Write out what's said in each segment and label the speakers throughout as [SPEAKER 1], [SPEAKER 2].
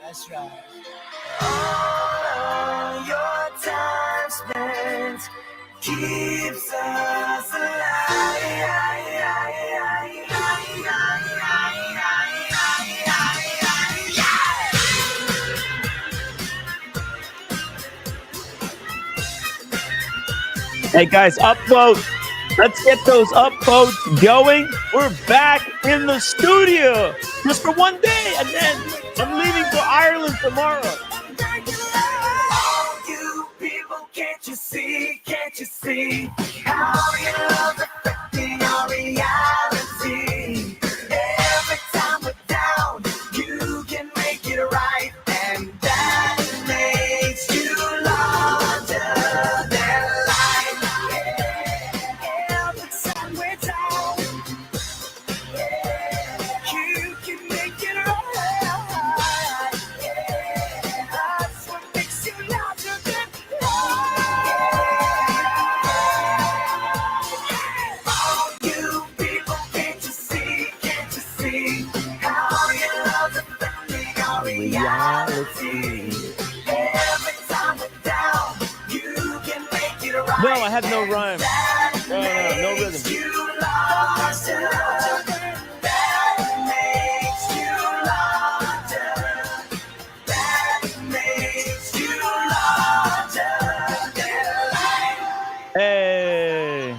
[SPEAKER 1] That's right. All your time spent keeps us
[SPEAKER 2] Hey guys, upvote. Let's get those upvotes going. We're back in the studio just for one day, and then I'm leaving for Ireland tomorrow.
[SPEAKER 1] All you people, can't you see how your love's affecting our reality? Every time we're down, you can make it right, and that makes you larger than life. Yeah, every time we're down, yeah, you can make it right. Yeah, that's what makes you larger than life. All you people, can't you see how your love's affecting our reality? Every time we're down, you can make it right.
[SPEAKER 2] No, I had no rhyme. No rhythm.
[SPEAKER 1] You larger. That makes you larger. That makes you larger than life.
[SPEAKER 2] Hey.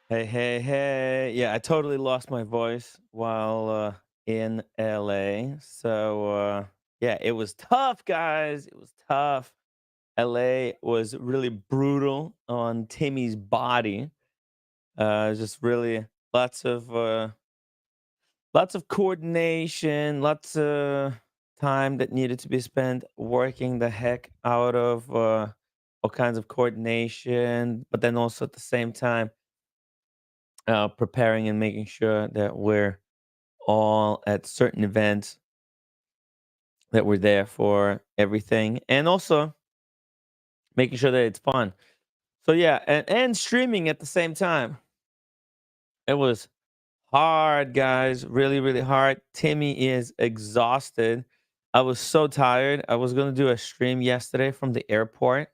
[SPEAKER 2] Hey. Yeah, I totally lost my voice while in LA. So, yeah, it was tough, guys. It was tough. LA was really brutal on Timmy's body. Just really lots of coordination, lots of time that needed to be spent working the heck out of all kinds of coordination, but then also at the same time preparing and making sure that we're all at certain events, that we're there for everything, and also making sure that it's fun. So yeah, and streaming at the same time. It was hard, guys. Really hard. Timmy is exhausted. I was so tired. I was gonna do a stream yesterday from the airport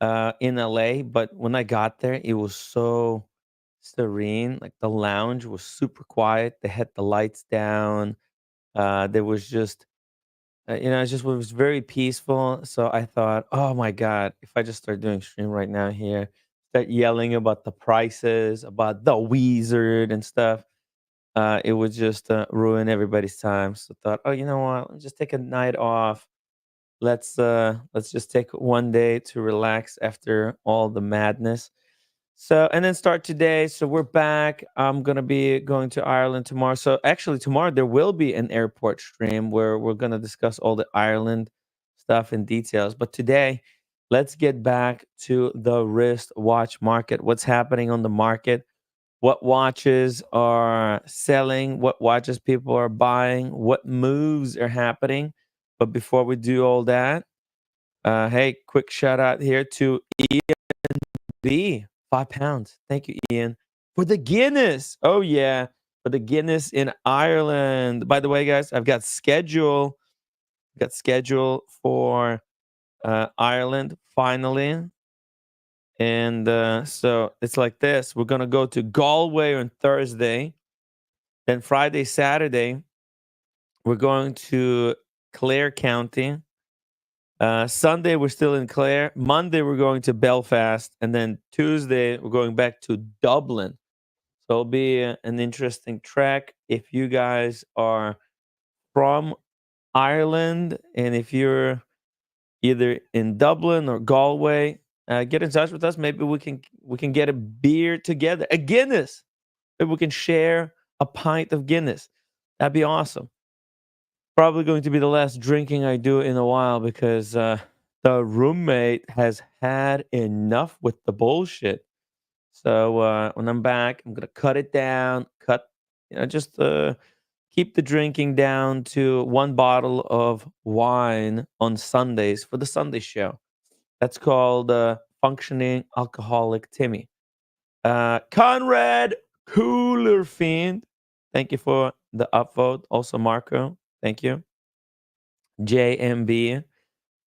[SPEAKER 2] in LA, but when I got there, it was so serene. Like the lounge was super quiet. They had the lights down. There was just It just was very peaceful. So I thought, oh my god, if I just start doing stream right now here, start yelling about the prices, about the wizard and stuff, it would just ruin everybody's time. So I thought, oh, you know what? Let's just take a night off. Let's just take one day to relax after all the madness. So, and then start today. So we're back. I'm gonna be going to Ireland tomorrow. So actually, tomorrow there will be an airport stream where we're gonna discuss all the Ireland stuff and details. But today, let's get back to the wristwatch market. What's happening on the market? What watches are selling? What watches people are buying? What moves are happening? But before we do all that, hey, quick shout out here to B, £5. Thank you, Ian, for the Guinness. Oh yeah, for the Guinness in Ireland. By the way, guys, I've got schedule for Ireland finally, and so it's like this. We're gonna go to Galway on Thursday, then Friday, Saturday, we're going to Clare County. Sunday we're still in Clare. Monday we're going to Belfast, and then Tuesday we're going back to Dublin. So it'll be an interesting track. If you guys are from Ireland and if you're either in Dublin or Galway, get in touch with us. Maybe we can get a beer together, a Guinness. Maybe we can share a pint of Guinness. That'd be awesome. Probably going to be the last drinking I do in a while because the roommate has had enough with the bullshit. So when I'm back, I'm gonna cut it down. Just keep the drinking down to one bottle of wine on Sundays for the Sunday show. That's called functioning alcoholic Timmy. Conrad Cooler Fiend, thank you for the upvote. Also Marco, thank you. JMB,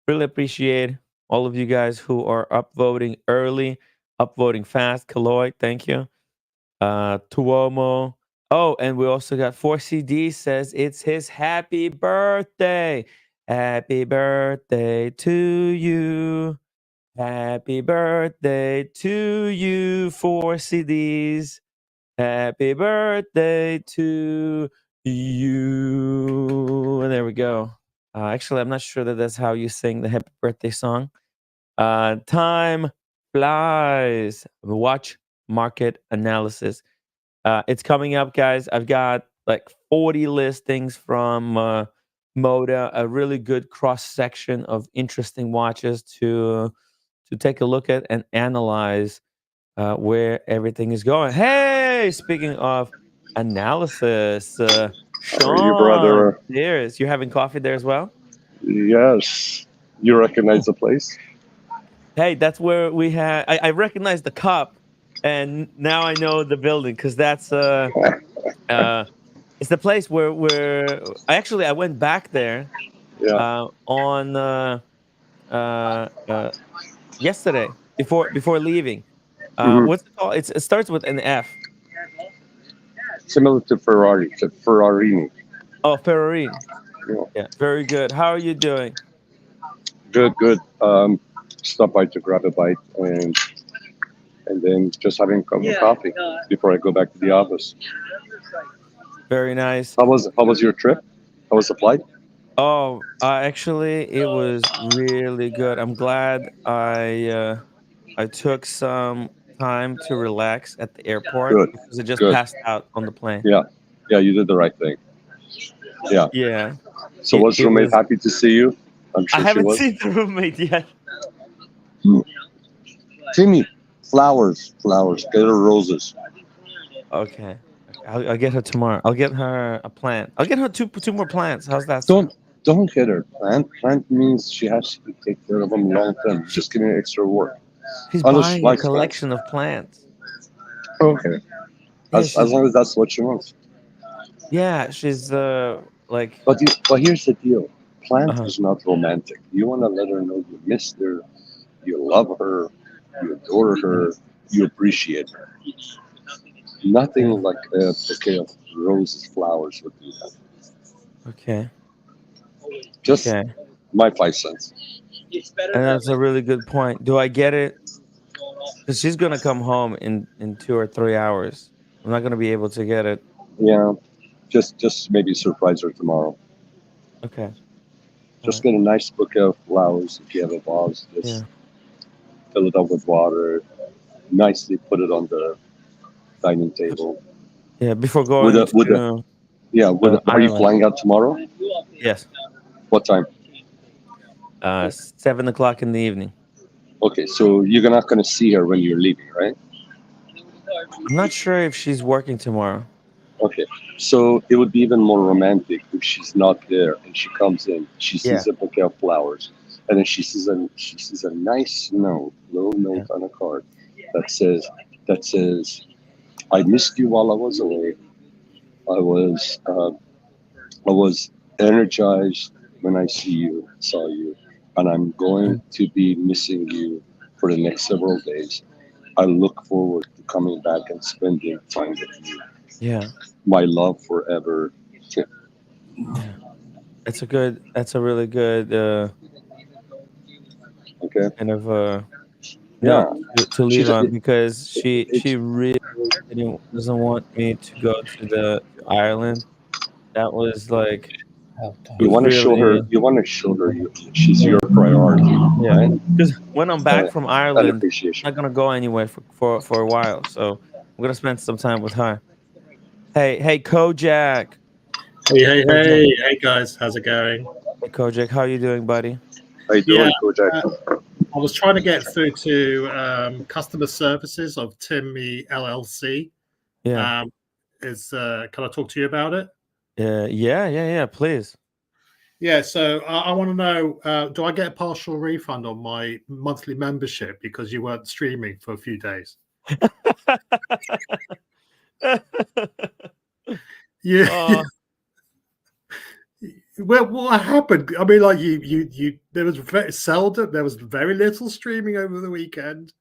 [SPEAKER 2] really appreciate all of you guys who are upvoting early, upvoting fast. Kaloy, thank you. Tuomo. Oh, and we also got 4CD says it's his happy birthday. Happy birthday to you. Happy birthday to you, 4CDs. Happy birthday to you. And there we go. Actually, I'm not sure that that's how you sing the happy birthday song. Time flies. Watch market analysis. It's coming up, guys. I've got like 40 listings from Moda, a really good cross section of interesting watches to take a look at and analyze where everything is going. Hey, speaking of analysis,
[SPEAKER 3] How are you,
[SPEAKER 2] Sean,
[SPEAKER 3] brother?
[SPEAKER 2] there's you're having coffee there as well.
[SPEAKER 3] Yes. You recognize
[SPEAKER 2] Cool.
[SPEAKER 3] the place?
[SPEAKER 2] Hey, that's where we had. I recognize the cup, and now I know the building because that's uh, it's the place where I went back there
[SPEAKER 3] Yeah.
[SPEAKER 2] on uh, uh, yesterday before leaving.
[SPEAKER 3] hmm
[SPEAKER 2] What's it called? It starts with an F.
[SPEAKER 3] Similar to Ferrari, to Ferrarini.
[SPEAKER 2] Oh, Ferrari.
[SPEAKER 3] Yeah.
[SPEAKER 2] Yeah, very good. How are you doing?
[SPEAKER 3] Good, good. Stop by to grab a bite and then just having a cup of coffee before I go back to the office.
[SPEAKER 2] Very nice.
[SPEAKER 3] How was your trip? How was the flight?
[SPEAKER 2] Oh, actually, it was really good. I'm glad I took some time to relax at the airport
[SPEAKER 3] Good,
[SPEAKER 2] because I just
[SPEAKER 3] good.
[SPEAKER 2] passed out on the plane.
[SPEAKER 3] Yeah, yeah, you did the right thing. Yeah.
[SPEAKER 2] Yeah,
[SPEAKER 3] So
[SPEAKER 2] it
[SPEAKER 3] was
[SPEAKER 2] it
[SPEAKER 3] roommate
[SPEAKER 2] was.
[SPEAKER 3] happy to see you? I'm
[SPEAKER 2] I
[SPEAKER 3] sure she
[SPEAKER 2] haven't
[SPEAKER 3] was.
[SPEAKER 2] seen the roommate yet.
[SPEAKER 3] Timmy, flowers, flowers. Get her roses.
[SPEAKER 2] Okay, okay. I'll get her tomorrow. I'll get her a plant. I'll get her two more plants. How's that sound?
[SPEAKER 3] Don't get her plant. Plant means she has to take care of them long term. Just giving her extra work.
[SPEAKER 2] She's
[SPEAKER 3] Unless she
[SPEAKER 2] buying a
[SPEAKER 3] likes plants.
[SPEAKER 2] collection of plants.
[SPEAKER 3] Okay.
[SPEAKER 2] Yeah,
[SPEAKER 3] As
[SPEAKER 2] she's
[SPEAKER 3] long as that's what she wants.
[SPEAKER 2] yeah, she's like
[SPEAKER 3] But here's the deal. Plant
[SPEAKER 2] uh
[SPEAKER 3] is not romantic. You want to let her know you miss her, you love her, you adore her, you appreciate her. Nothing
[SPEAKER 2] yeah.
[SPEAKER 3] like a bouquet of roses, flowers would do that.
[SPEAKER 2] Okay.
[SPEAKER 3] Just
[SPEAKER 2] Okay.
[SPEAKER 3] my 5 cents.
[SPEAKER 2] And that's a really good point. Do I get it? Because she's gonna come home in 2 or 3 hours. I'm not gonna be able to get it.
[SPEAKER 3] Yeah, just maybe surprise her tomorrow.
[SPEAKER 2] Okay. All
[SPEAKER 3] Just
[SPEAKER 2] right.
[SPEAKER 3] get a nice bouquet of flowers if you have a vase. Just
[SPEAKER 2] Yeah.
[SPEAKER 3] fill it up with water. Nicely put it on the dining table.
[SPEAKER 2] Yeah. Before
[SPEAKER 3] With
[SPEAKER 2] going
[SPEAKER 3] a with a
[SPEAKER 2] to
[SPEAKER 3] yeah. With are you
[SPEAKER 2] Ireland.
[SPEAKER 3] flying out tomorrow?
[SPEAKER 2] Yes.
[SPEAKER 3] What time?
[SPEAKER 2] 7 o'clock in the evening.
[SPEAKER 3] Okay, so you're not gonna see her when you're leaving, right?
[SPEAKER 2] I'm not sure if she's working tomorrow.
[SPEAKER 3] Okay, so it would be even more romantic if she's not there and she comes in. She
[SPEAKER 2] Yeah.
[SPEAKER 3] sees a bouquet of flowers, and then she sees a nice note, little
[SPEAKER 2] Yeah.
[SPEAKER 3] note on a card that says I missed you while I was away. I was I was energized when I saw you, and I'm
[SPEAKER 2] Yeah.
[SPEAKER 3] going to be missing you for the next several days. I look forward to coming back and spending time with you.
[SPEAKER 2] Yeah.
[SPEAKER 3] My love forever, Tim.
[SPEAKER 2] Yeah. That's a really good
[SPEAKER 3] Okay,
[SPEAKER 2] kind of
[SPEAKER 3] yeah.
[SPEAKER 2] note to leave
[SPEAKER 3] She's
[SPEAKER 2] on because she
[SPEAKER 3] it's
[SPEAKER 2] really doesn't want me to go to Ireland. That was like
[SPEAKER 3] you want to show her
[SPEAKER 2] really
[SPEAKER 3] she's your
[SPEAKER 2] yeah.
[SPEAKER 3] priority,
[SPEAKER 2] Yeah.
[SPEAKER 3] right?
[SPEAKER 2] Because when I'm back from
[SPEAKER 3] And
[SPEAKER 2] Ireland,
[SPEAKER 3] appreciation.
[SPEAKER 2] I'm not gonna go anywhere for a while. So I'm gonna spend some time with her. Hey, Kojak. Kojak.
[SPEAKER 4] Hey guys, how's it going?
[SPEAKER 2] Hey, Kojak, how you doing, buddy?
[SPEAKER 3] How you
[SPEAKER 4] Yeah,
[SPEAKER 3] doing, Kojak?
[SPEAKER 4] uh, I was trying to get through to customer services of Timmy LLC.
[SPEAKER 2] Yeah.
[SPEAKER 4] Um, can I talk to you about it?
[SPEAKER 2] Yeah. Please.
[SPEAKER 4] Yeah, so I want to know, do I get a partial refund on my monthly membership because you weren't streaming for a few days? Yeah.
[SPEAKER 2] Oh,
[SPEAKER 4] Well, what happened? I mean, like there was very seldom, there was very little streaming over the weekend.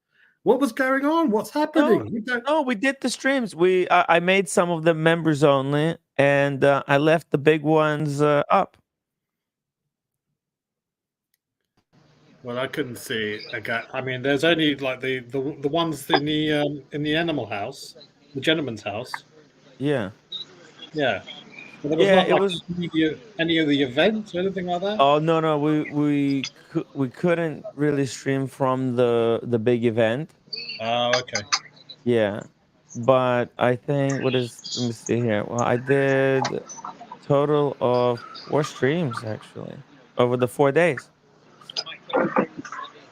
[SPEAKER 4] What was going on? What's
[SPEAKER 2] no,
[SPEAKER 4] happening? We don't.
[SPEAKER 2] no, we did the streams. I made some of them members only, and I left the big ones up.
[SPEAKER 4] Well, I couldn't see a guy. I mean, there's only like the ones in the animal house, the gentleman's house.
[SPEAKER 2] Yeah,
[SPEAKER 4] Yeah, but there was
[SPEAKER 2] yeah.
[SPEAKER 4] not
[SPEAKER 2] It
[SPEAKER 4] like
[SPEAKER 2] was.
[SPEAKER 4] any of the events or anything like that.
[SPEAKER 2] Oh no, we couldn't really stream from the big event.
[SPEAKER 4] Oh, okay.
[SPEAKER 2] Yeah, but I think what is? Let me see here. Well, I did total of 4 streams actually over the 4 days.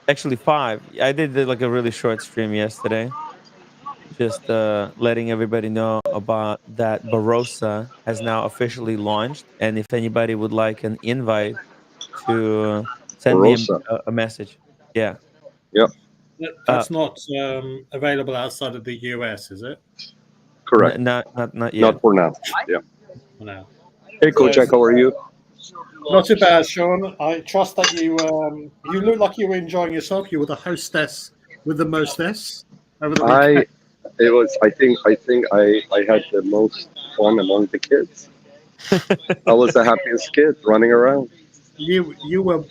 [SPEAKER 2] Actually, 5. I did like a really short stream yesterday, just letting everybody know about that Barossa has now officially launched, and if anybody would like an invite to send me
[SPEAKER 3] Rosa.
[SPEAKER 2] a message. Yeah.
[SPEAKER 3] Yep,
[SPEAKER 2] Uh,
[SPEAKER 4] That's not available outside of the US, is it?
[SPEAKER 3] correct.
[SPEAKER 2] not yet.
[SPEAKER 3] Not for now. Yeah.
[SPEAKER 4] No.
[SPEAKER 3] Hey,
[SPEAKER 4] So
[SPEAKER 3] Kojak, how are you?
[SPEAKER 4] not too bad, Sean. I trust that you look like you were enjoying yourself. You were the hostess with the mostess over the weekend.
[SPEAKER 3] I it was. I think I had the most fun among the kids. I was the happiest kid running around.
[SPEAKER 4] You were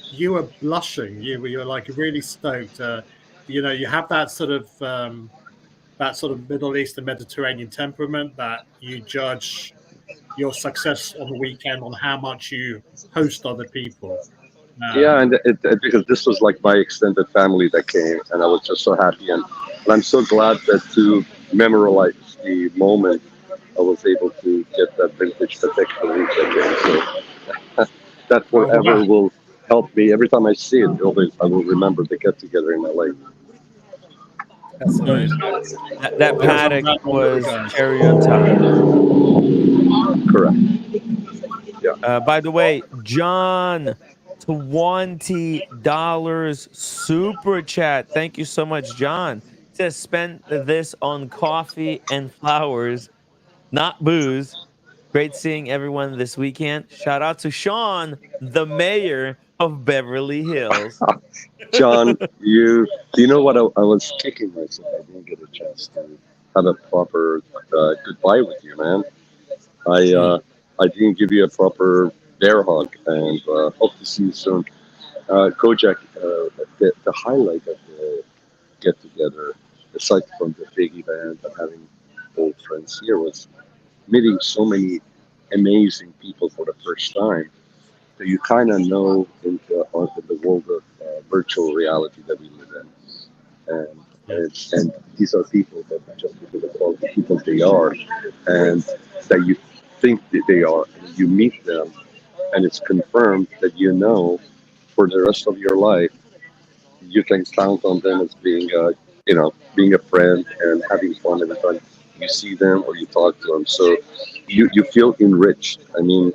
[SPEAKER 4] blushing. You were like really stoked. You have that sort of Middle Eastern Mediterranean temperament that you judge your success on the weekend on how much you host other people.
[SPEAKER 3] Yeah,
[SPEAKER 4] Um,
[SPEAKER 3] and because this was like my extended family that came, and I was just so happy, and I'm so glad that to memorialize the moment, I was able to get that vintage Patek Philippe again. So that
[SPEAKER 4] oh
[SPEAKER 3] forever
[SPEAKER 4] wow!
[SPEAKER 3] will help me every time I see it. Always, I will remember the get together in LA.
[SPEAKER 2] That's
[SPEAKER 4] So
[SPEAKER 2] amazing. That
[SPEAKER 4] when was
[SPEAKER 2] Paddock
[SPEAKER 4] that on for you
[SPEAKER 2] was
[SPEAKER 4] guys?
[SPEAKER 2] cherry on top.
[SPEAKER 3] Correct. Yeah.
[SPEAKER 2] By the way, John, $20 super chat. Thank you so much, John. Says spend this on coffee and flowers, not booze. Great seeing everyone this weekend. Shout out to Sean, the mayor of Beverly Hills.
[SPEAKER 3] John, do you know what I was kicking myself? I didn't get a chance to have a proper goodbye with you, man. I
[SPEAKER 2] Hmm.
[SPEAKER 3] uh, I didn't give you a proper bear hug, and hope to see you soon. Kojak, the highlight of the get together, aside from the big event and having old friends here, was meeting so many amazing people for the first time that you kind of know in the world of virtual reality that we live in. And,
[SPEAKER 4] Yeah.
[SPEAKER 3] and these are people that just because of all the people they are, and that you think that they are, and you meet them, and it's confirmed that you know for the rest of your life you can count on them as being being a friend and having fun every time you see them or you talk to them. So you feel enriched. I mean,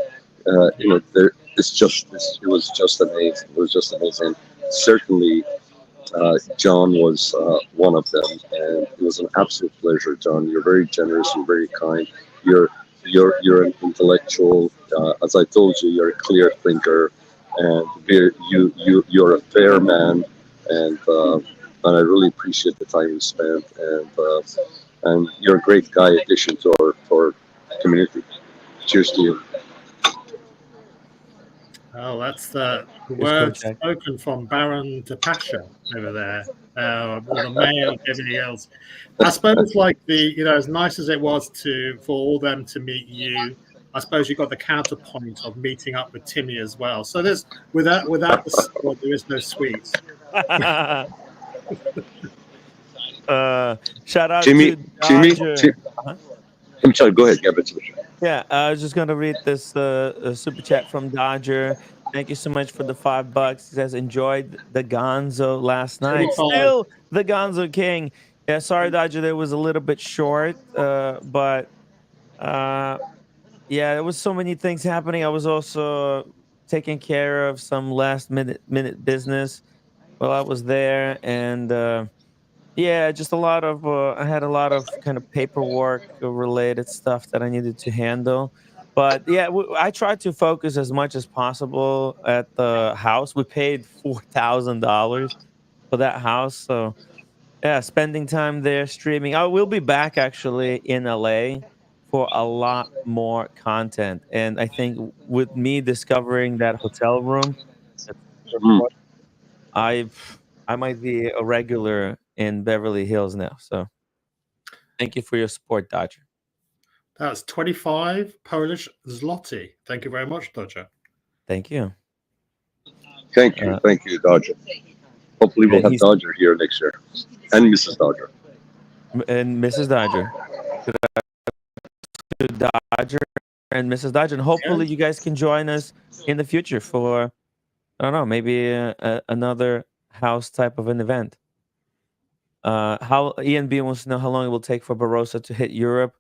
[SPEAKER 3] there it's just it was just amazing. It was just amazing. Certainly, John was one of them, and it was an absolute pleasure. John, you're very generous. You're very kind. You're you're an intellectual. As I told you, you're a clear thinker, and you're a fair man, and I really appreciate the time you spent, and you're a great guy addition to our community. Cheers to you.
[SPEAKER 4] Oh, that's the
[SPEAKER 2] Here's
[SPEAKER 4] words
[SPEAKER 2] Kojak.
[SPEAKER 4] spoken from Baron to Pasha over there, or the mayor and everything else. I suppose, like as nice as it was for all them to meet you, I suppose you got the counterpoint of meeting up with Timmy as well. So there's without the sport, there is no sweets.
[SPEAKER 2] Shout out
[SPEAKER 3] Jimmy,
[SPEAKER 2] to Dodger. Uh-huh.
[SPEAKER 3] I'm sorry. Go ahead, Gavin.
[SPEAKER 2] Yeah, I was just gonna read this super chat from Dodger. Thank you so much for the $5. He says enjoyed the Gonzo last night.
[SPEAKER 4] 25.
[SPEAKER 2] Still the Gonzo King. Yeah, sorry, Dodger, there was a little bit short, but uh, yeah, there was so many things happening. I was also taking care of some last minute business while I was there, and yeah, just a lot of I had a lot of kind of paperwork related stuff that I needed to handle. But yeah, I tried to focus as much as possible at the house. We paid $4,000 for that house, so yeah, spending time there streaming. I will be back actually in LA for a lot more content, and I think with me discovering that hotel room, that's
[SPEAKER 3] Mm.
[SPEAKER 2] I I might be a regular in Beverly Hills now. So thank you for your support, Dodger.
[SPEAKER 4] That's 25 Polish zloty. Thank you very much, Dodger.
[SPEAKER 2] Thank you. Uh,
[SPEAKER 3] Thank you, Dodger. Hopefully, we'll
[SPEAKER 2] and
[SPEAKER 3] have
[SPEAKER 2] he's
[SPEAKER 3] Dodger here next year, and Mrs. Dodger.
[SPEAKER 2] and Mrs. Dodger, to Dodger and Mrs. Dodger, and
[SPEAKER 4] Yeah.
[SPEAKER 2] hopefully you guys can join us in the future for I don't know, maybe another house type of an event. How Ian B wants to know how long it will take for Barossa to hit Europe.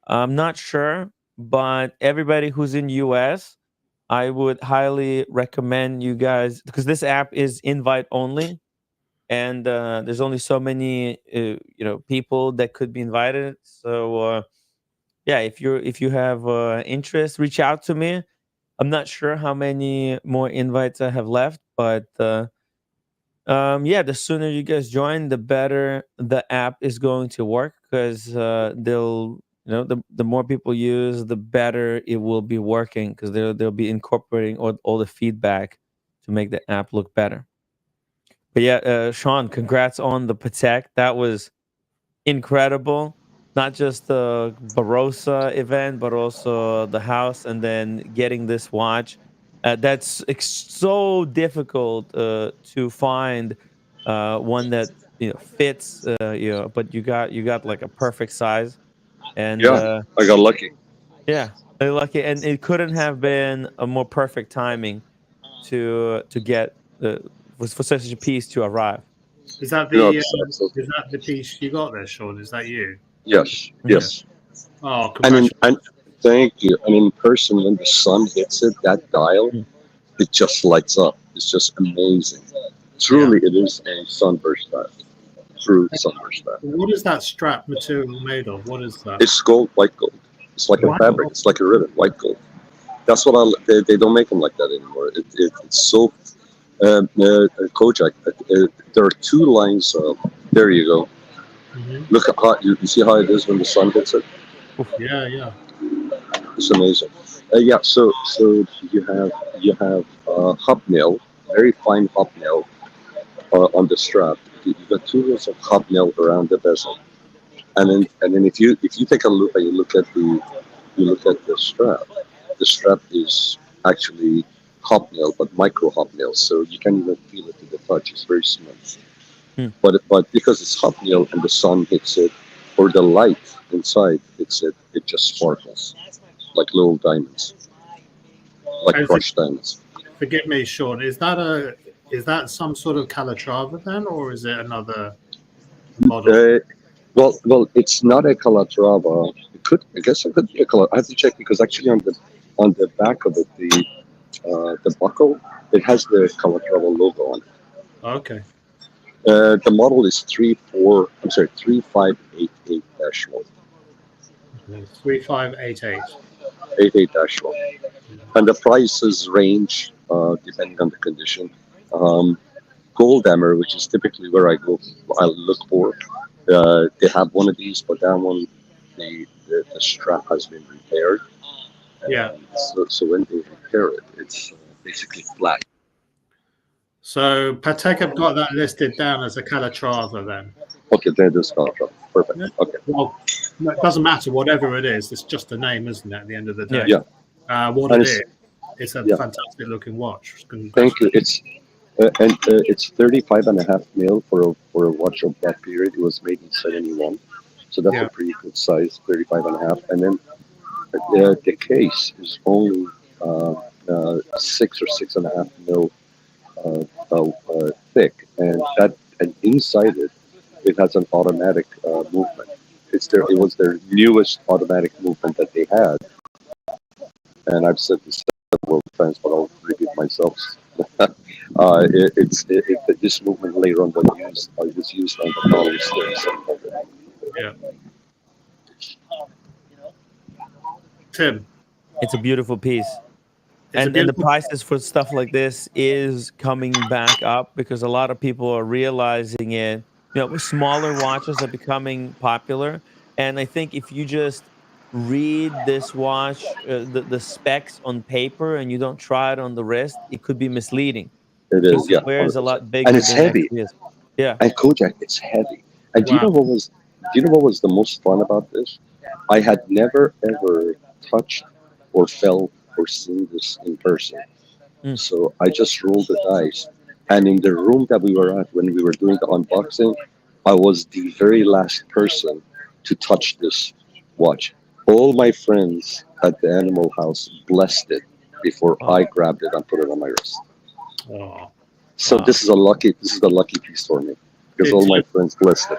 [SPEAKER 2] I'm not sure, but everybody who's in US, I would highly recommend you guys because this app is invite only, and there's only so many people that could be invited. So yeah, if you have interest, reach out to me. I'm not sure how many more invites I have left, but yeah, the sooner you guys join, the better the app is going to work because they'll the more people use, the better it will be working because they'll be incorporating all the feedback to make the app look better. But yeah, Sean, congrats on the Patek. That was incredible. Not just the Barossa event, but also the house, and then getting this watch. That's so difficult to find one that fits. But you got like a perfect size, and
[SPEAKER 3] Yeah, I got lucky.
[SPEAKER 2] yeah, they're lucky. And it couldn't have been a more perfect timing to get for such a piece to arrive.
[SPEAKER 4] Is that
[SPEAKER 3] You know,
[SPEAKER 4] the piece you got there, Sean? Is that you?
[SPEAKER 3] yes,
[SPEAKER 2] Mhm.
[SPEAKER 4] Yeah.
[SPEAKER 3] yes.
[SPEAKER 4] Oh,
[SPEAKER 3] And
[SPEAKER 4] congratulations.
[SPEAKER 3] thank you. And in person, when the sun hits it, that dial,
[SPEAKER 2] Mm.
[SPEAKER 3] it just lights up. It's just amazing.
[SPEAKER 4] Yeah.
[SPEAKER 3] Truly, it is a sunburst dial. True sunburst dial.
[SPEAKER 4] What is that strap material made of? What is that?
[SPEAKER 3] It's gold, white gold. It's like a
[SPEAKER 4] Wow.
[SPEAKER 3] fabric. It's like a ribbon, white gold. That's what they don't make them like that anymore. It's so Kojak. There are two lines. There you go.
[SPEAKER 4] Mhm.
[SPEAKER 3] Look at how you see how it is when the sun hits it.
[SPEAKER 4] Yeah, yeah.
[SPEAKER 3] It's amazing. Yeah, so you have hobnail, very fine hobnail on the strap. You've got two rows of hobnail around the bezel, and then if you take a look and you look at the strap is actually hobnail, but micro hobnail, so you can't even feel it to the touch. It's very smooth.
[SPEAKER 2] Hmm.
[SPEAKER 3] But because it's hobnail and the sun hits it, or the light inside hits it, it just sparkles like little diamonds, like
[SPEAKER 4] And
[SPEAKER 3] crushed diamonds.
[SPEAKER 4] forgive me, Sean. Is that some sort of Calatrava then, or is it another model?
[SPEAKER 3] Well, it's not a Calatrava. It could, I guess, it could be a color. I have to check because actually on the back of it, the buckle, it has the Calatrava logo on it.
[SPEAKER 4] Okay.
[SPEAKER 3] The model is 3588-1.
[SPEAKER 4] 3588.
[SPEAKER 3] 88-1. And the prices range depending on the condition. Gold Hammer, which is typically where I look for. They have one of these, but that one, the strap has been repaired.
[SPEAKER 4] Yeah.
[SPEAKER 3] So when they repair it, it's basically flat.
[SPEAKER 4] So Patek have got that listed down as a Calatrava then.
[SPEAKER 3] Okay, then this contract. Perfect.
[SPEAKER 4] Yeah.
[SPEAKER 3] Okay.
[SPEAKER 4] Well, it doesn't matter whatever it is. It's just a name, isn't it? At the end of the day.
[SPEAKER 3] Yeah.
[SPEAKER 4] What
[SPEAKER 3] And
[SPEAKER 4] it is, it's a
[SPEAKER 3] yeah.
[SPEAKER 4] fantastic looking watch.
[SPEAKER 3] Thank you. It's 35 and a half mil for a watch of that period. It was made in 71, so that's
[SPEAKER 4] Yeah.
[SPEAKER 3] a pretty good size, 35 and a half. And then the case is only 6 or 6.5 mil thick, and inside it has an automatic movement. It was their newest automatic movement that they had, and I've said this several times, but I'll repeat myself. This movement later on was used on the Colin stairs.
[SPEAKER 4] Yeah. Tim.
[SPEAKER 2] It's a beautiful piece.
[SPEAKER 4] It's a
[SPEAKER 2] And the
[SPEAKER 4] beautiful-
[SPEAKER 2] prices for stuff like this is coming back up because a lot of people are realizing it. Smaller watches are becoming popular, and I think if you just read this watch, the specs on paper, and you don't try it on the wrist, it could be misleading
[SPEAKER 3] It
[SPEAKER 2] because
[SPEAKER 3] is,
[SPEAKER 2] it
[SPEAKER 3] yeah,
[SPEAKER 2] wears a
[SPEAKER 3] 100%.
[SPEAKER 2] lot
[SPEAKER 3] And
[SPEAKER 2] bigger
[SPEAKER 3] it's
[SPEAKER 2] than
[SPEAKER 3] heavy.
[SPEAKER 2] actually is. Yeah.
[SPEAKER 3] And Kojak, it's heavy. And
[SPEAKER 4] Wow.
[SPEAKER 3] do you know what was the most fun about this? I had never ever touched or felt or seen this in person.
[SPEAKER 2] Mm.
[SPEAKER 3] So I just rolled the dice. And in the room that we were at when we were doing the unboxing, I was the very last person to touch this watch. All my friends at the Animal House blessed it before
[SPEAKER 2] Wow.
[SPEAKER 3] I grabbed it and put it on my wrist.
[SPEAKER 4] Oh.
[SPEAKER 3] So
[SPEAKER 2] Wow.
[SPEAKER 3] this is the lucky piece for me because all my friends blessed it.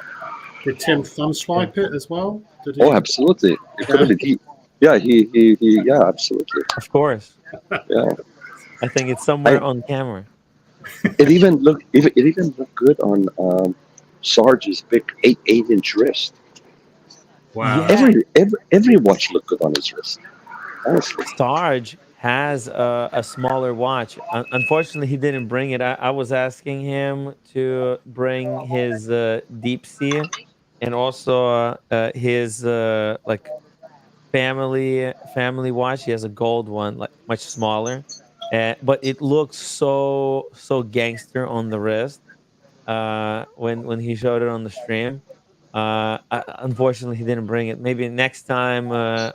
[SPEAKER 4] Did Tim thumb swipe it as well? Did he?
[SPEAKER 3] Oh, absolutely. It could have been he. Yeah, yeah, absolutely.
[SPEAKER 2] Of course.
[SPEAKER 3] Yeah.
[SPEAKER 2] I think it's somewhere on camera.
[SPEAKER 3] It even looked good on Sarge's big 8-inch wrist.
[SPEAKER 4] Wow.
[SPEAKER 2] Yeah.
[SPEAKER 3] Every watch looked good on his wrist. Honestly.
[SPEAKER 2] Sarge has a smaller watch. Unfortunately, he didn't bring it. I was asking him to bring his deep sea and also his like family watch. He has a gold one, like much smaller, but it looks so gangster on the wrist. When he showed it on the stream. Unfortunately, he didn't bring it. Maybe next time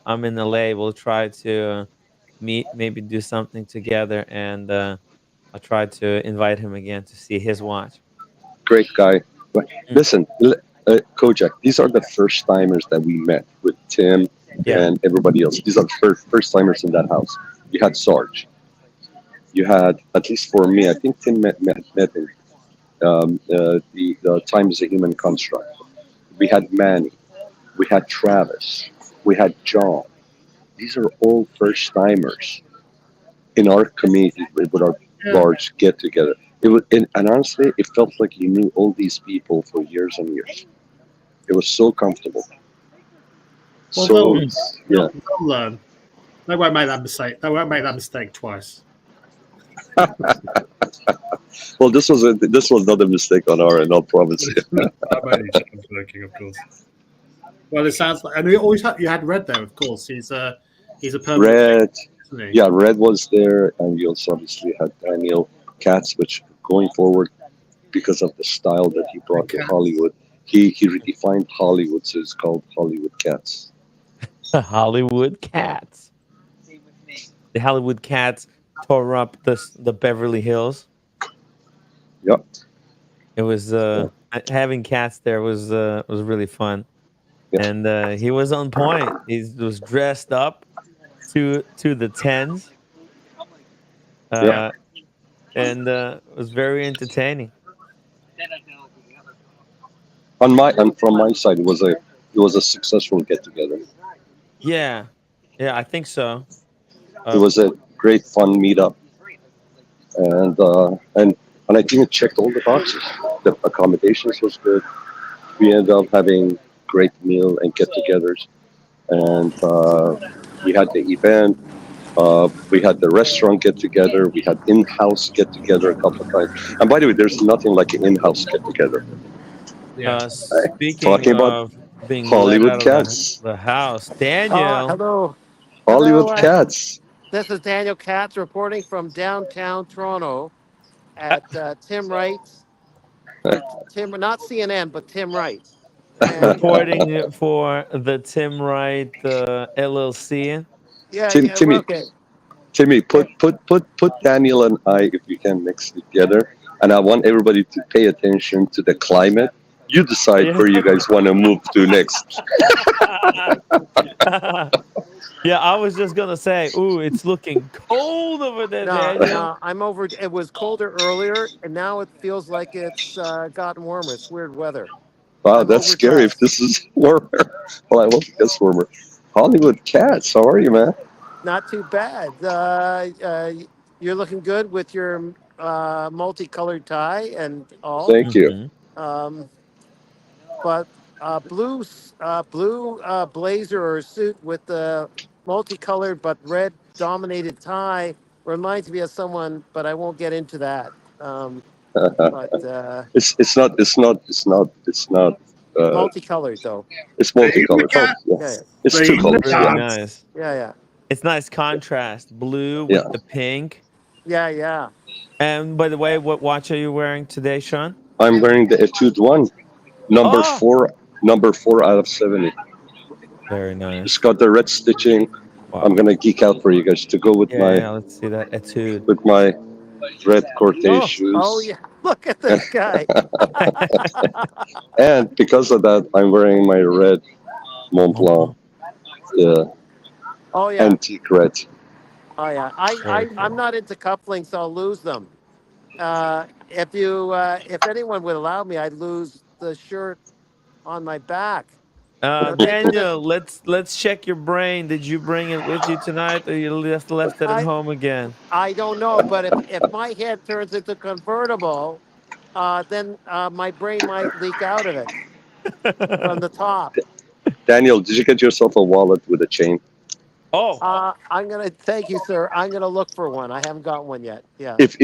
[SPEAKER 2] I'm in LA, we'll try to meet, maybe do something together, and I'll try to invite him again to see his watch.
[SPEAKER 3] Great guy. But
[SPEAKER 2] Mm.
[SPEAKER 3] listen, Kojak, these are the first timers that we met with Tim
[SPEAKER 2] Yeah.
[SPEAKER 3] and everybody else. These are the first timers in that house. You had Sarge. You had, at least for me, I think Tim met him. The time is a human construct. We had Manny. We had Travis. We had John. These are all first timers in our community with our large get together. And honestly, it felt like you knew all these people for years and years. It was so comfortable.
[SPEAKER 4] Well,
[SPEAKER 3] So
[SPEAKER 4] they'll
[SPEAKER 3] yeah,
[SPEAKER 4] learn. They won't make that mistake. They won't make that mistake twice.
[SPEAKER 3] well, this was not a mistake on our end. I'll promise you.
[SPEAKER 4] I'm only joking, of course. Well, it sounds like, and you had Red there, of course. He's He's a permanent
[SPEAKER 3] Red,
[SPEAKER 4] fixture, isn't he?
[SPEAKER 3] yeah, Red was there, and you also obviously had Daniel Katz, which going forward because of the style that he
[SPEAKER 4] And
[SPEAKER 3] brought to
[SPEAKER 4] Cat.
[SPEAKER 3] Hollywood, he redefined Hollywood, so it's called Hollywood Cats.
[SPEAKER 2] The Hollywood Cats. The Hollywood Cats tore up the Beverly Hills.
[SPEAKER 3] Yep.
[SPEAKER 2] It was having cats there was really fun,
[SPEAKER 3] Yeah.
[SPEAKER 2] and he was on point. He was dressed up to the tens,
[SPEAKER 3] Yeah.
[SPEAKER 2] uh, and it was very entertaining.
[SPEAKER 3] And from my side, it was a successful get together.
[SPEAKER 2] Yeah, yeah, I think so.
[SPEAKER 3] It
[SPEAKER 2] Uh,
[SPEAKER 3] was a great fun meetup, and I think it checked all the boxes. The accommodations was good. We ended up having great meal and get-togethers, and we had the event. We had the restaurant get together. We had in-house get together a couple of times. And by the way, there's nothing like an in-house get together.
[SPEAKER 4] Yeah.
[SPEAKER 2] speaking
[SPEAKER 3] Talking about
[SPEAKER 2] of being let
[SPEAKER 3] Hollywood
[SPEAKER 2] out of
[SPEAKER 3] Cats,
[SPEAKER 2] the house, Daniel.
[SPEAKER 5] Hello. Hello.
[SPEAKER 3] Hollywood Cats.
[SPEAKER 5] This is Daniel Katz reporting from downtown Toronto at Tim Wright's. Tim, not CNN, but Tim Wright. And
[SPEAKER 2] Reporting for the Tim Wright LLC.
[SPEAKER 5] yeah,
[SPEAKER 3] Tim,
[SPEAKER 5] yeah,
[SPEAKER 3] Timmy,
[SPEAKER 5] okay.
[SPEAKER 3] Timmy,
[SPEAKER 5] Eh,
[SPEAKER 3] put Daniel and I, if you can, next together. And I want everybody to pay attention to the climate. You decide
[SPEAKER 2] Yeah.
[SPEAKER 3] where you guys want to move to next.
[SPEAKER 2] Yeah, I was just gonna say, ooh, it's looking cold over there,
[SPEAKER 5] No,
[SPEAKER 2] Daniel.
[SPEAKER 5] no, I'm over. It was colder earlier, and now it feels like it's gotten warmer. It's weird weather.
[SPEAKER 3] Wow,
[SPEAKER 5] I'm
[SPEAKER 3] that's scary if
[SPEAKER 5] overdressed.
[SPEAKER 3] this is warmer. Well, I hope it gets warmer. Hollywood Cats, how are you, man?
[SPEAKER 5] Not too bad. You're looking good with your multicolored tie and all.
[SPEAKER 3] Thank you.
[SPEAKER 2] Hmm.
[SPEAKER 5] Um, but blue blazer or suit with the multicolored but red dominated tie reminds me of someone, but I won't get into that. But
[SPEAKER 3] it's not
[SPEAKER 5] multicolored though.
[SPEAKER 3] it's
[SPEAKER 4] The
[SPEAKER 3] multicolored. Oh,
[SPEAKER 4] cat.
[SPEAKER 3] yeah.
[SPEAKER 5] Yeah,
[SPEAKER 3] It's two
[SPEAKER 4] The
[SPEAKER 3] colors.
[SPEAKER 2] Really
[SPEAKER 3] Yeah,
[SPEAKER 4] cat.
[SPEAKER 2] nice.
[SPEAKER 5] yeah, yeah,
[SPEAKER 2] It's nice contrast, blue
[SPEAKER 3] yeah.
[SPEAKER 2] with the pink.
[SPEAKER 5] yeah, yeah.
[SPEAKER 2] And by the way, what watch are you wearing today, Sean?
[SPEAKER 3] I'm wearing the Etude One, number
[SPEAKER 2] Oh,
[SPEAKER 3] four, number 4 out of 70.
[SPEAKER 2] very nice.
[SPEAKER 3] It's got the red stitching. I'm
[SPEAKER 2] Wow.
[SPEAKER 3] gonna geek out for you guys to go with
[SPEAKER 2] Yeah,
[SPEAKER 3] my
[SPEAKER 2] yeah. Let's see that etude.
[SPEAKER 3] red Cortez
[SPEAKER 2] Oh,
[SPEAKER 5] Oh
[SPEAKER 3] shoes.
[SPEAKER 5] yeah. Look at this guy.
[SPEAKER 3] And because of that, I'm wearing my red Mont
[SPEAKER 2] Mont
[SPEAKER 3] Blanc,
[SPEAKER 2] Blanc.
[SPEAKER 5] Oh yeah.
[SPEAKER 3] antique red.
[SPEAKER 5] Oh yeah.
[SPEAKER 2] Very
[SPEAKER 5] I'm
[SPEAKER 2] cool.
[SPEAKER 5] not into cufflinks, so I'll lose them. If anyone would allow me, I'd lose the shirt on my back. Thank goodness
[SPEAKER 2] Daniel, let's check your brain. Did you bring it with you tonight, or you left it at
[SPEAKER 5] I
[SPEAKER 2] home again?
[SPEAKER 5] I don't know, but if my head turns into convertible, then my brain might leak out of it from the top.
[SPEAKER 3] Daniel, did you get yourself a wallet with a chain?
[SPEAKER 2] Oh,
[SPEAKER 5] I'm gonna thank you, sir. I'm gonna look for one. I haven't got one yet. Yeah.
[SPEAKER 3] If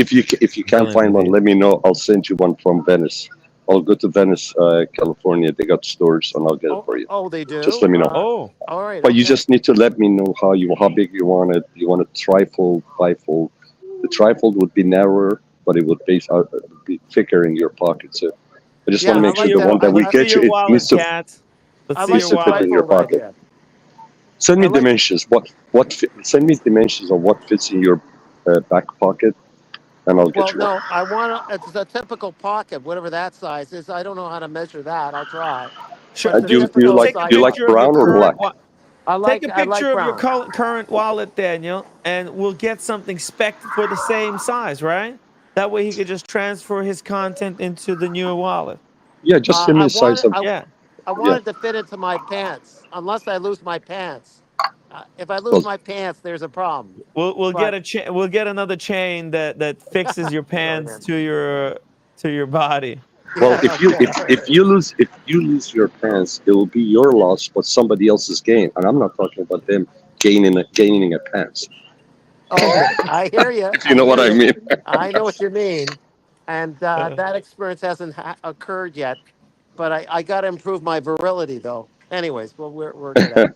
[SPEAKER 3] you can't
[SPEAKER 2] brilliant
[SPEAKER 3] find one,
[SPEAKER 2] idea.
[SPEAKER 3] let me know. I'll send you one from Venice. I'll go to Venice, California. They got stores, and I'll get it
[SPEAKER 5] Oh,
[SPEAKER 3] for you.
[SPEAKER 5] oh, they
[SPEAKER 3] Just
[SPEAKER 5] do.
[SPEAKER 3] let me know.
[SPEAKER 2] Oh,
[SPEAKER 5] All right.
[SPEAKER 3] But you
[SPEAKER 5] Okay.
[SPEAKER 3] just need to let me know how big you want it. You want a trifold, bifold. The trifold would be narrower, but it would be thicker in your pocket. So I just want
[SPEAKER 5] Yeah,
[SPEAKER 3] to
[SPEAKER 5] I
[SPEAKER 3] make sure
[SPEAKER 5] like
[SPEAKER 3] the
[SPEAKER 5] that.
[SPEAKER 3] one that we
[SPEAKER 2] let's see
[SPEAKER 3] get
[SPEAKER 2] your
[SPEAKER 3] you, it
[SPEAKER 2] wallet,
[SPEAKER 3] needs to
[SPEAKER 2] cat. Let's
[SPEAKER 5] I
[SPEAKER 2] see
[SPEAKER 5] like
[SPEAKER 2] your
[SPEAKER 3] needs
[SPEAKER 5] the
[SPEAKER 3] to fit
[SPEAKER 2] wallet.
[SPEAKER 3] in your
[SPEAKER 5] trifold
[SPEAKER 3] pocket.
[SPEAKER 5] idea.
[SPEAKER 3] Send
[SPEAKER 5] I
[SPEAKER 3] me
[SPEAKER 5] like.
[SPEAKER 3] dimensions. Send me dimensions of what fits in your back pocket, and I'll get
[SPEAKER 5] Well,
[SPEAKER 3] you one.
[SPEAKER 5] no, I want to. It's a typical pocket, whatever that size is. I don't know how to measure that. I'll try,
[SPEAKER 2] Sure.
[SPEAKER 5] but the
[SPEAKER 3] Do you
[SPEAKER 5] typical
[SPEAKER 2] Take a
[SPEAKER 3] do you
[SPEAKER 5] size.
[SPEAKER 3] like
[SPEAKER 2] picture of your
[SPEAKER 3] brown or
[SPEAKER 2] current.
[SPEAKER 3] black?
[SPEAKER 2] Take a
[SPEAKER 5] I like
[SPEAKER 2] picture of your
[SPEAKER 5] brown.
[SPEAKER 2] current wallet, Daniel, and we'll get something spec for the same size, right? That way he could just transfer his content into the newer wallet.
[SPEAKER 3] Yeah, just give me
[SPEAKER 5] I
[SPEAKER 3] a size
[SPEAKER 5] want
[SPEAKER 3] of
[SPEAKER 2] Yeah.
[SPEAKER 5] I
[SPEAKER 3] yeah.
[SPEAKER 5] wanted to fit into my pants, unless I lose my pants. If I lose
[SPEAKER 3] Well,
[SPEAKER 5] my pants, there's a problem.
[SPEAKER 2] We'll get
[SPEAKER 5] But
[SPEAKER 2] we'll get another chain that fixes your
[SPEAKER 5] sorry,
[SPEAKER 2] pants
[SPEAKER 5] man.
[SPEAKER 2] to your body.
[SPEAKER 3] well,
[SPEAKER 5] Yeah. Okay.
[SPEAKER 3] if you lose your pants, it will be your loss, but somebody else's gain. And I'm not talking about them gaining a pants.
[SPEAKER 5] Okay. I hear you.
[SPEAKER 3] If you
[SPEAKER 5] I
[SPEAKER 3] know what
[SPEAKER 5] hear
[SPEAKER 3] I
[SPEAKER 5] you.
[SPEAKER 3] mean.
[SPEAKER 5] I know what you mean, and
[SPEAKER 2] Uh,
[SPEAKER 5] that experience hasn't occurred yet. But I got to improve my virility, though. Anyways, well, we're good at.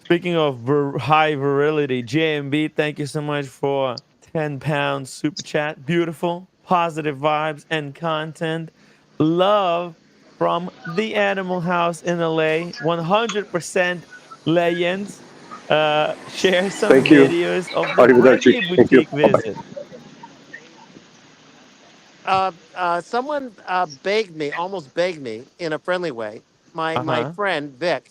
[SPEAKER 2] Speaking of high virility, JMB, thank you so much for 10 pounds super chat. Beautiful, positive vibes and content. Love from the Animal House in LA. 100% legends. Share some
[SPEAKER 3] Thank you.
[SPEAKER 2] videos of the
[SPEAKER 3] Arrivederci.
[SPEAKER 2] Breguet
[SPEAKER 3] Thank you.
[SPEAKER 2] boutique
[SPEAKER 3] Bye bye.
[SPEAKER 2] visit.
[SPEAKER 5] Someone almost begged me in a friendly way. My
[SPEAKER 2] Uh-huh.
[SPEAKER 5] friend Vic,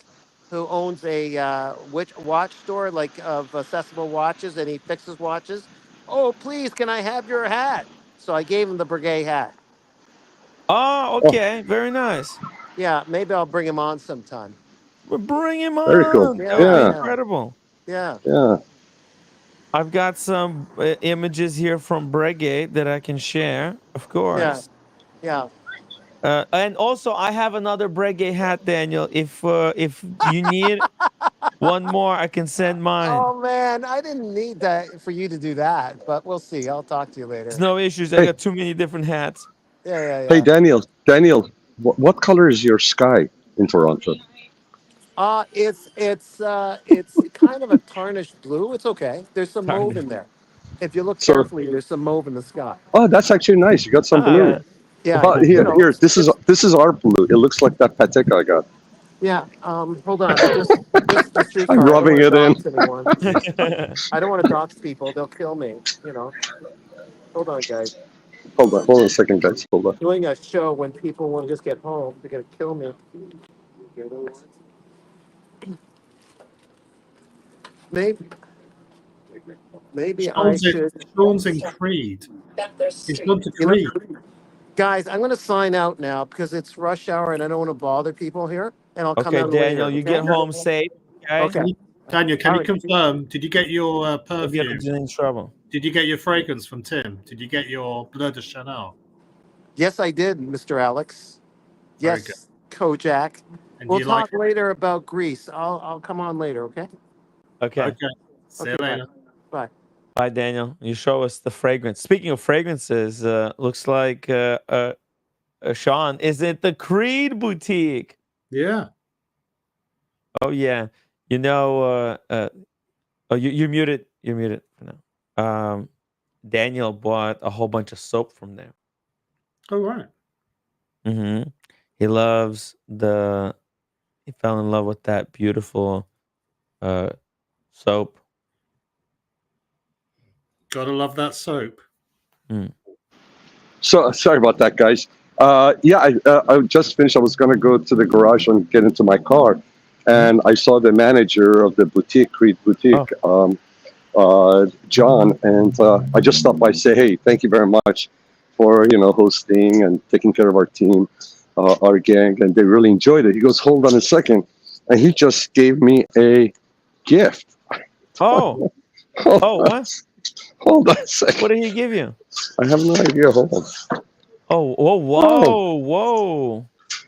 [SPEAKER 5] who owns a watch store like of accessible watches, and he fixes watches. Oh, please, can I have your hat? So I gave him the Breguet hat.
[SPEAKER 2] Oh,
[SPEAKER 3] Oh,
[SPEAKER 2] okay. Very nice.
[SPEAKER 5] Yeah, maybe I'll bring him on sometime.
[SPEAKER 2] Well, bring him
[SPEAKER 3] very cool.
[SPEAKER 2] on. That would
[SPEAKER 5] Yeah,
[SPEAKER 2] be
[SPEAKER 3] Yeah,
[SPEAKER 5] yeah,
[SPEAKER 2] incredible.
[SPEAKER 5] yeah,
[SPEAKER 3] yeah.
[SPEAKER 2] I've got some images here from Breguet that I can share, of
[SPEAKER 5] yeah,
[SPEAKER 2] course.
[SPEAKER 5] yeah.
[SPEAKER 2] And also, I have another Breguet hat, Daniel. If you need one more, I can send mine.
[SPEAKER 5] Oh man, I didn't need that for you to do that, but we'll see. I'll talk to you
[SPEAKER 2] There's
[SPEAKER 5] later.
[SPEAKER 2] no issues. I
[SPEAKER 3] Hey,
[SPEAKER 2] got too many different hats.
[SPEAKER 5] Yeah, yeah,
[SPEAKER 3] hey,
[SPEAKER 5] yeah.
[SPEAKER 3] Daniel. Daniel, what color is your sky in Toronto?
[SPEAKER 5] It's kind of a tarnished blue. It's okay. There's some mauve
[SPEAKER 2] Tarnish.
[SPEAKER 5] in there. If you look
[SPEAKER 3] So,
[SPEAKER 5] carefully, there's some mauve in the sky.
[SPEAKER 3] oh, that's actually nice. You got some
[SPEAKER 2] Ah,
[SPEAKER 3] blue.
[SPEAKER 5] Yeah, yeah.
[SPEAKER 3] Well,
[SPEAKER 5] You
[SPEAKER 3] here,
[SPEAKER 5] know,
[SPEAKER 3] here. This is our blue. It looks like that Patek I got.
[SPEAKER 5] yeah. Hold on. This is the
[SPEAKER 3] I'm
[SPEAKER 5] streetcar. I don't
[SPEAKER 3] rubbing
[SPEAKER 5] want to
[SPEAKER 3] it in.
[SPEAKER 5] dox anyone. I don't want to dox people. They'll kill me. You know. Hold on, guys.
[SPEAKER 3] Hold on a second, guys. Hold on.
[SPEAKER 5] Doing a show when people want to just get home, they're gonna kill me. Maybe, maybe I should.
[SPEAKER 4] Sean's in Creed. He's gone to
[SPEAKER 5] You know,
[SPEAKER 4] Creed.
[SPEAKER 5] guys, I'm gonna sign out now because it's rush hour and I don't want to bother people here. And I'll come
[SPEAKER 2] okay,
[SPEAKER 5] out later.
[SPEAKER 2] Daniel, you
[SPEAKER 5] Okay.
[SPEAKER 2] get home safe. Okay.
[SPEAKER 5] Okay.
[SPEAKER 4] Daniel, can
[SPEAKER 5] All
[SPEAKER 4] you
[SPEAKER 5] right.
[SPEAKER 4] confirm? Did you get your
[SPEAKER 2] If you're
[SPEAKER 4] perfume?
[SPEAKER 2] in trouble.
[SPEAKER 4] Did you get your fragrance from Tim? Did you get your Bleu de Chanel?
[SPEAKER 5] Yes, I did, Mr. Alex.
[SPEAKER 4] Very good.
[SPEAKER 5] Yes, Kojak.
[SPEAKER 4] And do
[SPEAKER 5] We'll
[SPEAKER 4] you like
[SPEAKER 5] talk later about Greece. I'll come on later. Okay.
[SPEAKER 2] Okay.
[SPEAKER 4] it? Okay. See you
[SPEAKER 5] Okay.
[SPEAKER 4] later.
[SPEAKER 5] Bye.
[SPEAKER 2] Bye, Daniel. You show us the fragrance. Speaking of fragrances, looks like Sean is at the Creed boutique.
[SPEAKER 4] Yeah.
[SPEAKER 2] Oh yeah. You know, oh, you're muted. You're muted for now. Daniel bought a whole bunch of soap from there.
[SPEAKER 4] All right.
[SPEAKER 2] Mm-hmm. He loves the. He fell in love with that beautiful soap.
[SPEAKER 4] Gotta love that soap.
[SPEAKER 2] Mm.
[SPEAKER 3] So sorry about that, guys. Yeah, I just finished. I was going to go to the garage and get into my car, and I saw the manager of the boutique, Creed Boutique, John, and I just stopped by, say, hey, thank you very much for hosting and taking care of our team, our gang, and they really enjoyed it. He goes, hold on a second, and he just gave me a gift.
[SPEAKER 2] Oh,
[SPEAKER 3] Hold
[SPEAKER 2] oh,
[SPEAKER 3] on,
[SPEAKER 2] what?
[SPEAKER 3] hold on a second.
[SPEAKER 2] What did he give you?
[SPEAKER 3] I have no idea. Hold on.
[SPEAKER 2] Oh, whoa, whoa, whoa.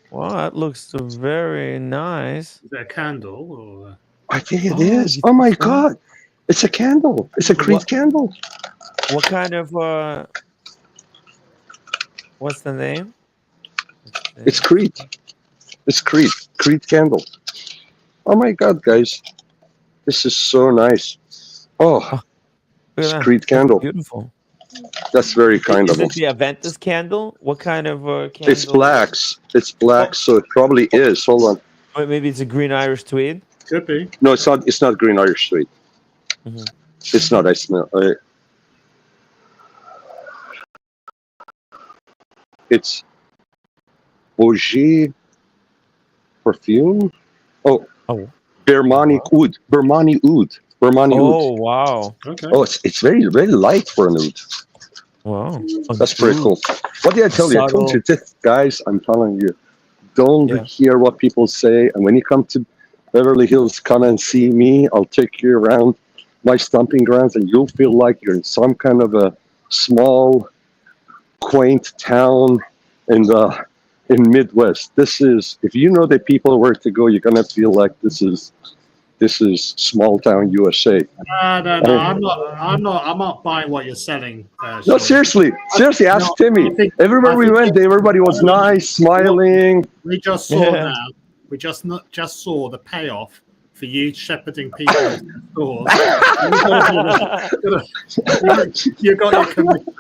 [SPEAKER 2] Wow, that looks very nice.
[SPEAKER 4] Is it a candle or?
[SPEAKER 3] I think it
[SPEAKER 2] Oh,
[SPEAKER 3] is.
[SPEAKER 2] you
[SPEAKER 3] Oh my
[SPEAKER 2] think so?
[SPEAKER 3] God. It's a candle. It's a Creed
[SPEAKER 2] What?
[SPEAKER 3] candle.
[SPEAKER 2] What kind of? What's the name?
[SPEAKER 3] It's Creed. It's Creed. Creed candle. Oh my God, guys. This is so nice. Oh,
[SPEAKER 2] Look at
[SPEAKER 3] it's
[SPEAKER 2] that.
[SPEAKER 3] Creed
[SPEAKER 2] That's
[SPEAKER 3] candle.
[SPEAKER 2] beautiful.
[SPEAKER 3] That's very kind
[SPEAKER 2] Is
[SPEAKER 3] of
[SPEAKER 2] it
[SPEAKER 3] them.
[SPEAKER 2] the Aventus candle? What kind of candle?
[SPEAKER 3] It's blacks. It's black, so it probably is. Hold on.
[SPEAKER 2] Or maybe it's a green Irish tweed.
[SPEAKER 4] Could be.
[SPEAKER 3] No, it's not. It's not green Irish Street.
[SPEAKER 2] Mhm.
[SPEAKER 3] It's not. I smell. It's Auger perfume. Oh,
[SPEAKER 2] Oh,
[SPEAKER 3] Bermani Oud. Bermani Oud. Bermani
[SPEAKER 2] oh,
[SPEAKER 3] Oud.
[SPEAKER 2] wow,
[SPEAKER 4] Okay.
[SPEAKER 3] Oh, it's very light for an oud.
[SPEAKER 2] wow.
[SPEAKER 3] That's pretty
[SPEAKER 2] Ooh,
[SPEAKER 3] cool. What did I tell you? I told
[SPEAKER 2] subtle.
[SPEAKER 3] you this, guys. I'm telling you, don't
[SPEAKER 2] Yeah.
[SPEAKER 3] hear what people say. And when you come to Beverly Hills, come and see me. I'll take you around my stomping grounds, and you'll feel like you're in some kind of a small, quaint town in the Midwest. This is, if you know the people where to go, you're gonna feel like this is small town USA.
[SPEAKER 4] No. I'm not buying what you're selling.
[SPEAKER 3] No,
[SPEAKER 4] Sean.
[SPEAKER 3] seriously, ask
[SPEAKER 4] No,
[SPEAKER 3] Timmy.
[SPEAKER 4] I think-
[SPEAKER 3] Everywhere
[SPEAKER 4] I
[SPEAKER 3] we
[SPEAKER 4] think
[SPEAKER 3] went, everybody was nice, smiling.
[SPEAKER 4] We just saw
[SPEAKER 2] Yeah.
[SPEAKER 4] now. We just saw the payoff for you shepherding people into stores. You got your commission.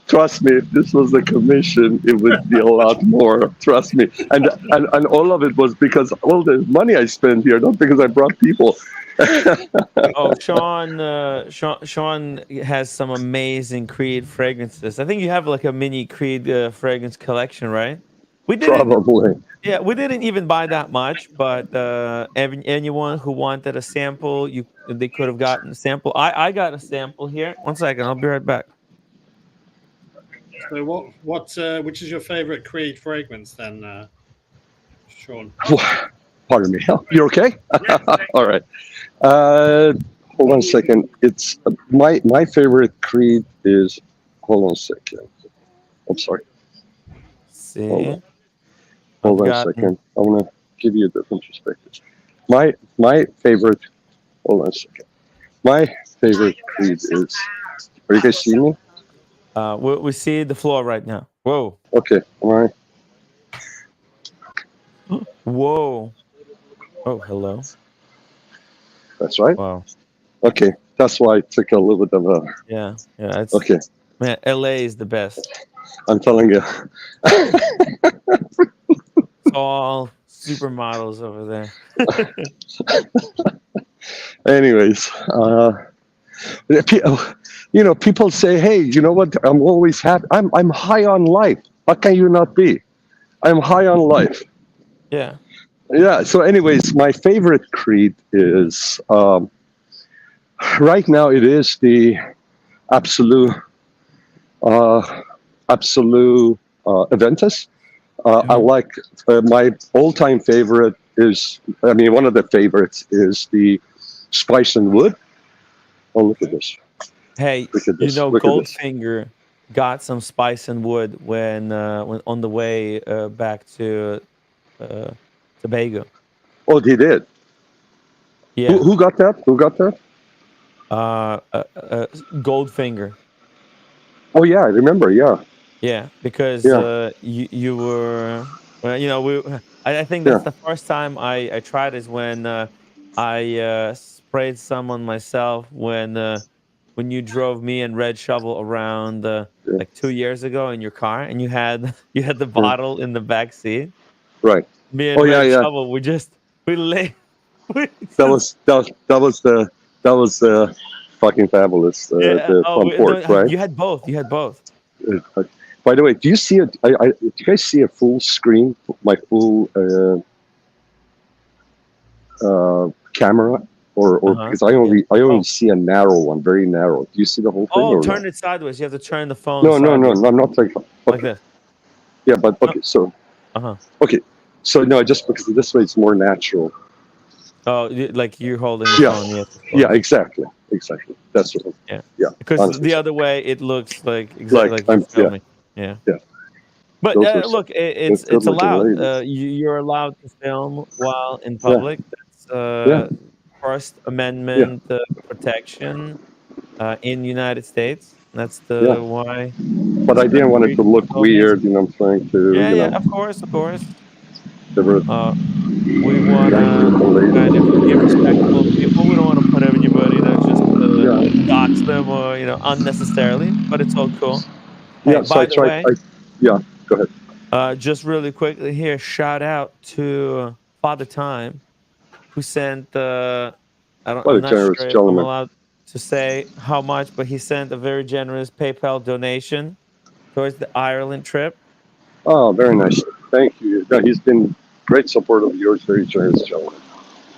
[SPEAKER 3] Trust me, if this was a commission, it would be a lot more. Trust me, and all of it was because all the money I spent here, not because I brought people.
[SPEAKER 2] Oh, Sean has some amazing Creed fragrances. I think you have like a mini Creed fragrance collection, right? We didn't.
[SPEAKER 3] Probably.
[SPEAKER 2] Yeah, we didn't even buy that much, but anyone who wanted a sample, they could have gotten a sample. I got a sample here. One second, I'll be right back.
[SPEAKER 4] So which is your favorite Creed fragrance then, Sean?
[SPEAKER 3] Pardon me. You're okay? All right. Hold on a second. It's my favorite Creed is. Hold on a second. I'm sorry.
[SPEAKER 2] See,
[SPEAKER 3] Hold on a second. I want to give you a different perspective. My favorite. Hold on a second. My favorite Creed is. Are you guys seeing me?
[SPEAKER 2] we see the floor right now. Whoa,
[SPEAKER 3] Okay. All right.
[SPEAKER 2] whoa. Oh, hello.
[SPEAKER 3] That's right.
[SPEAKER 2] Wow.
[SPEAKER 3] Okay. That's why I took a little bit of a.
[SPEAKER 2] Yeah. It's
[SPEAKER 3] Okay.
[SPEAKER 2] man. LA is the best.
[SPEAKER 3] I'm telling you.
[SPEAKER 2] It's all supermodels over there.
[SPEAKER 3] Anyways, people say, "Hey, you know what? I'm always happy. I'm high on life. How can you not be? I'm high on life."
[SPEAKER 2] Yeah.
[SPEAKER 3] Yeah. So, anyways, my favorite Creed is right now. It is the Absolute Aventus. I like my all-time favorite is. I mean, one of the favorites is the Spice and Wood. Oh, look at this.
[SPEAKER 2] Hey,
[SPEAKER 3] Look at this. Look at this.
[SPEAKER 2] Goldfinger got some spice and wood when on the way back to Tobago.
[SPEAKER 3] Oh, he did.
[SPEAKER 2] Yeah.
[SPEAKER 3] Who got that? Who got that?
[SPEAKER 2] Goldfinger.
[SPEAKER 3] Oh, yeah, I remember. Yeah,
[SPEAKER 2] Yeah, because
[SPEAKER 3] yeah,
[SPEAKER 2] you were I think
[SPEAKER 3] yeah.
[SPEAKER 2] that's the first time I tried is when I sprayed some on myself when you drove me and Red Shovel around
[SPEAKER 3] Yeah,
[SPEAKER 2] like 2 years ago in your car and you had you had the
[SPEAKER 3] yeah.
[SPEAKER 2] bottle in the back seat.
[SPEAKER 3] Right.
[SPEAKER 2] Me
[SPEAKER 3] Oh,
[SPEAKER 2] and
[SPEAKER 3] yeah,
[SPEAKER 2] Red
[SPEAKER 3] yeah.
[SPEAKER 2] Shovel we lay we
[SPEAKER 3] That
[SPEAKER 2] just
[SPEAKER 3] was fucking fabulous.
[SPEAKER 2] yeah
[SPEAKER 3] The
[SPEAKER 2] oh
[SPEAKER 3] front
[SPEAKER 2] no,
[SPEAKER 3] porch, right?
[SPEAKER 2] you had both
[SPEAKER 3] Uh, By the way, do you see it? Do you guys see a full screen? My full camera, or
[SPEAKER 2] uh-huh
[SPEAKER 3] because I
[SPEAKER 2] yeah
[SPEAKER 3] only
[SPEAKER 2] oh
[SPEAKER 3] see a narrow one, very narrow. Do you see the whole thing
[SPEAKER 2] oh
[SPEAKER 3] or no?
[SPEAKER 2] turn it sideways, you have to turn the phone
[SPEAKER 3] No, no, no,
[SPEAKER 2] sideways
[SPEAKER 3] no. I'm not like.
[SPEAKER 2] like
[SPEAKER 3] Okay,
[SPEAKER 2] this.
[SPEAKER 3] yeah, but
[SPEAKER 2] No.
[SPEAKER 3] okay. So
[SPEAKER 2] Uh-huh.
[SPEAKER 3] okay, so no, just because this way it's more natural.
[SPEAKER 2] Oh, like you're holding the
[SPEAKER 3] Yeah,
[SPEAKER 2] phone, yes, of
[SPEAKER 3] yeah,
[SPEAKER 2] course.
[SPEAKER 3] exactly, exactly. That's what.
[SPEAKER 2] Yeah.
[SPEAKER 3] Yeah,
[SPEAKER 2] Because the
[SPEAKER 3] 100%.
[SPEAKER 2] other way it looks like exactly
[SPEAKER 3] Like
[SPEAKER 2] like you're
[SPEAKER 3] yeah,
[SPEAKER 2] filming. Yeah.
[SPEAKER 3] yeah.
[SPEAKER 2] But
[SPEAKER 3] Those were some
[SPEAKER 2] look,
[SPEAKER 3] good
[SPEAKER 2] it's
[SPEAKER 3] looking
[SPEAKER 2] allowed.
[SPEAKER 3] ladies.
[SPEAKER 2] You're allowed to film while in
[SPEAKER 3] Yeah,
[SPEAKER 2] public. That's
[SPEAKER 3] yeah,
[SPEAKER 2] First
[SPEAKER 3] yeah,
[SPEAKER 2] Amendment protection in United States. That's
[SPEAKER 3] yeah.
[SPEAKER 2] the why
[SPEAKER 3] But
[SPEAKER 2] this
[SPEAKER 3] I didn't want it
[SPEAKER 2] country
[SPEAKER 3] to look
[SPEAKER 2] is so
[SPEAKER 3] weird.
[SPEAKER 2] amazing.
[SPEAKER 3] You know, I'm trying to,
[SPEAKER 2] Yeah, yeah, of course, of course.
[SPEAKER 3] there were
[SPEAKER 2] Uh, we
[SPEAKER 3] young
[SPEAKER 2] wanna
[SPEAKER 3] beautiful
[SPEAKER 2] kind of
[SPEAKER 3] ladies.
[SPEAKER 2] give respectable people. We don't want to put anybody that just
[SPEAKER 3] Yeah,
[SPEAKER 2] dox them or unnecessarily, but it's all cool. Hey,
[SPEAKER 3] yeah. So I
[SPEAKER 2] by the
[SPEAKER 3] tried.
[SPEAKER 2] way,
[SPEAKER 3] Yeah. Go ahead.
[SPEAKER 2] just really quickly here, shout out to Father Time who sent.
[SPEAKER 3] What a
[SPEAKER 2] I'm not
[SPEAKER 3] generous
[SPEAKER 2] sure if I'm
[SPEAKER 3] gentleman.
[SPEAKER 2] allowed to say how much, but he sent a very generous PayPal donation towards the Ireland trip.
[SPEAKER 3] Oh, very nice. Thank you. Yeah, he's been great support of yours. Very generous gentleman.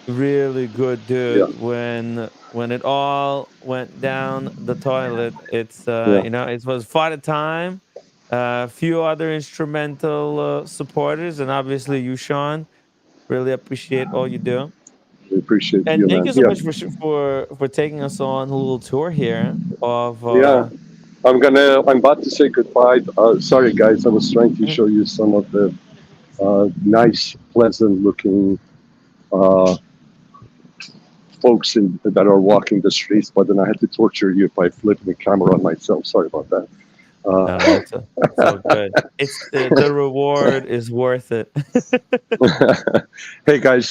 [SPEAKER 2] Really good
[SPEAKER 3] Yeah,
[SPEAKER 2] dude. When it all went down the toilet, it's
[SPEAKER 3] yeah.
[SPEAKER 2] it was Father Time, a few other instrumental supporters, and obviously you, Sean. Really appreciate all you do.
[SPEAKER 3] We appreciate
[SPEAKER 2] And
[SPEAKER 3] you,
[SPEAKER 2] thank
[SPEAKER 3] man.
[SPEAKER 2] you so
[SPEAKER 3] Yeah,
[SPEAKER 2] much for taking us on a little tour here of
[SPEAKER 3] yeah. I'm about to say goodbye. Sorry, guys. I was trying to
[SPEAKER 2] mhm.
[SPEAKER 3] show you some of the nice, pleasant-looking uh, folks that are walking the streets, but then I had to torture you by flipping the camera on myself. Sorry about that. Uh,
[SPEAKER 2] No, it's all good. It's the reward is worth it.
[SPEAKER 3] hey guys,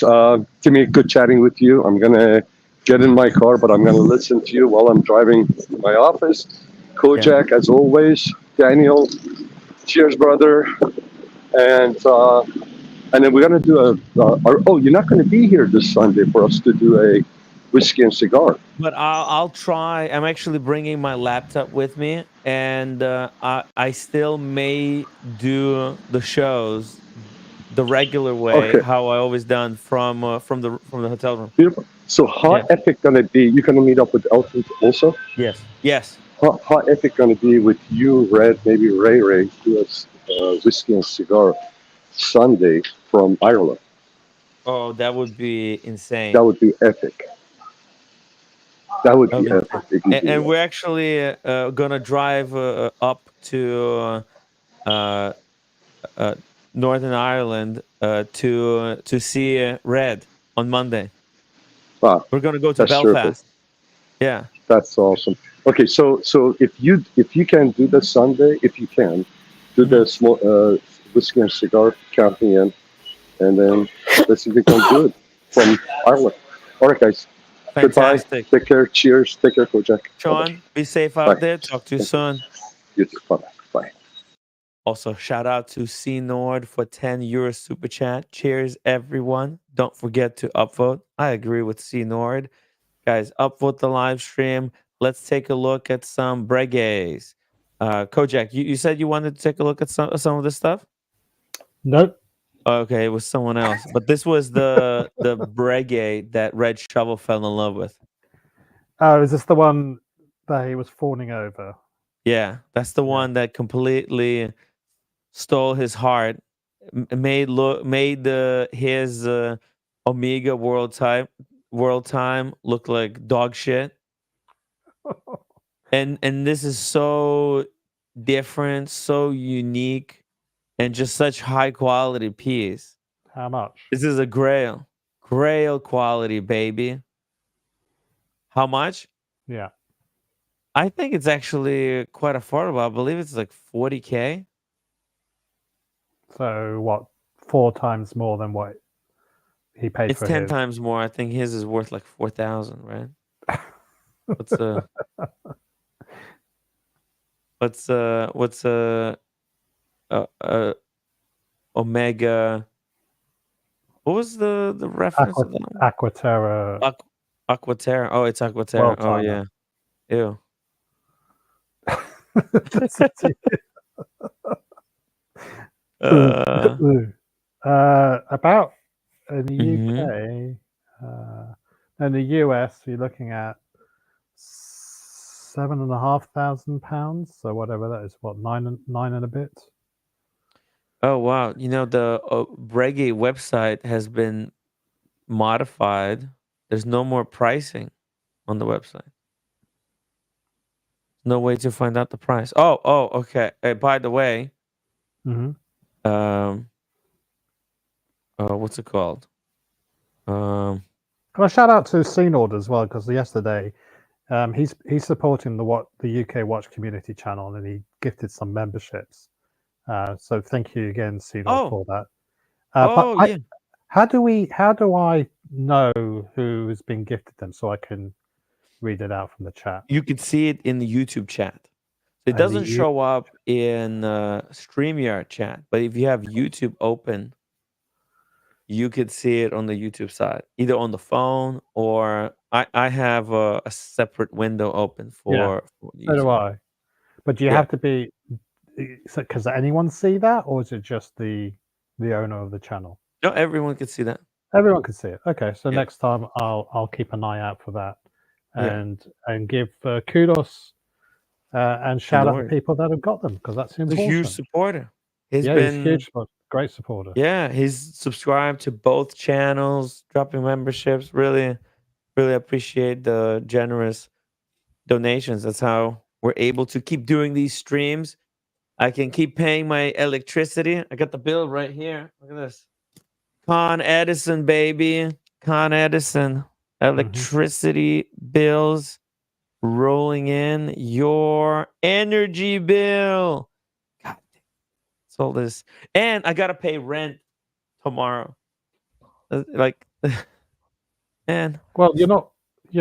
[SPEAKER 3] Timmy, good chatting with you. I'm gonna get in my car, but I'm gonna listen to you while I'm driving to my office.
[SPEAKER 2] Yeah.
[SPEAKER 3] Kojak, as always. Daniel, cheers, brother. And uh, and then we're gonna do oh, you're not gonna be here this Sunday for us to do a whiskey and cigar.
[SPEAKER 2] But I'll try. I'm actually bringing my laptop with me, and I still may do the shows the regular way,
[SPEAKER 3] Okay,
[SPEAKER 2] how I always done from the hotel room.
[SPEAKER 3] beautiful. So how
[SPEAKER 2] Yeah.
[SPEAKER 3] epic gonna be? You're gonna meet up with Elton also.
[SPEAKER 2] Yes. Yes.
[SPEAKER 3] How epic gonna be with you, Red, maybe Ray, do a whiskey and cigar Sunday from Ireland.
[SPEAKER 2] Oh, that would be
[SPEAKER 3] That
[SPEAKER 2] insane.
[SPEAKER 3] would be epic. That would
[SPEAKER 2] That would
[SPEAKER 3] be
[SPEAKER 2] be
[SPEAKER 3] epic
[SPEAKER 2] insane.
[SPEAKER 3] if you do
[SPEAKER 2] And
[SPEAKER 3] that.
[SPEAKER 2] we're actually gonna drive up to uh, uh, Northern Ireland to see Red on Monday.
[SPEAKER 3] Wow,
[SPEAKER 2] We're gonna go to
[SPEAKER 3] that's terrific.
[SPEAKER 2] Belfast. Yeah.
[SPEAKER 3] That's awesome. Okay, so if you can do the Sunday, if you can do
[SPEAKER 2] Hmm.
[SPEAKER 3] the small whiskey and cigar, count me in, and then let's see if we can do it from Ireland. All right, guys. Goodbye.
[SPEAKER 2] Fantastic.
[SPEAKER 3] Take care. Cheers. Take care, Kojak. Bye bye.
[SPEAKER 2] Sean, be safe out
[SPEAKER 3] Bye.
[SPEAKER 2] there. Talk to you soon.
[SPEAKER 3] You too. Bye bye.
[SPEAKER 2] Also, shout out to C Nord for 10 euro super chat. Cheers, everyone. Don't forget to upvote. I agree with C Nord. Guys, upvote the live stream. Let's take a look at some Breguets. Kojak, you said you wanted to take a look at some of this stuff?
[SPEAKER 4] Nope.
[SPEAKER 2] Okay, it was someone else. But this was the Breguet that Red Shovel fell in love with.
[SPEAKER 4] Oh, is this the one that he was fawning over?
[SPEAKER 2] Yeah, that's the
[SPEAKER 4] Yeah.
[SPEAKER 2] one that completely stole his heart, made his Omega world time look like dog shit. And this is so different, so unique, and just such high quality piece.
[SPEAKER 4] How much?
[SPEAKER 2] This is a grail quality, baby. How much?
[SPEAKER 4] Yeah.
[SPEAKER 2] I think it's actually quite affordable. I believe it's like 40K.
[SPEAKER 4] So what? 4 times more than what he paid
[SPEAKER 2] It's
[SPEAKER 4] for
[SPEAKER 2] 10
[SPEAKER 4] his.
[SPEAKER 2] times more. I think his is worth like 4,000, right? What's what's Omega? What was the reference of that one?
[SPEAKER 4] Aquaterra
[SPEAKER 2] Aquaterra. Oh, it's Aquaterra.
[SPEAKER 4] world
[SPEAKER 2] Oh
[SPEAKER 4] timer.
[SPEAKER 2] yeah. Ew. Uh,
[SPEAKER 4] About in the
[SPEAKER 2] mhm.
[SPEAKER 4] UK, in the US, you're looking at £7,500. So whatever that is, what nine and a bit.
[SPEAKER 2] Oh wow. You know the Breguet website has been modified. There's no more pricing on the website. No way to find out the price. Oh, okay. By the way,
[SPEAKER 4] Mm-hmm.
[SPEAKER 2] um, what's it called? Um,
[SPEAKER 4] Well, shout out to CNord as well, because yesterday he's supporting the UK Watch Community channel, and he gifted some memberships. So thank you again, CNord,
[SPEAKER 2] oh,
[SPEAKER 4] for that.
[SPEAKER 2] oh yeah.
[SPEAKER 4] How do I know who has been gifted them so I can read it out from the chat?
[SPEAKER 2] You can see it in the YouTube chat. It
[SPEAKER 4] And
[SPEAKER 2] doesn't show up in StreamYard chat, but if you have YouTube open, you could see it on the YouTube side, either on the phone or I have a separate window open
[SPEAKER 4] yeah,
[SPEAKER 2] for
[SPEAKER 4] so do
[SPEAKER 2] YouTube.
[SPEAKER 4] I. But do you
[SPEAKER 2] Yeah.
[SPEAKER 4] have to be? Does anyone see that, or is it just the owner of the channel?
[SPEAKER 2] No, everyone can see that.
[SPEAKER 4] Everyone can see it. Okay, so
[SPEAKER 2] Yeah.
[SPEAKER 4] next time I'll keep an eye out for that,
[SPEAKER 2] Yeah.
[SPEAKER 4] and give kudos and
[SPEAKER 2] In
[SPEAKER 4] shout
[SPEAKER 2] the
[SPEAKER 4] out the
[SPEAKER 2] word.
[SPEAKER 4] people that have got them, because that's
[SPEAKER 2] He's a huge
[SPEAKER 4] important.
[SPEAKER 2] supporter. He's
[SPEAKER 4] Yeah, he's a
[SPEAKER 2] been
[SPEAKER 4] huge, great supporter.
[SPEAKER 2] Yeah, he's subscribed to both channels, dropping memberships. Really, really appreciate the generous donations. That's how we're able to keep doing these streams. I can keep paying my electricity. I got the bill right here. Look at this. Con Edison, baby. Con Edison.
[SPEAKER 4] Mhm.
[SPEAKER 2] Electricity bills. rolling in your energy bill. God, it's all this, and I gotta pay rent tomorrow. Like, man,
[SPEAKER 4] Well, you're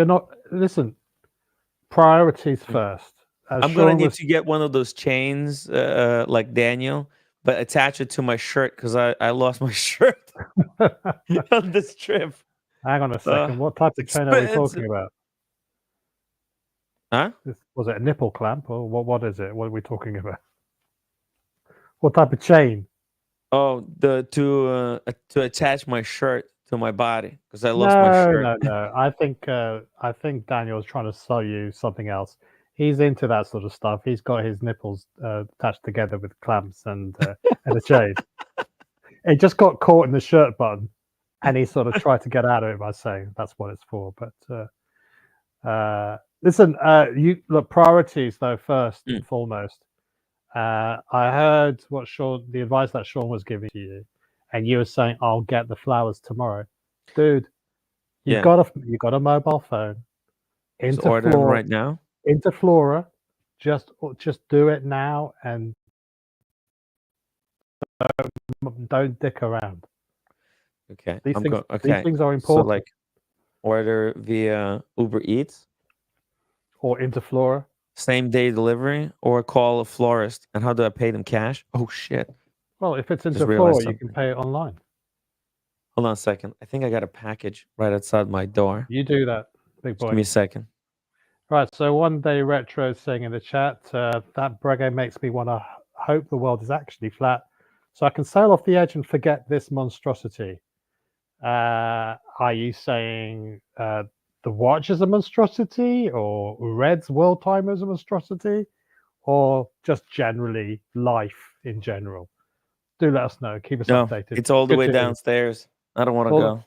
[SPEAKER 4] not. Listen, priorities first. As
[SPEAKER 2] I'm gonna
[SPEAKER 4] Sean
[SPEAKER 2] need
[SPEAKER 4] was,
[SPEAKER 2] to get one of those chains, like Daniel, but attach it to my shirt because I lost my shirt on this trip.
[SPEAKER 4] hang on a
[SPEAKER 2] Uh,
[SPEAKER 4] second. What type
[SPEAKER 2] it's
[SPEAKER 4] of chain are we
[SPEAKER 2] expensive.
[SPEAKER 4] talking about?
[SPEAKER 2] Huh?
[SPEAKER 4] Was it a nipple clamp or what? What is it? What are we talking about? What type of chain?
[SPEAKER 2] Oh, to attach my shirt to my body because I lost my
[SPEAKER 4] No,
[SPEAKER 2] shirt.
[SPEAKER 4] no, no. I think Daniel's trying to sell you something else. He's into that sort of stuff. He's got his nipples attached together with clamps and a chain. He just got caught in the shirt button, and he sort of tried to get out of it by saying that's what it's for. But listen, you look, priorities though first
[SPEAKER 2] Mm.
[SPEAKER 4] and foremost. I heard the advice that Sean was giving to you, and you were saying, "I'll get the flowers tomorrow," dude.
[SPEAKER 2] Yeah,
[SPEAKER 4] You got a mobile phone.
[SPEAKER 2] just
[SPEAKER 4] Into
[SPEAKER 2] order them
[SPEAKER 4] Flora,
[SPEAKER 2] right now.
[SPEAKER 4] into Flora. Just do it now and don't dick around.
[SPEAKER 2] Okay,
[SPEAKER 4] These
[SPEAKER 2] I'm
[SPEAKER 4] things
[SPEAKER 2] going.
[SPEAKER 4] these
[SPEAKER 2] Okay,
[SPEAKER 4] things are
[SPEAKER 2] so
[SPEAKER 4] important.
[SPEAKER 2] like order via Uber Eats,
[SPEAKER 4] Or into Flora.
[SPEAKER 2] same day delivery, or call a florist. And how do I pay them? Cash? Oh shit!
[SPEAKER 4] Well, if it's
[SPEAKER 2] Just
[SPEAKER 4] into
[SPEAKER 2] realized
[SPEAKER 4] Flora, you can
[SPEAKER 2] something.
[SPEAKER 4] pay it online.
[SPEAKER 2] Hold on a second. I think I got a package right outside my door.
[SPEAKER 4] You do that, big
[SPEAKER 2] Just give me
[SPEAKER 4] boy.
[SPEAKER 2] a second.
[SPEAKER 4] Right. So one day retro saying in the chat that Breguet makes me want to hope the world is actually flat, so I can sail off the edge and forget this monstrosity. Are you saying the watch is a monstrosity, or Red's world timer is a monstrosity, or just generally life in general? Do let us know. Keep us
[SPEAKER 2] No,
[SPEAKER 4] updated.
[SPEAKER 2] it's all the
[SPEAKER 4] Good
[SPEAKER 2] way
[SPEAKER 4] to hear you.
[SPEAKER 2] downstairs. I don't want to
[SPEAKER 4] Well,
[SPEAKER 2] go.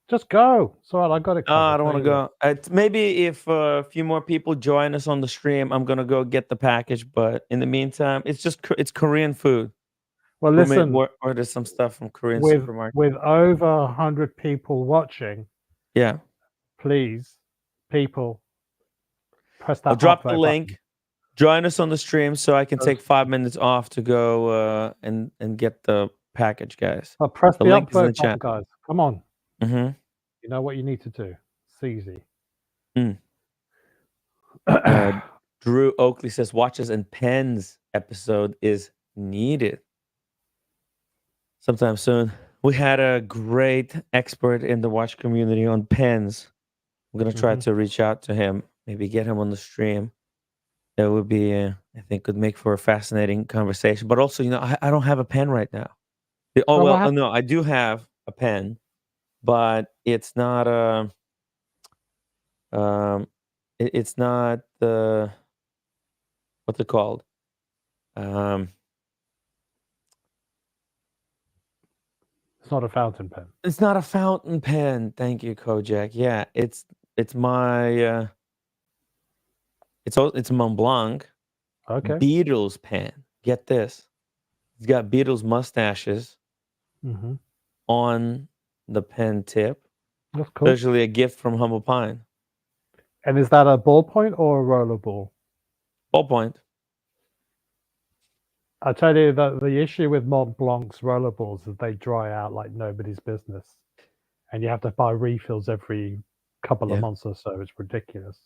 [SPEAKER 4] just go. It's all right. I got it
[SPEAKER 2] I
[SPEAKER 4] covered.
[SPEAKER 2] don't
[SPEAKER 4] Don't
[SPEAKER 2] want to
[SPEAKER 4] you worry.
[SPEAKER 2] go. Maybe if a few more people join us on the stream, I'm gonna go get the package. But in the meantime, it's Korean food.
[SPEAKER 4] Well,
[SPEAKER 2] We may
[SPEAKER 4] listen.
[SPEAKER 2] order some stuff from Korean
[SPEAKER 4] With
[SPEAKER 2] supermarket.
[SPEAKER 4] with over 100 people watching,
[SPEAKER 2] Yeah,
[SPEAKER 4] please, people, press
[SPEAKER 2] I'll
[SPEAKER 4] that
[SPEAKER 2] drop the
[SPEAKER 4] upvote button.
[SPEAKER 2] link. Join us on the stream so I can take
[SPEAKER 4] Just-
[SPEAKER 2] 5 minutes off to go and get the package, guys.
[SPEAKER 4] But press
[SPEAKER 2] The
[SPEAKER 4] the
[SPEAKER 2] link is in the
[SPEAKER 4] upvote button,
[SPEAKER 2] chat.
[SPEAKER 4] guys. Come on.
[SPEAKER 2] Mm-hmm.
[SPEAKER 4] You know what you need to do. It's easy.
[SPEAKER 2] Drew Oakley says watches and pens episode is needed sometime soon. We had a great expert in the watch community on pens. I'm gonna try
[SPEAKER 4] Mhm.
[SPEAKER 2] to reach out to him, maybe get him on the stream. That would be, I think, could make for a fascinating conversation. But also, I don't have a pen right now. Oh
[SPEAKER 4] Oh, what
[SPEAKER 2] well,
[SPEAKER 4] happened?
[SPEAKER 2] no, I do have a pen, but it's not it's not the what's it called? Um,
[SPEAKER 4] It's not a fountain pen.
[SPEAKER 2] it's not a fountain pen. Thank you, Kojak. Yeah, it's my it's Mont Blanc
[SPEAKER 4] Okay.
[SPEAKER 2] Beatles pen. Get this, it's got Beatles mustaches
[SPEAKER 4] Hmm.
[SPEAKER 2] on the pen tip.
[SPEAKER 4] That's
[SPEAKER 2] It's
[SPEAKER 4] cool.
[SPEAKER 2] actually a gift from Humble Pine.
[SPEAKER 4] And is that a ballpoint or a roller ball?
[SPEAKER 2] Ballpoint.
[SPEAKER 4] I tell you that the issue with Mont Blanc's rollerballs is they dry out like nobody's business, and you have to buy refills every couple of
[SPEAKER 2] Yeah.
[SPEAKER 4] months or so. It's ridiculous.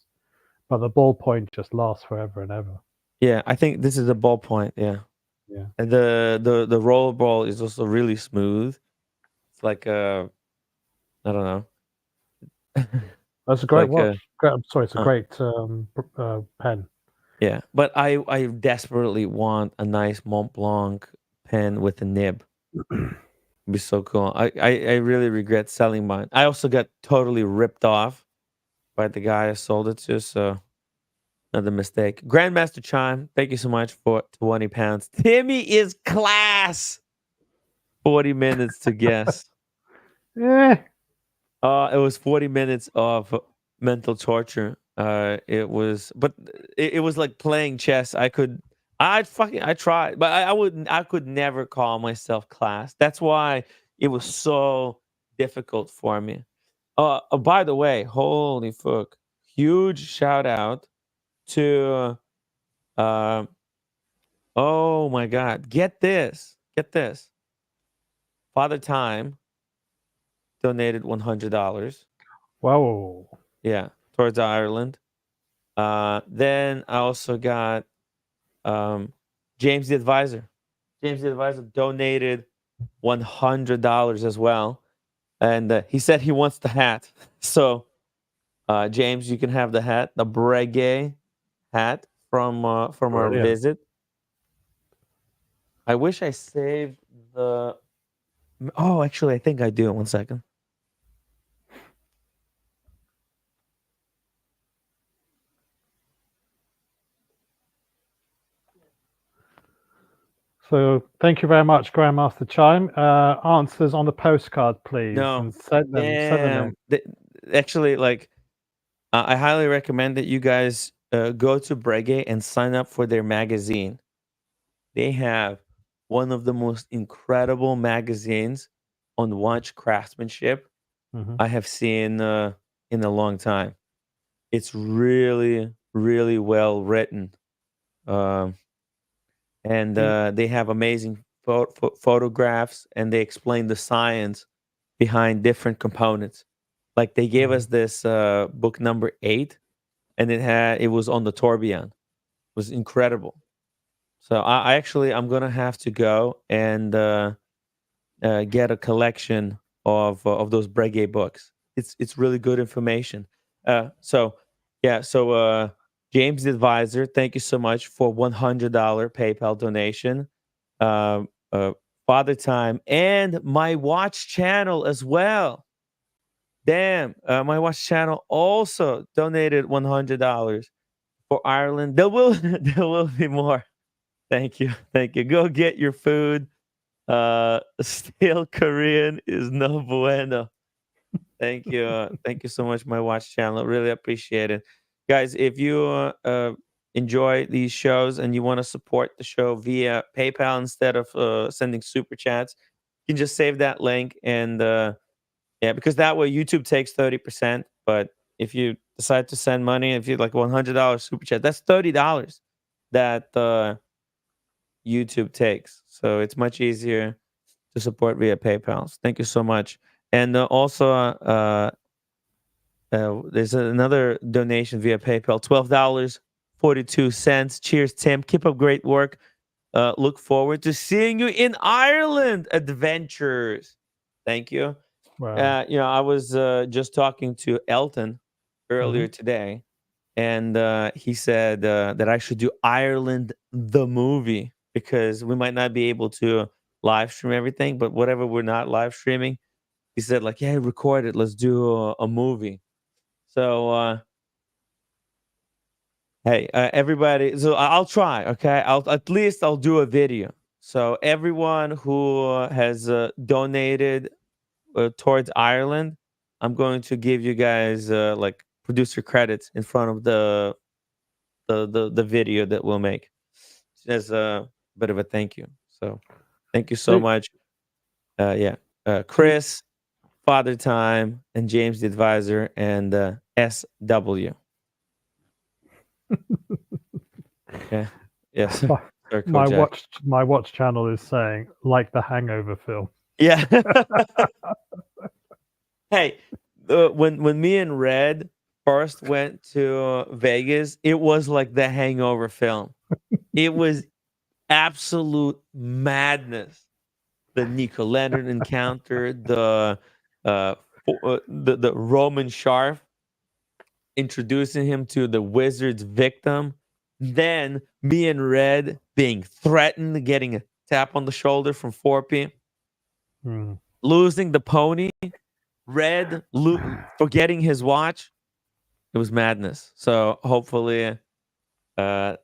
[SPEAKER 4] But the ballpoint just lasts forever and ever.
[SPEAKER 2] Yeah, I think this is a ballpoint. Yeah.
[SPEAKER 4] Yeah.
[SPEAKER 2] And the roller ball is also really smooth. It's like I don't know.
[SPEAKER 4] That's a
[SPEAKER 2] It's
[SPEAKER 4] great
[SPEAKER 2] like
[SPEAKER 4] watch. I'm sorry, it's a
[SPEAKER 2] uh,
[SPEAKER 4] great pen.
[SPEAKER 2] yeah, but I desperately want a nice Mont Blanc pen with a nib. It'd be so cool. I really regret selling mine. I also got totally ripped off by the guy I sold it to, so another mistake. Grandmaster Chime, thank you so much for 20 pounds. Timmy is class. 40 minutes to guess.
[SPEAKER 4] Yeah.
[SPEAKER 2] It was 40 minutes of mental torture. But it was like playing chess. I tried, but I could never call myself class. That's why it was so difficult for me. By the way, holy fuck. Huge shout out to oh my God, get this. Father Time donated $100.
[SPEAKER 6] Whoa.
[SPEAKER 2] Yeah, towards Ireland. Then I also got James the Advisor. James the Advisor donated $100 as well, and he said he wants the hat. So, James, you can have the hat, the Breguet hat from our
[SPEAKER 6] Brilliant.
[SPEAKER 2] visit. I wish I saved the. Oh, actually, I think I do. 1 second.
[SPEAKER 6] So thank you very much, Grandmaster Chime. Answers on the postcard, please,
[SPEAKER 2] No,
[SPEAKER 6] and send them in.
[SPEAKER 2] damn. Actually, like, I highly recommend that you guys go to Breguet and sign up for their magazine. They have one of the most incredible magazines on watch craftsmanship
[SPEAKER 6] Mhm.
[SPEAKER 2] I have seen in a long time. It's really, really well written. Um, and
[SPEAKER 6] The-
[SPEAKER 2] they have amazing photographs, and they explain the science behind different components. Like they gave us this book number 8, and it was on the tourbillon. It was incredible. So I actually I'm gonna have to go and get a collection of those Breguet books. It's really good information. So yeah, so James the Advisor, thank you so much for $100 PayPal donation. Um, uh, Father Time and my watch channel as well. Damn, my watch channel also donated $100 for Ireland. There will there will be more. Thank you. Go get your food. Stale Korean is no bueno. Thank you so much, my watch channel. Really appreciate it, guys. If you enjoy these shows and you want to support the show via PayPal instead of sending super chats, you can just save that link and yeah, because that way YouTube takes 30%. But if you decide to send money, if you like $100 super chat, that's $30 that YouTube takes. So it's much easier to support via PayPal. So thank you so much. And also, there's another donation via PayPal, $12.42. Cheers, Tim. Keep up great work. Look forward to seeing you in Ireland adventures. Thank you.
[SPEAKER 6] Wow.
[SPEAKER 2] I was just talking to Elton earlier
[SPEAKER 6] Mhm.
[SPEAKER 2] today, and he said that I should do Ireland the movie because we might not be able to live stream everything, but whatever we're not live streaming, he said like, yeah, record it. Let's do a movie. So hey, everybody. So I'll try. Okay, I'll do a video. So everyone who has donated towards Ireland, I'm going to give you guys like producer credits in front of the video that we'll make as a bit of a thank you. So thank you so
[SPEAKER 6] Do,
[SPEAKER 2] much. Yeah,
[SPEAKER 6] do,
[SPEAKER 2] Chris, Father Time, and James the Advisor, and SW. Okay. Yes,
[SPEAKER 6] my,
[SPEAKER 2] Circle Jack.
[SPEAKER 6] my watch channel is saying like the Hangover film.
[SPEAKER 2] Yeah. Hey, when me and Red first went to Vegas, it was like the Hangover film. It was absolute madness. The Nico Leonard encounter, the Roman Sharp introducing him to the wizard's victim, then me and Red being threatened, getting a tap on the shoulder from 4P,
[SPEAKER 6] Hmm.
[SPEAKER 2] losing the pony, Red forgetting his watch. It was madness. So hopefully, but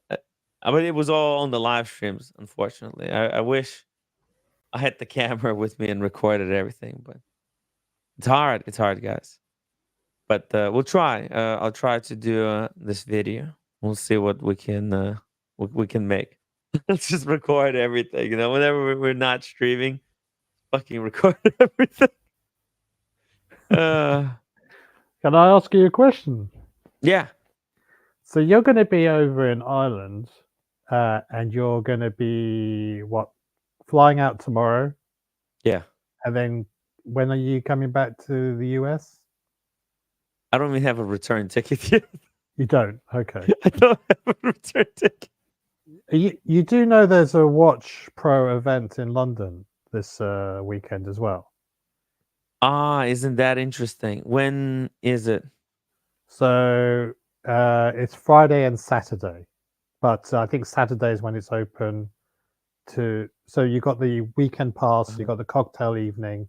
[SPEAKER 2] it was all on the live streams. Unfortunately, I wish I had the camera with me and recorded everything, but it's hard. It's hard, guys. But we'll try. I'll try to do this video. We'll see what we can make. Let's just record everything. Whenever we're not streaming, fucking record everything. Uh,
[SPEAKER 6] Can I ask you a question?
[SPEAKER 2] yeah.
[SPEAKER 6] So you're going to be over in Ireland, and you're going to be flying out tomorrow,
[SPEAKER 2] Yeah.
[SPEAKER 6] and then when are you coming back to the US?
[SPEAKER 2] I don't even have a return ticket yet.
[SPEAKER 6] You don't. Okay.
[SPEAKER 2] I don't have a return ticket.
[SPEAKER 6] You do know there's a Watch Pro event in London this weekend as well.
[SPEAKER 2] Ah, isn't that interesting? When is it?
[SPEAKER 6] So it's Friday and Saturday, but I think Saturday is when it's open to. So you got the weekend pass, you got the cocktail evening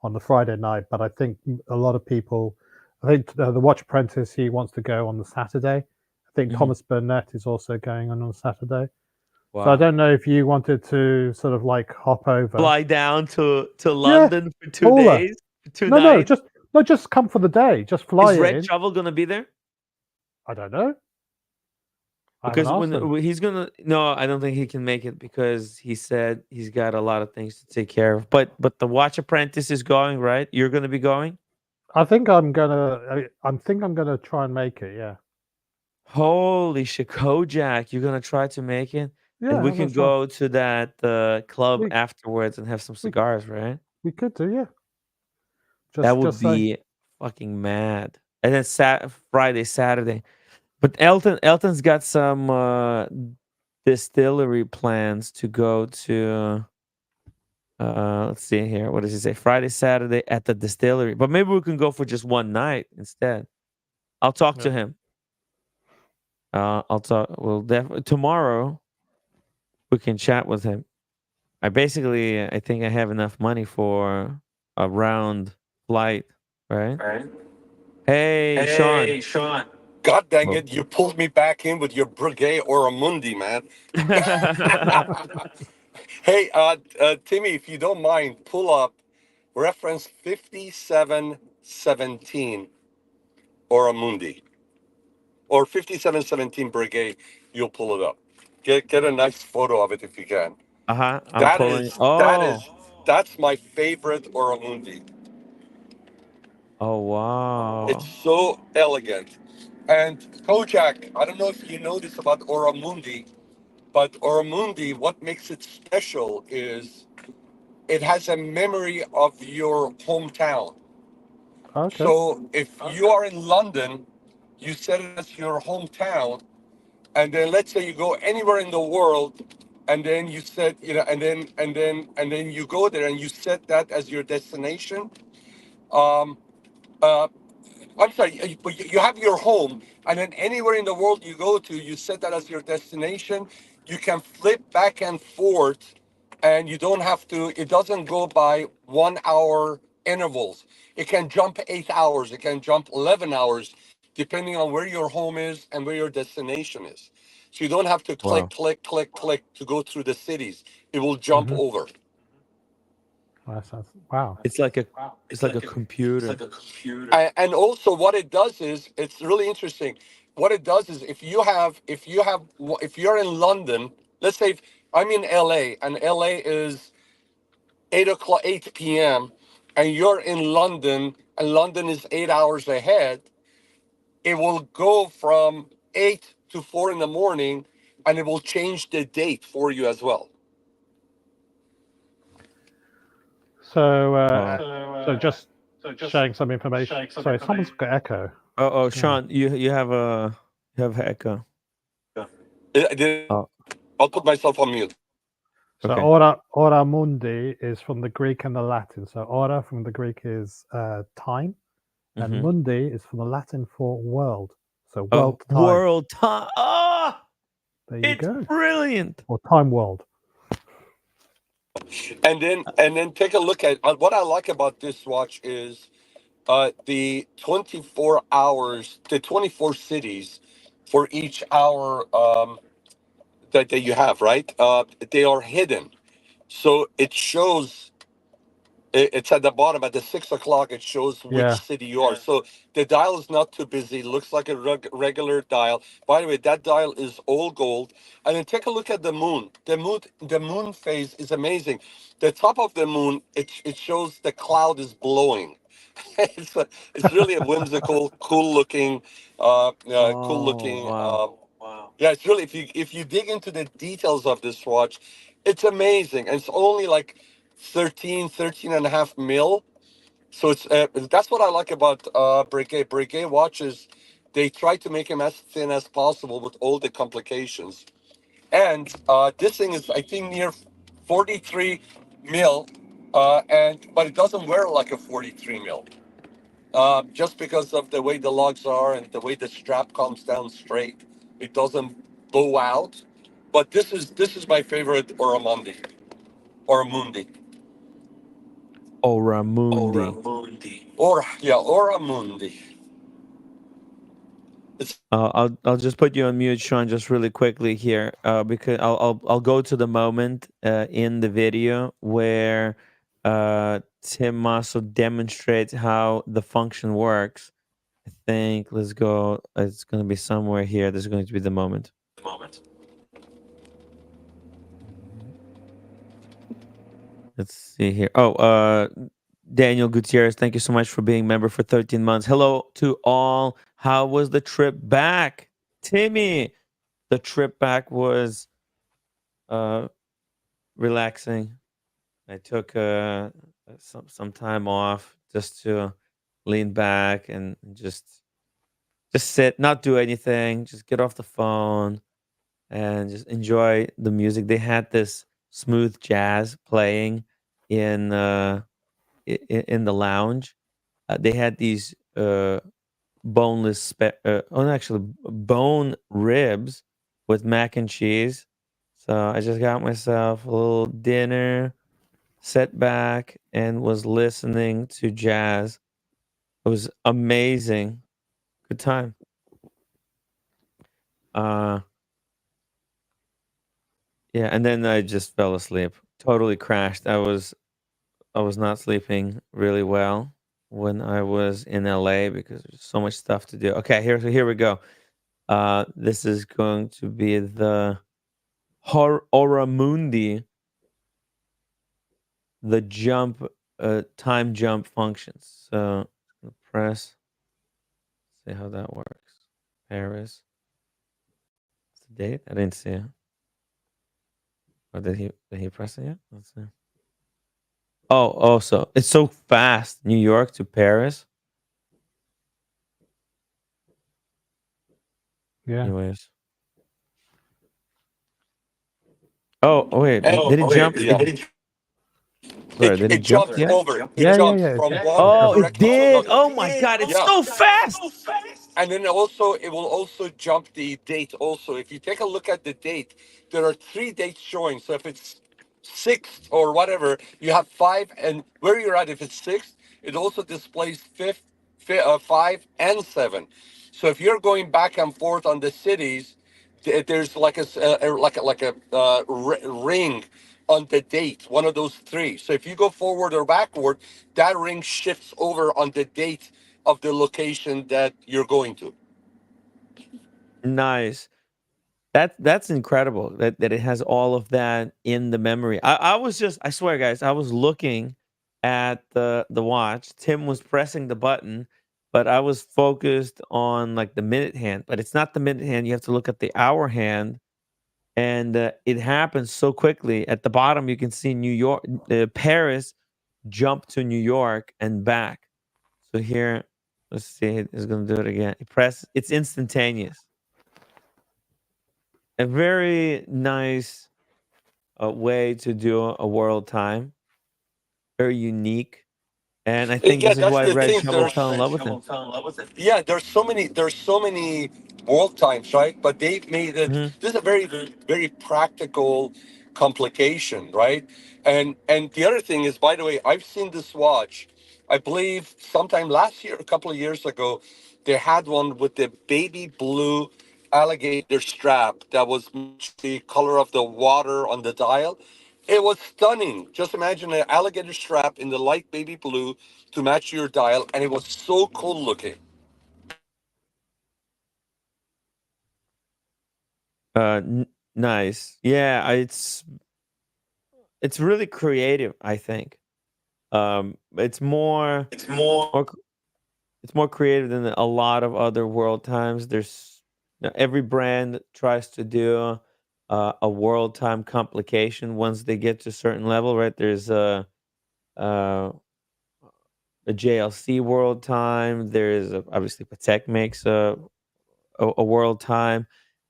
[SPEAKER 6] on the Friday night, but I think a lot of people. I think the Watch Apprentice, he wants to go on the Saturday. I think
[SPEAKER 2] Mhm.
[SPEAKER 6] Thomas Burnett is also going on Saturday. So I
[SPEAKER 2] Wow.
[SPEAKER 6] don't know if you wanted to sort of like hop over.
[SPEAKER 2] Fly down to
[SPEAKER 6] Yeah,
[SPEAKER 2] London for 2
[SPEAKER 6] Paula.
[SPEAKER 2] days, 2
[SPEAKER 6] No,
[SPEAKER 2] nights.
[SPEAKER 6] just come for the day. Just fly
[SPEAKER 2] Is Red
[SPEAKER 6] in.
[SPEAKER 2] Shovel gonna be there?
[SPEAKER 6] I don't know. I haven't
[SPEAKER 2] Because
[SPEAKER 6] asked him.
[SPEAKER 2] when he's gonna no, I don't think he can make it because he said he's got a lot of things to take care of. But the Watch Apprentice is going, right? You're gonna be going?
[SPEAKER 6] I think I'm gonna try and make it. Yeah.
[SPEAKER 2] Holy shit, Kojak, you're gonna try to make it?
[SPEAKER 6] Yeah,
[SPEAKER 2] And we
[SPEAKER 6] I'm gonna
[SPEAKER 2] can
[SPEAKER 6] try.
[SPEAKER 2] go to that club
[SPEAKER 6] We
[SPEAKER 2] afterwards and have some
[SPEAKER 6] we
[SPEAKER 2] cigars, right?
[SPEAKER 6] we could do. Yeah.
[SPEAKER 2] That would
[SPEAKER 6] Just say.
[SPEAKER 2] be fucking mad. And then Friday, Saturday. But Elton's got some distillery plans to go to. Let's see here. What does he say? Friday, Saturday at the distillery. But maybe we can go for just one night instead. I'll talk to
[SPEAKER 6] Yeah.
[SPEAKER 2] him. I'll talk. Well, tomorrow we can chat with him. I think I have enough money for a round flight, right? Hey, Sean.
[SPEAKER 3] God dang
[SPEAKER 2] Well,
[SPEAKER 3] it, you pulled me back in with your Breguet or a Mundi, man. Hey, Timmy, if you don't mind, pull up reference 5717 or a Mundi or 5717 Breguet. You'll pull it up. Get a nice photo of it if you can.
[SPEAKER 2] uh-huh. I'm
[SPEAKER 3] That
[SPEAKER 2] pulling.
[SPEAKER 3] is that
[SPEAKER 2] Oh.
[SPEAKER 3] is that's my favorite Oramundi.
[SPEAKER 2] Oh
[SPEAKER 3] It's
[SPEAKER 2] wow.
[SPEAKER 3] so elegant. And Kojak, I don't know if you know this about Oramundi, but Oramundi, what makes it special is it has a memory of your hometown.
[SPEAKER 6] Okay.
[SPEAKER 3] So if you are in London, you set it as your hometown, and then let's say you go anywhere in the world, and then you set, and then you go there and you set that as your destination. Um, uh, I'm sorry, but you have your home, and then anywhere in the world you go to, you set that as your destination. You can flip back and forth, and you don't have to, it doesn't go by 1 hour intervals. It can jump 8 hours, it can jump 11 hours, depending on where your home is and where your destination is. So you don't have to click,
[SPEAKER 2] Wow.
[SPEAKER 3] click, click, click to go through the cities. It will jump
[SPEAKER 6] Mm-hmm.
[SPEAKER 3] over.
[SPEAKER 6] That sounds. Wow.
[SPEAKER 2] It's like a computer.
[SPEAKER 3] And also what it does is it's really interesting. What it does is if you're in London, let's say I'm in LA and LA is 8 o'clock 8 p.m. and you're in London and London is 8 hours ahead, it will go from 8 to 4 in the morning, and it will change the date for you as well.
[SPEAKER 6] So
[SPEAKER 2] Oh.
[SPEAKER 6] just sharing some information. Sorry, someone's got echo.
[SPEAKER 2] Oh,
[SPEAKER 6] What's going on?
[SPEAKER 2] Sean, you have echo.
[SPEAKER 3] I'll
[SPEAKER 2] Oh,
[SPEAKER 3] put myself on mute.
[SPEAKER 6] So
[SPEAKER 2] okay.
[SPEAKER 6] ora mundi is from the Greek and the Latin. So ora from the Greek is time, and
[SPEAKER 2] Mm-hmm.
[SPEAKER 6] mundi is from the Latin for world. So
[SPEAKER 2] Oh,
[SPEAKER 6] world time.
[SPEAKER 2] world time. Oh,
[SPEAKER 6] There you
[SPEAKER 2] it's
[SPEAKER 6] go.
[SPEAKER 2] brilliant.
[SPEAKER 6] Or time world.
[SPEAKER 3] And then take a look at what I like about this watch is the 24 hours, the 24 cities for each hour that you have, right? They are hidden. So it shows, it's at the bottom at the 6 o'clock, it shows which
[SPEAKER 6] Yeah.
[SPEAKER 3] city you are. So the dial is not too busy. It looks like a regular dial. By the way, that dial is all gold. And then take a look at the moon. The moon phase is amazing. The top of the moon, it shows the cloud is blowing.
[SPEAKER 7] It's really a whimsical, cool
[SPEAKER 2] Oh,
[SPEAKER 7] looking.
[SPEAKER 2] wow.
[SPEAKER 7] Yeah, it's really if you dig into the details of this watch, it's amazing, and it's only like 13 and a half mil. So it's that's what I like about Breguet. Breguet watches, they try to make them as thin as possible with all the complications. And this thing is, I think, near 43 mil, and but it doesn't wear like a 43 mil, just because of the way the lugs are and the way the strap comes down straight. It doesn't bow out. But this is my favorite Oramundi. Oramundi.
[SPEAKER 2] Oramundi.
[SPEAKER 7] Oramundi. It's
[SPEAKER 2] I'll just put you on mute, Sean, just really quickly here, because I'll go to the moment in the video where Tim Masso demonstrates how the function works. I think let's go. It's going to be somewhere here. This is going to be the moment. Let's see here. Oh, Daniel Gutierrez, thank you so much for being member for 13 months. Hello to all. How was the trip back? Timmy, the trip back was uh relaxing. I took some time off just to lean back and just sit, not do anything, just get off the phone and just enjoy the music. They had this smooth jazz playing in in the lounge. They had these actually bone ribs with mac and cheese. So I just got myself a little dinner, sat back, and was listening to jazz. It was amazing. Good time. Uh, yeah, and then I just fell asleep. Totally crashed. I was not sleeping really well when I was in LA because there's so much stuff to do. Okay, here we go. This is going to be the Oramundi, the jump, time jump functions. So press, see how that works. Paris, what's the date? I didn't see it. Or did he press it yet? Let's see. Oh, so it's so fast. New York to Paris.
[SPEAKER 6] Yeah.
[SPEAKER 2] Anyways. Oh wait,
[SPEAKER 7] and
[SPEAKER 2] did it jump? Sorry, did it
[SPEAKER 7] it
[SPEAKER 2] jump
[SPEAKER 7] jumps
[SPEAKER 2] yet?
[SPEAKER 7] over. It
[SPEAKER 6] Yeah, yeah,
[SPEAKER 7] jumps
[SPEAKER 6] yeah.
[SPEAKER 7] from one
[SPEAKER 2] Oh, it
[SPEAKER 7] direction to
[SPEAKER 2] did.
[SPEAKER 7] another.
[SPEAKER 2] Oh my god, it's
[SPEAKER 7] Yeah.
[SPEAKER 2] so fast.
[SPEAKER 7] And then also it will also jump the date also. If you take a look at the date, there are three dates showing. So if it's sixth or whatever, you have five, and where you're at, if it's sixth, it also displays five and seven. So if you're going back and forth on the cities, there's like a ring on the date, one of those three. So if you go forward or backward, that ring shifts over on the date of the location that you're going to.
[SPEAKER 2] Nice. That's incredible that it has all of that in the memory. I swear guys, I was looking at the watch. Tim was pressing the button, but I was focused on like the minute hand, but it's not the minute hand. You have to look at the hour hand and it happens so quickly. At the bottom you can see New York, Paris jump to New York and back. So here, let's see, it's going to do it again. Press, it's instantaneous. A very nice way to do a world time. Very unique, and I think
[SPEAKER 7] Yeah,
[SPEAKER 2] this is
[SPEAKER 7] that's
[SPEAKER 2] why
[SPEAKER 7] the
[SPEAKER 2] Red
[SPEAKER 7] thing.
[SPEAKER 2] Shovel fell in love with him.
[SPEAKER 7] Yeah, there's so many world times, right? But they've made it.
[SPEAKER 2] Hmm.
[SPEAKER 7] This is a very practical complication, right? And the other thing is, by the way, I've seen this watch. I believe sometime last year, a couple of years ago, they had one with the baby blue alligator strap that was the color of the water on the dial. It was stunning. Just imagine an alligator strap in the light baby blue to match your dial, and it was so cool looking.
[SPEAKER 2] Nice, yeah. It's really creative. I think It's more more c- it's more creative than a lot of other world times. Every brand tries to do a world time complication once they get to a certain level, right? There's uh, a JLC world time. There's obviously Patek makes a world time,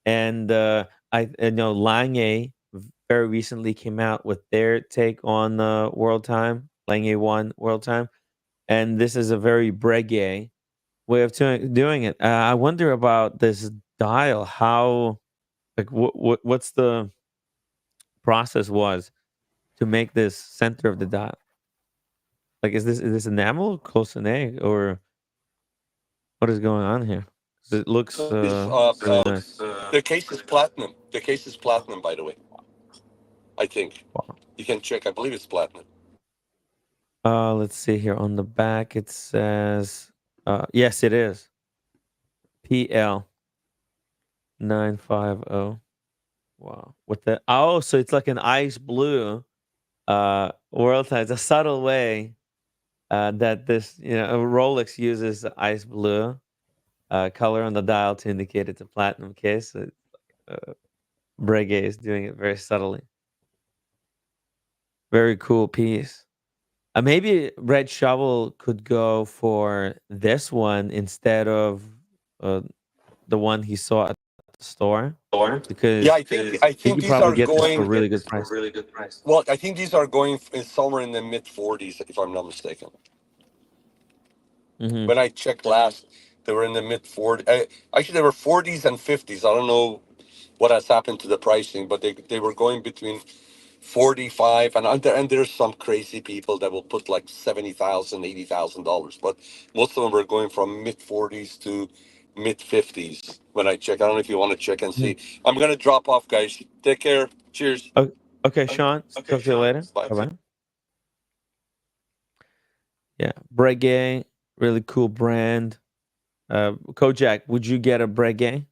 [SPEAKER 2] and I know Lange very recently came out with their take on world time. Lange one world time, and this is a very Breguet way of doing it. I wonder about this dial. How like what's the process was to make this center of the dial? Like, is this enamel, close an egg, or what is going on here? 'Cause it looks
[SPEAKER 7] Is
[SPEAKER 2] really nice.
[SPEAKER 7] the case is platinum. The case is platinum, by the way. I think
[SPEAKER 2] Wow.
[SPEAKER 7] you can check. I believe it's platinum.
[SPEAKER 2] Let's see here on the back. It says, yes, it is PL 950. Wow. So it's like an ice blue world time. It's a subtle way that this, Rolex uses ice blue color on the dial to indicate it's a platinum case. So, Breguet is doing it very subtly. Very cool piece. Maybe Red Shovel could go for this one instead of uh, the one he saw at the store,
[SPEAKER 7] Yeah,
[SPEAKER 2] because
[SPEAKER 7] I
[SPEAKER 2] he
[SPEAKER 7] think
[SPEAKER 2] could
[SPEAKER 7] these
[SPEAKER 2] probably
[SPEAKER 7] are
[SPEAKER 2] get this for a
[SPEAKER 7] going.
[SPEAKER 2] really good price.
[SPEAKER 7] Well, I think these are going somewhere in the mid 40s, if I'm not mistaken.
[SPEAKER 2] Hmm.
[SPEAKER 7] When I checked last, they were in the mid 40s. Actually, they were 40s and 50s. I don't know what has happened to the pricing, but they were going between 45 and there's some crazy people that will put like $70,000, $80,000, but most of them were going from mid 40s to mid 50s when I check. I don't know if you want to check and see. I'm gonna drop off, guys. Take care. Cheers.
[SPEAKER 2] Okay, Sean. Talk to you later.
[SPEAKER 7] Bye.
[SPEAKER 2] Bye bye. Yeah, Breguet, really cool brand. Kojak, would you get a Breguet?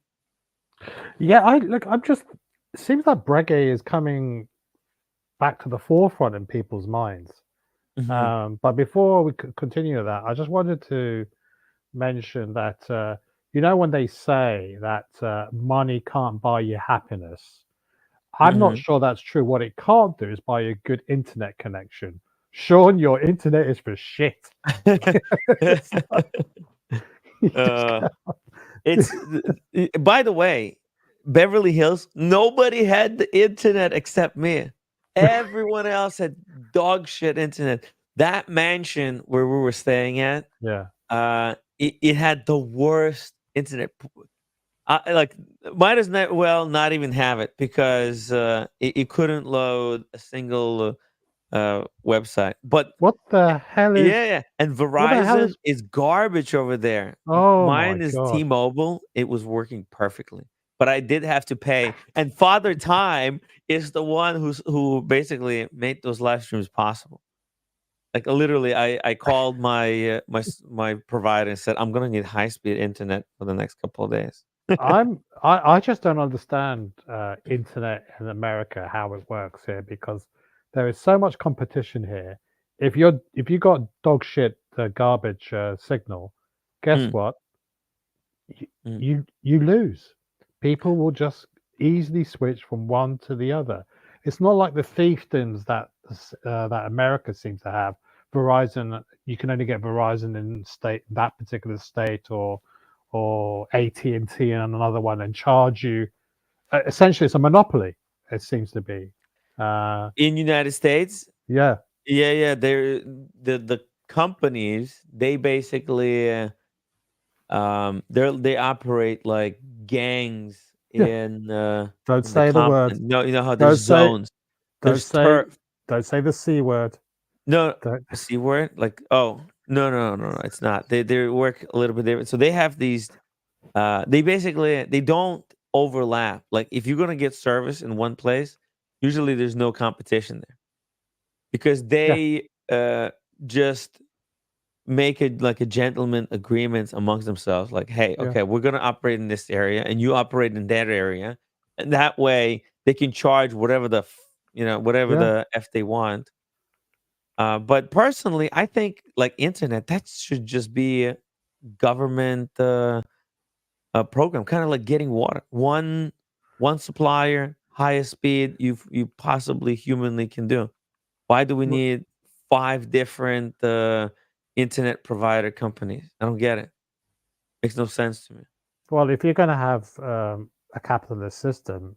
[SPEAKER 6] Yeah, I look. I'm just. It seems like Breguet is coming back to the forefront in people's minds.
[SPEAKER 2] Hmm.
[SPEAKER 6] But before we continue that, I just wanted to mention that when they say that money can't buy you happiness, I'm not
[SPEAKER 2] Hmm.
[SPEAKER 6] sure that's true. What it can't do is buy you a good internet connection. Sean, your internet is for shit. It's not, you just
[SPEAKER 2] uh,
[SPEAKER 6] can't-
[SPEAKER 2] it's by the way, Beverly Hills. Nobody had the internet except me. Everyone else had dog shit internet. That mansion where we were staying at,
[SPEAKER 6] yeah,
[SPEAKER 2] it had the worst internet. Like, might as well not even have it, because it couldn't load a single website. But
[SPEAKER 6] what the hell is?
[SPEAKER 2] yeah, yeah, and
[SPEAKER 6] What the hell
[SPEAKER 2] Verizon
[SPEAKER 6] is?
[SPEAKER 2] is garbage over there.
[SPEAKER 6] Oh my
[SPEAKER 2] Mine is
[SPEAKER 6] god!
[SPEAKER 2] T-Mobile. It was working perfectly, but I did have to pay. And Father Time is the one who basically made those live streams possible. Like, literally, I called my provider and said, I'm gonna need high speed internet for the next couple of days.
[SPEAKER 6] I just don't understand internet in America, how it works here, because there is so much competition here. If you got dog shit garbage signal, guess
[SPEAKER 2] Mm,
[SPEAKER 6] what?
[SPEAKER 2] mm.
[SPEAKER 6] You lose. People will just easily switch from one to the other. It's not like the fiefdoms that America seems to have. Verizon, you can only get Verizon in that particular state, or AT&T in another one, and charge you. Essentially, it's a monopoly. It seems to be. Uh,
[SPEAKER 2] In United States,
[SPEAKER 6] yeah,
[SPEAKER 2] yeah, yeah, the companies, they basically they operate like gangs
[SPEAKER 6] yeah. Don't
[SPEAKER 2] in the
[SPEAKER 6] say the word.
[SPEAKER 2] continent. You know how there's
[SPEAKER 6] Don't say.
[SPEAKER 2] zones,
[SPEAKER 6] Don't
[SPEAKER 2] there's
[SPEAKER 6] say.
[SPEAKER 2] turf.
[SPEAKER 6] Don't say the c word.
[SPEAKER 2] No,
[SPEAKER 6] Don't.
[SPEAKER 2] the C word? Like, oh, no, no, no, no, it's not. They work a little bit different. So they have these they basically, they don't overlap. Like, if you're gonna get service in one place, usually there's no competition there, because
[SPEAKER 6] Yeah,
[SPEAKER 2] they just make it like a gentleman agreement amongst themselves. Like, hey,
[SPEAKER 6] yeah,
[SPEAKER 2] okay, we're gonna operate in this area and you operate in that area. And that way they can charge whatever whatever
[SPEAKER 6] yeah.
[SPEAKER 2] the F they want. But personally, I think like internet, that should just be a government program, kind of like getting water. One supplier, highest speed you possibly humanly can do. Why do we
[SPEAKER 6] W-
[SPEAKER 2] need five different internet provider companies? I don't get it. Makes no sense to me.
[SPEAKER 6] Well, if you're going to have a capitalist system,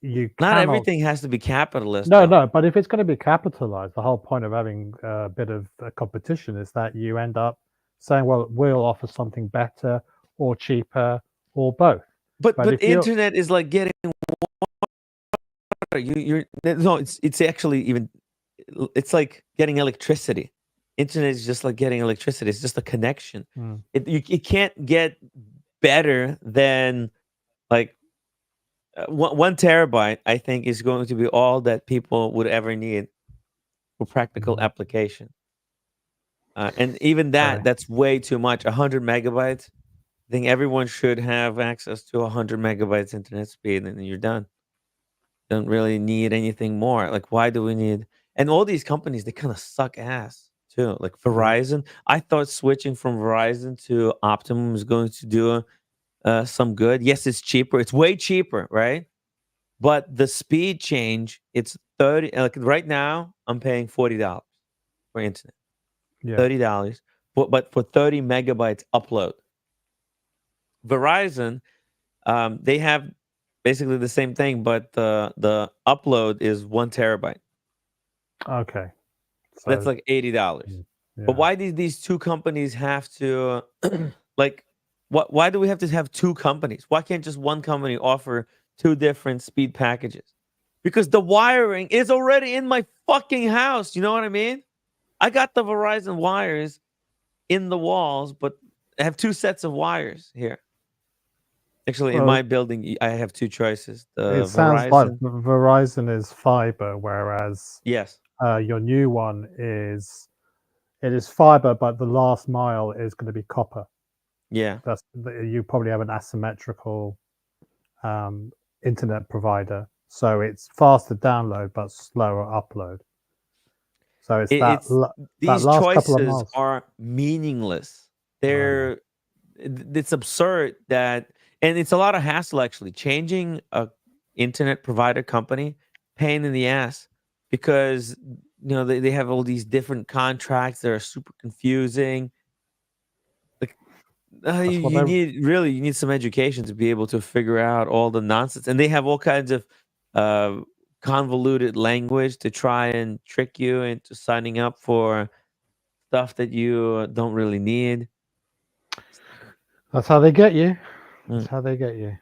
[SPEAKER 6] you
[SPEAKER 2] Not
[SPEAKER 6] cannot.
[SPEAKER 2] everything has to be capitalist,
[SPEAKER 6] No,
[SPEAKER 2] though.
[SPEAKER 6] no. But if it's going to be capitalized, the whole point of having a bit of competition is that you end up saying, "Well, we'll offer something better or cheaper or both." But
[SPEAKER 2] But
[SPEAKER 6] if you're
[SPEAKER 2] internet is like getting water. You're no, it's actually even it's like getting electricity. Internet is just like getting electricity. It's just a connection.
[SPEAKER 6] Mm,
[SPEAKER 2] It can't get better than like 1 terabyte. I think is going to be all that people would ever need for practical
[SPEAKER 6] mm,
[SPEAKER 2] application. And even
[SPEAKER 6] sorry.
[SPEAKER 2] that's way too much. 100 megabytes. I think everyone should have access to 100 megabytes internet speed, and then you're done. Don't really need anything more. Like, why do we need? And all these companies, they kind of suck ass too. Like
[SPEAKER 6] Mm,
[SPEAKER 2] Verizon, I thought switching from Verizon to Optimum is going to do some good. Yes, it's cheaper. It's way cheaper, right? But the speed change, it's 30. Like right now, I'm paying $40 for internet.
[SPEAKER 6] yeah.
[SPEAKER 2] $30, but for 30 megabytes upload. Verizon, they have basically the same thing, but the upload is 1 terabyte.
[SPEAKER 6] Okay.
[SPEAKER 2] That's
[SPEAKER 6] So
[SPEAKER 2] like $80.
[SPEAKER 6] mm,
[SPEAKER 2] But
[SPEAKER 6] yeah.
[SPEAKER 2] why do these two companies have to like what why do we have to have two companies? Why can't just one company offer two different speed packages? Because the wiring is already in my fucking house. You know what I mean? I got the Verizon wires in the walls, but I have two sets of wires here. Actually, in
[SPEAKER 6] Well,
[SPEAKER 2] my building, I have two choices.
[SPEAKER 6] it
[SPEAKER 2] The
[SPEAKER 6] sounds like
[SPEAKER 2] Verizon,
[SPEAKER 6] Verizon is fiber, whereas
[SPEAKER 2] yes,
[SPEAKER 6] your new one is it is fiber, but the last mile is going to be copper.
[SPEAKER 2] yeah.
[SPEAKER 6] You probably have an asymmetrical um, internet provider, so it's faster download but slower upload. So it's
[SPEAKER 2] It's
[SPEAKER 6] that
[SPEAKER 2] these
[SPEAKER 6] last couple of
[SPEAKER 2] choices
[SPEAKER 6] miles.
[SPEAKER 2] are meaningless.
[SPEAKER 6] I know.
[SPEAKER 2] It's absurd that, and it's a lot of hassle actually. Changing a internet provider company, pain in the ass, because they have all these different contracts that are super confusing. Like
[SPEAKER 6] That's what
[SPEAKER 2] you
[SPEAKER 6] they.
[SPEAKER 2] need some education to be able to figure out all the nonsense, and they have all kinds of uh, convoluted language to try and trick you into signing up for stuff that you don't really need.
[SPEAKER 6] That's how they get you.
[SPEAKER 2] Mm.
[SPEAKER 6] That's how they get you.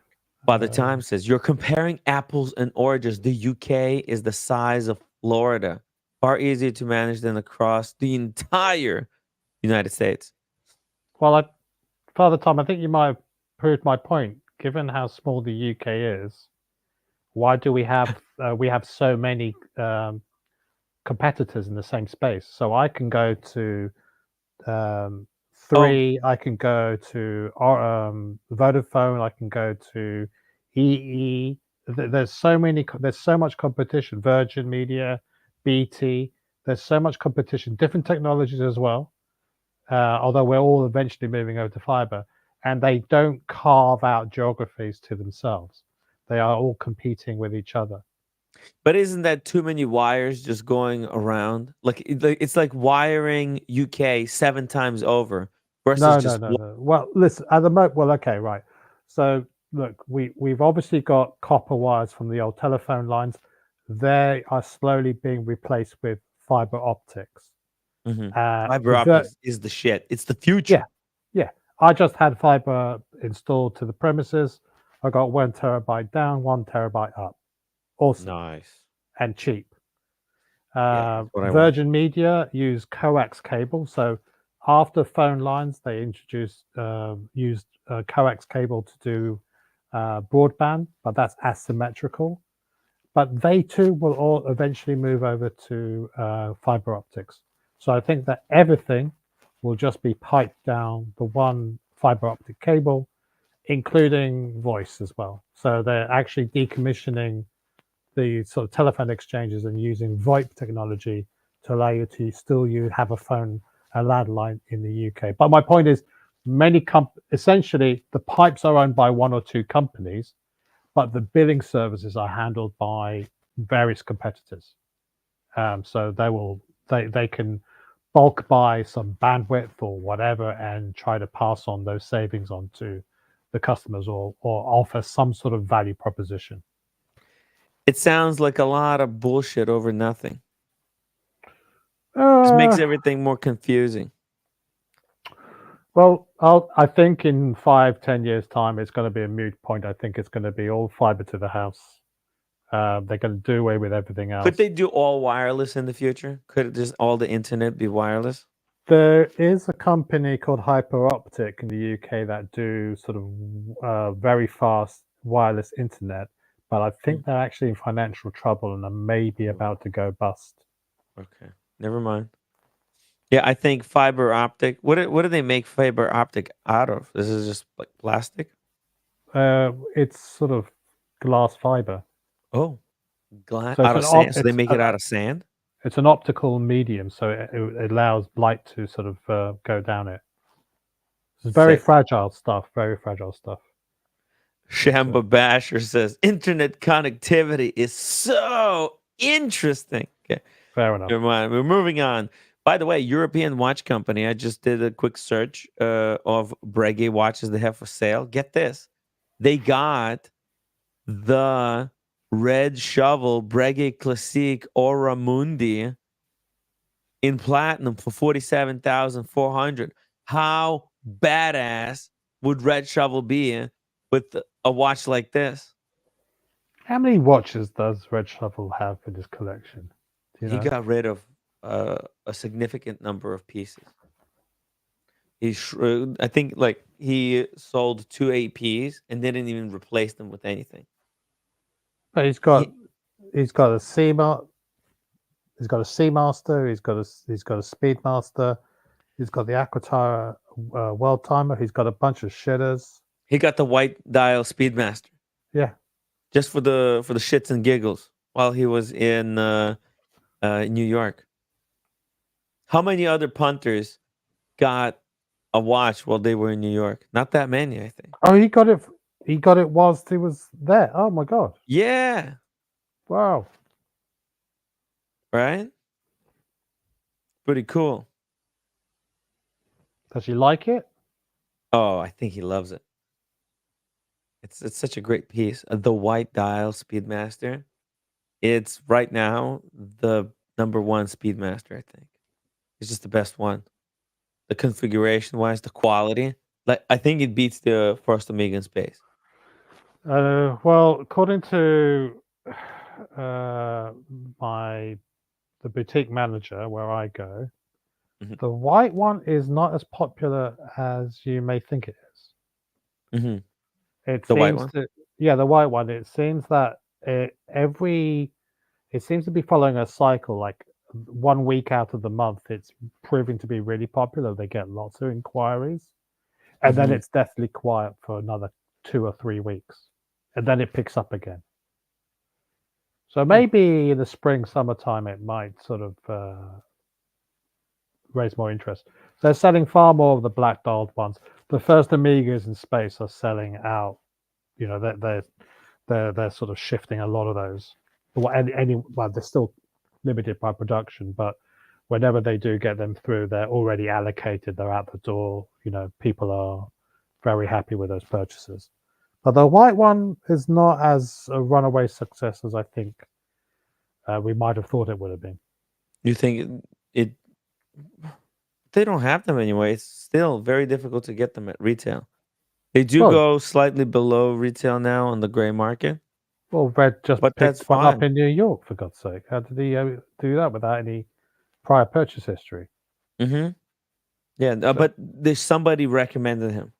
[SPEAKER 2] Father Time says you're comparing apples and oranges. The UK is the size of Florida, far easier to manage than across the entire United States.
[SPEAKER 6] Well, Father Tom, I think you might have proved my point. Given how small the UK is, why do we have so many competitors in the same space? So I can go to
[SPEAKER 2] Oh,
[SPEAKER 6] Three. I can go to Vodafone. I can go to EE. There's so many. There's so much competition. Virgin Media, BT. There's so much competition. Different technologies as well. Although we're all eventually moving over to fiber, and they don't carve out geographies to themselves. They are all competing with each other.
[SPEAKER 2] but isn't that too many wires just going around? Like it's like wiring UK 7 times over versus
[SPEAKER 6] No, no,
[SPEAKER 2] just
[SPEAKER 6] no, no. Well, listen, at the moment, well, okay, right. So look, we've obviously got copper wires from the old telephone lines. They are slowly being replaced with fiber optics.
[SPEAKER 2] Mhm.
[SPEAKER 6] Uh,
[SPEAKER 2] Fiber
[SPEAKER 6] the ver-
[SPEAKER 2] optics is the shit. It's the future.
[SPEAKER 6] yeah, yeah. I just had fiber installed to the premises. I got 1 terabyte down, 1 terabyte up. Awesome
[SPEAKER 2] Nice.
[SPEAKER 6] and cheap.
[SPEAKER 2] Yeah, that's what I want.
[SPEAKER 6] Virgin Media use coax cable. So after phone lines, they introduced used coax cable to do broadband, but that's asymmetrical. But they too will all eventually move over to fiber optics. So I think that everything will just be piped down the one fiber optic cable, including voice as well. So they're actually decommissioning the sort of telephone exchanges and using VoIP technology to allow you to still have a phone, a landline in the UK. But my point is, essentially the pipes are owned by one or two companies, but the billing services are handled by various competitors. So they can bulk buy some bandwidth or whatever and try to pass on those savings on to the customers, or offer some sort of value proposition.
[SPEAKER 2] It sounds like a lot of bullshit over nothing. Just
[SPEAKER 6] Uh,
[SPEAKER 2] makes everything more confusing.
[SPEAKER 6] well, I think in 5-10 years' time, it's going to be a moot point. I think it's going to be all fiber to the house. They're going to do away with everything else.
[SPEAKER 2] Could they do all wireless in the future? Could it just all the internet be wireless?
[SPEAKER 6] There is a company called Hyperoptic in the UK that do sort of very fast wireless internet, but I think they're actually in financial trouble and are maybe about to go bust.
[SPEAKER 2] Okay, never mind. Yeah, I think fiber optic. What do they make fiber optic out of? This is just like plastic.
[SPEAKER 6] It's sort of glass fiber.
[SPEAKER 2] Oh, glass
[SPEAKER 6] So
[SPEAKER 2] out of sand. So they make it out of sand.
[SPEAKER 6] it's an optical medium, so it allows light to sort of go down it. It's very
[SPEAKER 2] Sick.
[SPEAKER 6] fragile stuff. Very fragile stuff.
[SPEAKER 2] Shamba Basher says internet connectivity is so interesting. Okay,
[SPEAKER 6] Fair enough.
[SPEAKER 2] never mind. We're moving on. By the way, European watch company. I just did a quick search of Breguet watches they have for sale. Get this, they got the red shovel Breguet Classique Aura Mundi in platinum for 47,400. How badass would red shovel be with a watch like this?
[SPEAKER 6] How many watches does Red Shovel have in his collection? Do you
[SPEAKER 2] He
[SPEAKER 6] know?
[SPEAKER 2] got rid of a significant number of pieces. I think like he sold 2 APs and didn't even replace them with anything.
[SPEAKER 6] But he's got a Seamaster. He's got a Seamaster. He's got a Speedmaster. He's got the Aquatara World Timer. He's got a bunch of shitters.
[SPEAKER 2] He got the white dial Speedmaster
[SPEAKER 6] Yeah.
[SPEAKER 2] just for the shits and giggles while he was in New York. How many other punters got a watch while they were in New York? Not that many, I think.
[SPEAKER 6] Oh, he got it. He got it whilst he was there. Oh my god!
[SPEAKER 2] Yeah,
[SPEAKER 6] Wow.
[SPEAKER 2] right? Pretty cool.
[SPEAKER 6] Does he like it?
[SPEAKER 2] Oh, I think he loves it. It's such a great piece. The white dial Speedmaster. It's right now the number one Speedmaster, I think. It's just the best one. The configuration wise, the quality. Like I think it beats the first Omega in space.
[SPEAKER 6] Well, according to the boutique manager where I go,
[SPEAKER 2] Mhm.
[SPEAKER 6] the white one is not as popular as you may think it is.
[SPEAKER 2] Mm-hmm.
[SPEAKER 6] It
[SPEAKER 2] The white
[SPEAKER 6] seems
[SPEAKER 2] one?
[SPEAKER 6] the white one. It seems that it seems to be following a cycle. Like 1 week out of the month, it's proving to be really popular. They get lots of inquiries, and then
[SPEAKER 2] Mhm.
[SPEAKER 6] it's deathly quiet for another 2 or 3 weeks, and then it picks up again. So maybe in the spring, summertime, it might sort of raise more interest. So they're selling far more of the black dialed ones. The first Amigas in space are selling out. You know, they're sort of shifting a lot of those. Well, they're still limited by production, but whenever they do get them through, they're already allocated. They're out the door. You know, people are very happy with those purchases. But the white one is not as a runaway success as I think we might have thought it would have been.
[SPEAKER 2] You think it they don't have them anyway. It's still very difficult to get them at retail. They do
[SPEAKER 6] Well,
[SPEAKER 2] go slightly below retail now on the gray market,
[SPEAKER 6] well, Red just
[SPEAKER 2] but that's
[SPEAKER 6] picked one up
[SPEAKER 2] fine.
[SPEAKER 6] in New York, for God's sake. How did he do that without any prior purchase history?
[SPEAKER 2] Mm-hmm. Yeah,
[SPEAKER 6] So,
[SPEAKER 2] but there's somebody recommended him.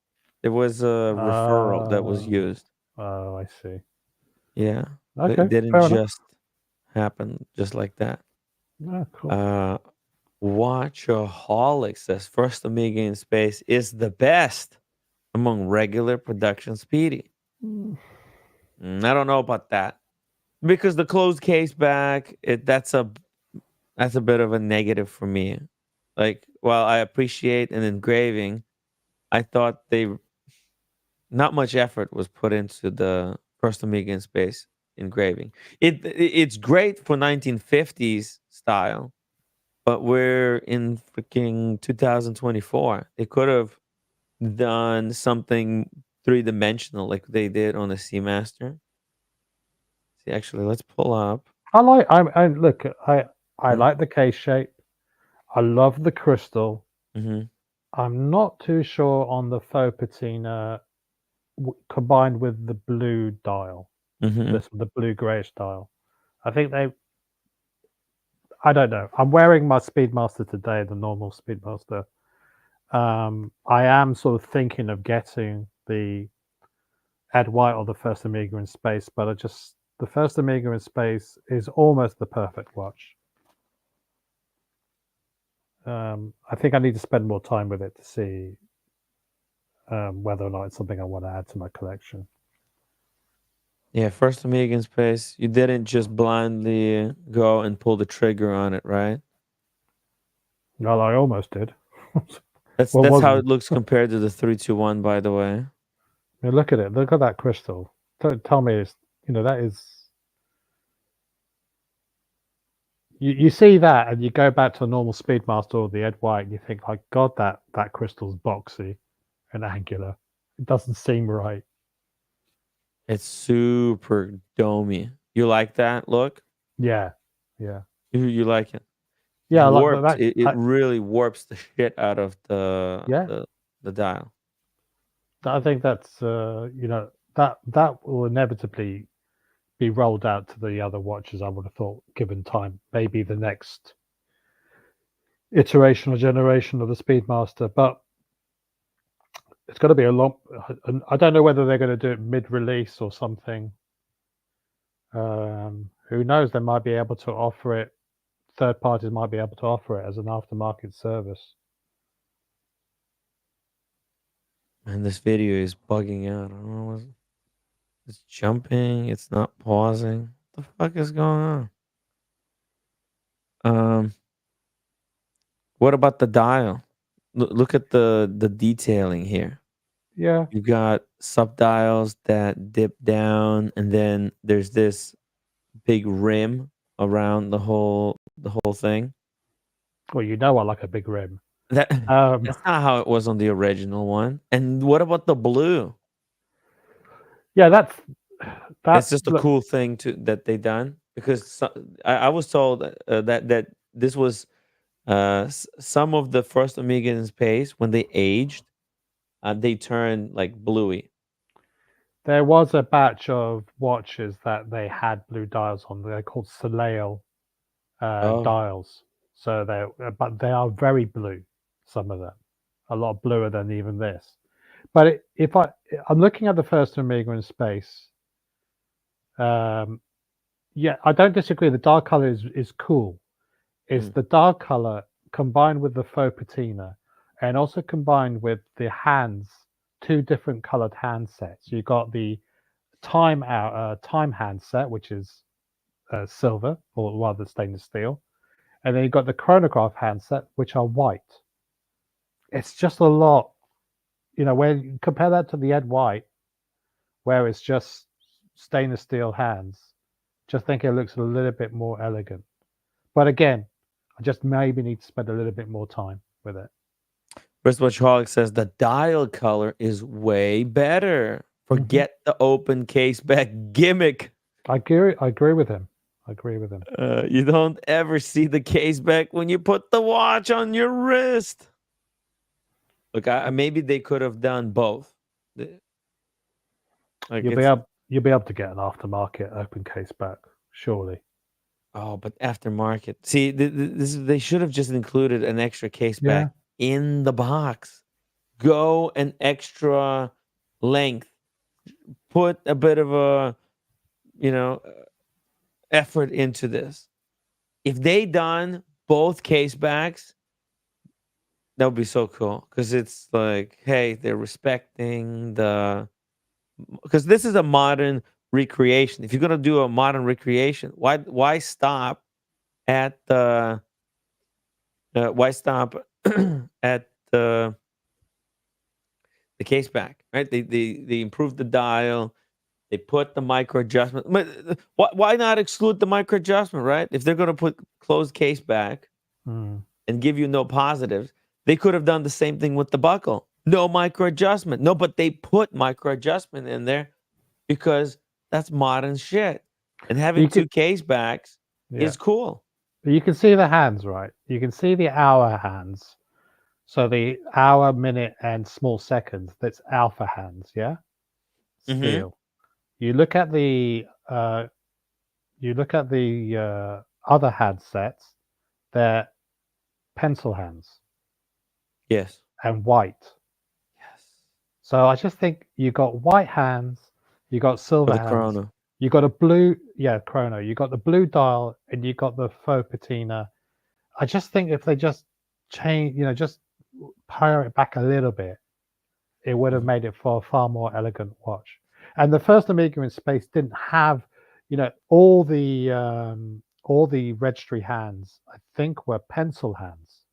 [SPEAKER 2] There was a referral that was used.
[SPEAKER 6] Oh, I see.
[SPEAKER 2] Yeah,
[SPEAKER 6] Okay,
[SPEAKER 2] it didn't
[SPEAKER 6] fair enough.
[SPEAKER 2] just happen just like that.
[SPEAKER 6] Oh, cool.
[SPEAKER 2] Watchaholic says first Amiga in space is the best among regular production Speedy. I don't know about that because the closed case back that's a That's a bit of a negative for me. Like, while I appreciate an engraving, I thought not much effort was put into the first Amiga in space engraving. It's great for 1950s style, but we're in freaking 2024. They could have done something three-dimensional like they did on the Seamaster. See, actually, let's pull up.
[SPEAKER 6] I look. I
[SPEAKER 2] Huh?
[SPEAKER 6] like the case shape. I love the crystal.
[SPEAKER 2] Mhm.
[SPEAKER 6] I'm not too sure on the faux patina combined with the blue dial,
[SPEAKER 2] Mhm.
[SPEAKER 6] the blue grayish dial. I think they. I don't know. I'm wearing my Speedmaster today, the normal Speedmaster. I am sort of thinking of getting the Ed White or the first Amiga in space, but the first Amiga in space is almost the perfect watch. I think I need to spend more time with it to see whether or not it's something I want to add to my collection.
[SPEAKER 2] Yeah, first Amiga in space. You didn't just blindly go and pull the trigger on it, right?
[SPEAKER 6] Well, I almost did.
[SPEAKER 2] That's
[SPEAKER 6] What
[SPEAKER 2] that's
[SPEAKER 6] was
[SPEAKER 2] how
[SPEAKER 6] it?
[SPEAKER 2] it looks compared to the 321, by the way.
[SPEAKER 6] I mean, look at it. Look at that crystal. Tell me, that is. You see that, and you go back to a normal Speedmaster or the Ed White, and you think, like, God, that crystal's boxy and angular. It doesn't seem right.
[SPEAKER 2] It's super domey. You like that look?
[SPEAKER 6] Yeah, yeah,
[SPEAKER 2] You like it?
[SPEAKER 6] yeah. Like
[SPEAKER 2] Warped.
[SPEAKER 6] that.
[SPEAKER 2] It really warps the shit out of
[SPEAKER 6] Yeah,
[SPEAKER 2] the dial.
[SPEAKER 6] I think that's that will inevitably be rolled out to the other watches. I would have thought, given time, maybe the next iteration or generation of the Speedmaster, but it's got to be a long. I don't know whether they're going to do it mid-release or something. Who knows? They might be able to offer it. Third parties might be able to offer it as an aftermarket service.
[SPEAKER 2] And this video is bugging out. I don't know it's jumping, it's not pausing. What the fuck is going on? Um what about the dial? Look at the detailing here.
[SPEAKER 6] Yeah.
[SPEAKER 2] You got subdials that dip down, and then there's this big rim around the whole thing.
[SPEAKER 6] Well, I like a big rim.
[SPEAKER 2] That
[SPEAKER 6] Um,
[SPEAKER 2] that's not how it was on the original one. And what about the blue?
[SPEAKER 6] yeah,
[SPEAKER 2] It's
[SPEAKER 6] that.
[SPEAKER 2] just a
[SPEAKER 6] Look,
[SPEAKER 2] cool thing that they done because I was told that this was some of the first Amiga in space when they aged, they turned like bluey.
[SPEAKER 6] there was a batch of watches that they had blue dials on. They're called Soleil
[SPEAKER 2] Oh,
[SPEAKER 6] dials. So but they are very blue. Some of them, a lot bluer than even this. But if I'm looking at the first Amiga in space, um, yeah, I don't disagree. The dark color is cool. It's
[SPEAKER 2] mm,
[SPEAKER 6] the dark color combined with the faux patina, and also combined with the hands, two different colored handsets. You got the time handset, which is silver or rather stainless steel, and then you got the chronograph handset, which are white. It's just a lot, when you compare that to the Ed White, where it's just stainless steel hands. Just think it looks a little bit more elegant. But again, I just maybe need to spend a little bit more time with it.
[SPEAKER 2] Wristwatchaholic says the dial color is way better.
[SPEAKER 6] Hmm.
[SPEAKER 2] Forget the open case back gimmick.
[SPEAKER 6] I agree. I agree with him. I agree with him.
[SPEAKER 2] You don't ever see the case back when you put the watch on your wrist. Look, maybe they could have done both. Like it's
[SPEAKER 6] You'll be able to get an aftermarket open case back, surely.
[SPEAKER 2] Oh, but aftermarket. See, they should have just included an extra case
[SPEAKER 6] Yeah.
[SPEAKER 2] back in the box. Go an extra length. Put a bit of a, you know, effort into this. If they done both case backs, that would be so cool. Because it's like, hey, they're respecting the. Because this is a modern recreation. If you're gonna do a modern recreation, why stop at the why stop at the case back, right? They improved the dial. They put the micro adjustment. But why not exclude the micro adjustment, right? If they're going to put closed case back
[SPEAKER 6] Mm.
[SPEAKER 2] and give you no positives, they could have done the same thing with the buckle. No micro adjustment. No, but they put micro adjustment in there because that's modern shit. And having
[SPEAKER 6] You could,
[SPEAKER 2] two case backs
[SPEAKER 6] yeah.
[SPEAKER 2] is cool.
[SPEAKER 6] You can see the hands, right? You can see the hour hands. So the hour, minute, and small seconds. That's alpha hands, yeah.
[SPEAKER 2] Mm-hmm.
[SPEAKER 6] Steel. You look at the other hand sets. They're pencil hands
[SPEAKER 2] Yes.
[SPEAKER 6] and white.
[SPEAKER 2] Yes.
[SPEAKER 6] So I just think you got white hands, you got
[SPEAKER 2] For
[SPEAKER 6] silver
[SPEAKER 2] the
[SPEAKER 6] hands,
[SPEAKER 2] chrono.
[SPEAKER 6] you got a blue, chrono. You got the blue dial, and you got the faux patina. I just think if they just change, just power it back a little bit, it would have
[SPEAKER 2] Mhm.
[SPEAKER 6] made it for a far more elegant watch. And the first Amiga in space didn't have, all the registry hands. I think were pencil hands.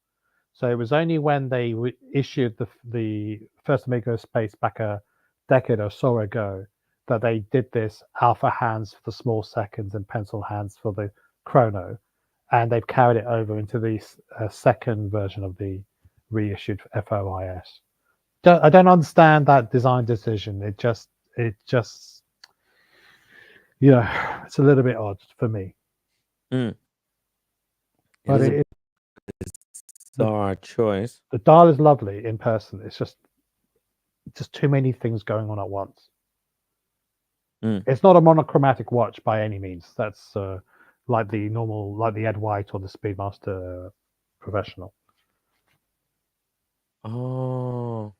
[SPEAKER 6] So it was only when they issued the first Amiga space back a decade or so ago that they did this alpha hands for the small seconds and pencil hands for the chrono, and they've carried it over into the second version of the reissued FOIS. I don't understand that design decision. It just it's a little bit odd for me.
[SPEAKER 2] Mm. It
[SPEAKER 6] But
[SPEAKER 2] is a
[SPEAKER 6] the
[SPEAKER 2] bizarre choice.
[SPEAKER 6] dial is lovely in person. It's just too many things going on at once.
[SPEAKER 2] Mm.
[SPEAKER 6] It's not a monochromatic watch by any means. That's like the Ed White or the Speedmaster Professional.
[SPEAKER 2] Oh.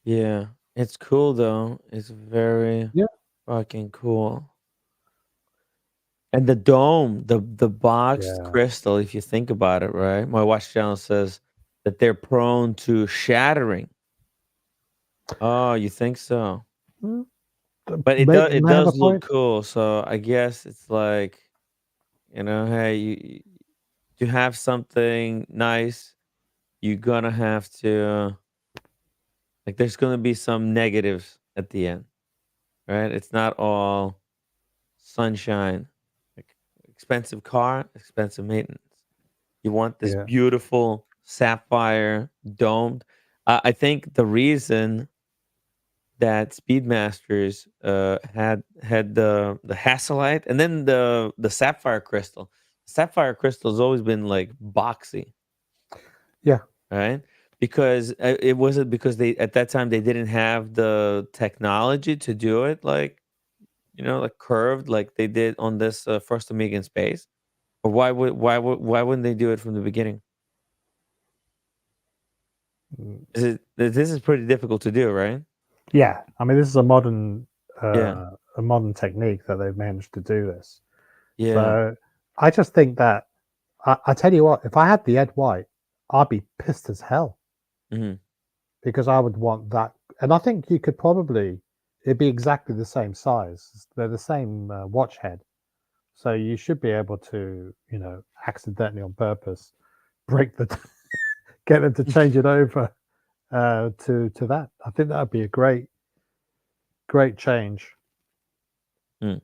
[SPEAKER 2] Yeah. It's cool though. It's very
[SPEAKER 6] Yeah.
[SPEAKER 2] fucking cool. And the dome, the boxed
[SPEAKER 6] Yeah.
[SPEAKER 2] crystal, if you think about it, right? My watch channel says that they're prone to shattering. Oh, you think so?
[SPEAKER 6] Mm,
[SPEAKER 2] But
[SPEAKER 6] It
[SPEAKER 2] it
[SPEAKER 6] may have a
[SPEAKER 2] does look
[SPEAKER 6] point.
[SPEAKER 2] cool. So I guess it's like, hey, to have something nice, you're gonna have to like there's gonna be some negatives at the end, right? It's not all sunshine. Like expensive car, expensive maintenance. You want this
[SPEAKER 6] Yeah.
[SPEAKER 2] beautiful sapphire domed. I think the reason that Speedmasters had the Hasselite and then the sapphire crystal. Sapphire crystal has always been like boxy,
[SPEAKER 6] Yeah.
[SPEAKER 2] right? Because it wasn't because they at that time they didn't have the technology to do it like curved like they did on this first Amiga in space. Or why wouldn't they do it from the beginning?
[SPEAKER 6] Mm,
[SPEAKER 2] This is pretty difficult to do, right?
[SPEAKER 6] Yeah. I mean, this is
[SPEAKER 2] Yeah,
[SPEAKER 6] a modern technique that they've managed to do this.
[SPEAKER 2] yeah.
[SPEAKER 6] So I just think that I tell you what, if I had the Ed White, I'd be pissed as hell
[SPEAKER 2] Hmm.
[SPEAKER 6] because I would want that. And I think you could probably, it'd be exactly the same size. They're the same watch head. So you should be able to, accidentally on purpose, break get them to change it over to that. I think that would be a great change.
[SPEAKER 2] Mm,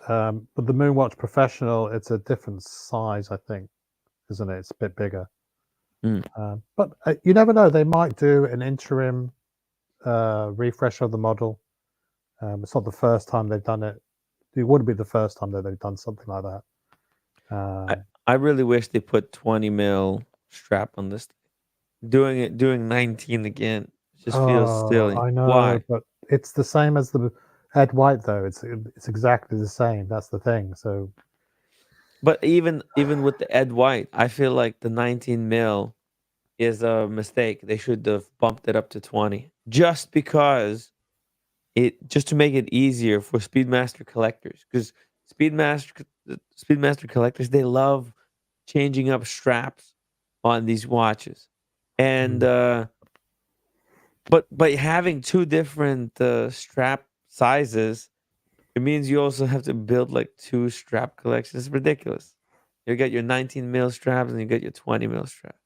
[SPEAKER 6] But the Moonwatch Professional, it's a different size, I think, isn't it? It's a bit bigger.
[SPEAKER 2] mm.
[SPEAKER 6] But you never know. They might do an interim refresh of the model. It's not the first time they've done it. It wouldn't be the first time that they've done something like that.
[SPEAKER 2] I I really wish they put 20 mil strap on this. Doing 19 again just feels silly.
[SPEAKER 6] I know,
[SPEAKER 2] Why?
[SPEAKER 6] but it's the same as the Ed White, though. It's exactly the same. That's the thing. So
[SPEAKER 2] But even with the Ed White, I feel like the 19 mil is a mistake. They should have bumped it up to 20 just to make it easier for Speedmaster collectors because Speedmaster collectors they love changing up straps on these watches. And
[SPEAKER 6] mm,
[SPEAKER 2] but by having two different strap sizes It means you also have to build like 2 strap collections. It's ridiculous. You got your 19 mil straps and you got your 20 mil straps.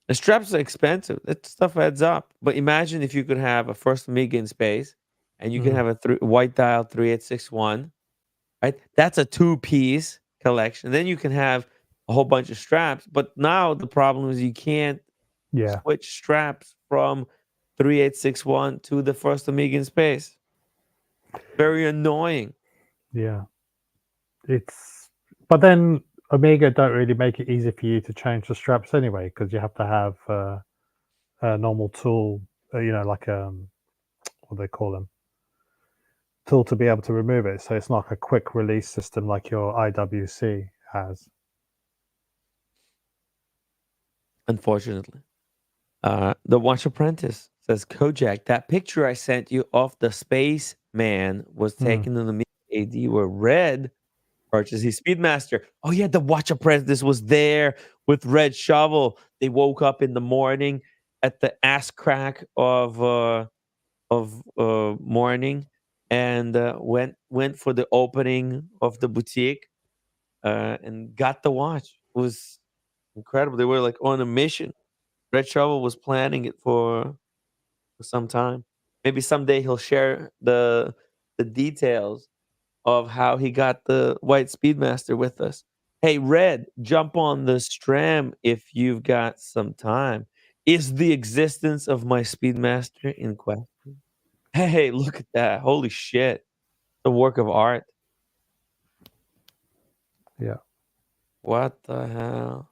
[SPEAKER 2] The straps are expensive. That stuff adds up. But imagine if you could have a first Amiga in space and you can have a white dial 3861, right? That's a 2-piece collection. Then you can have a whole bunch of straps. But now the problem is you can't
[SPEAKER 6] Yeah,
[SPEAKER 2] switch straps from 3861 to the first Amiga in space. Very annoying.
[SPEAKER 6] yeah. But then Amiga don't really make it easy for you to change the straps anyway, because you have to have a normal tool, like what do they call them? Tool to be able to remove it. So it's not a quick release system like your IWC has.
[SPEAKER 2] Unfortunately. The Watch Apprentice says, Kojak, that picture I sent you of the spaceman was taken in the AD where Red purchased his Speedmaster. Oh, yeah, the Watch Apprentice was there with Red Shovel. They woke up in the morning at the ass crack of morning and went for the opening of the boutique and got the watch. It was incredible. They were like on a mission. Red Shovel was planning it for some time. Maybe someday he'll share the details of how he got the white Speedmaster with us. Hey, Red, jump on the stram if you've got some time. Is the existence of my Speedmaster in question? Hey, look at that. Holy shit. The work of art.
[SPEAKER 6] Yeah.
[SPEAKER 2] What the hell?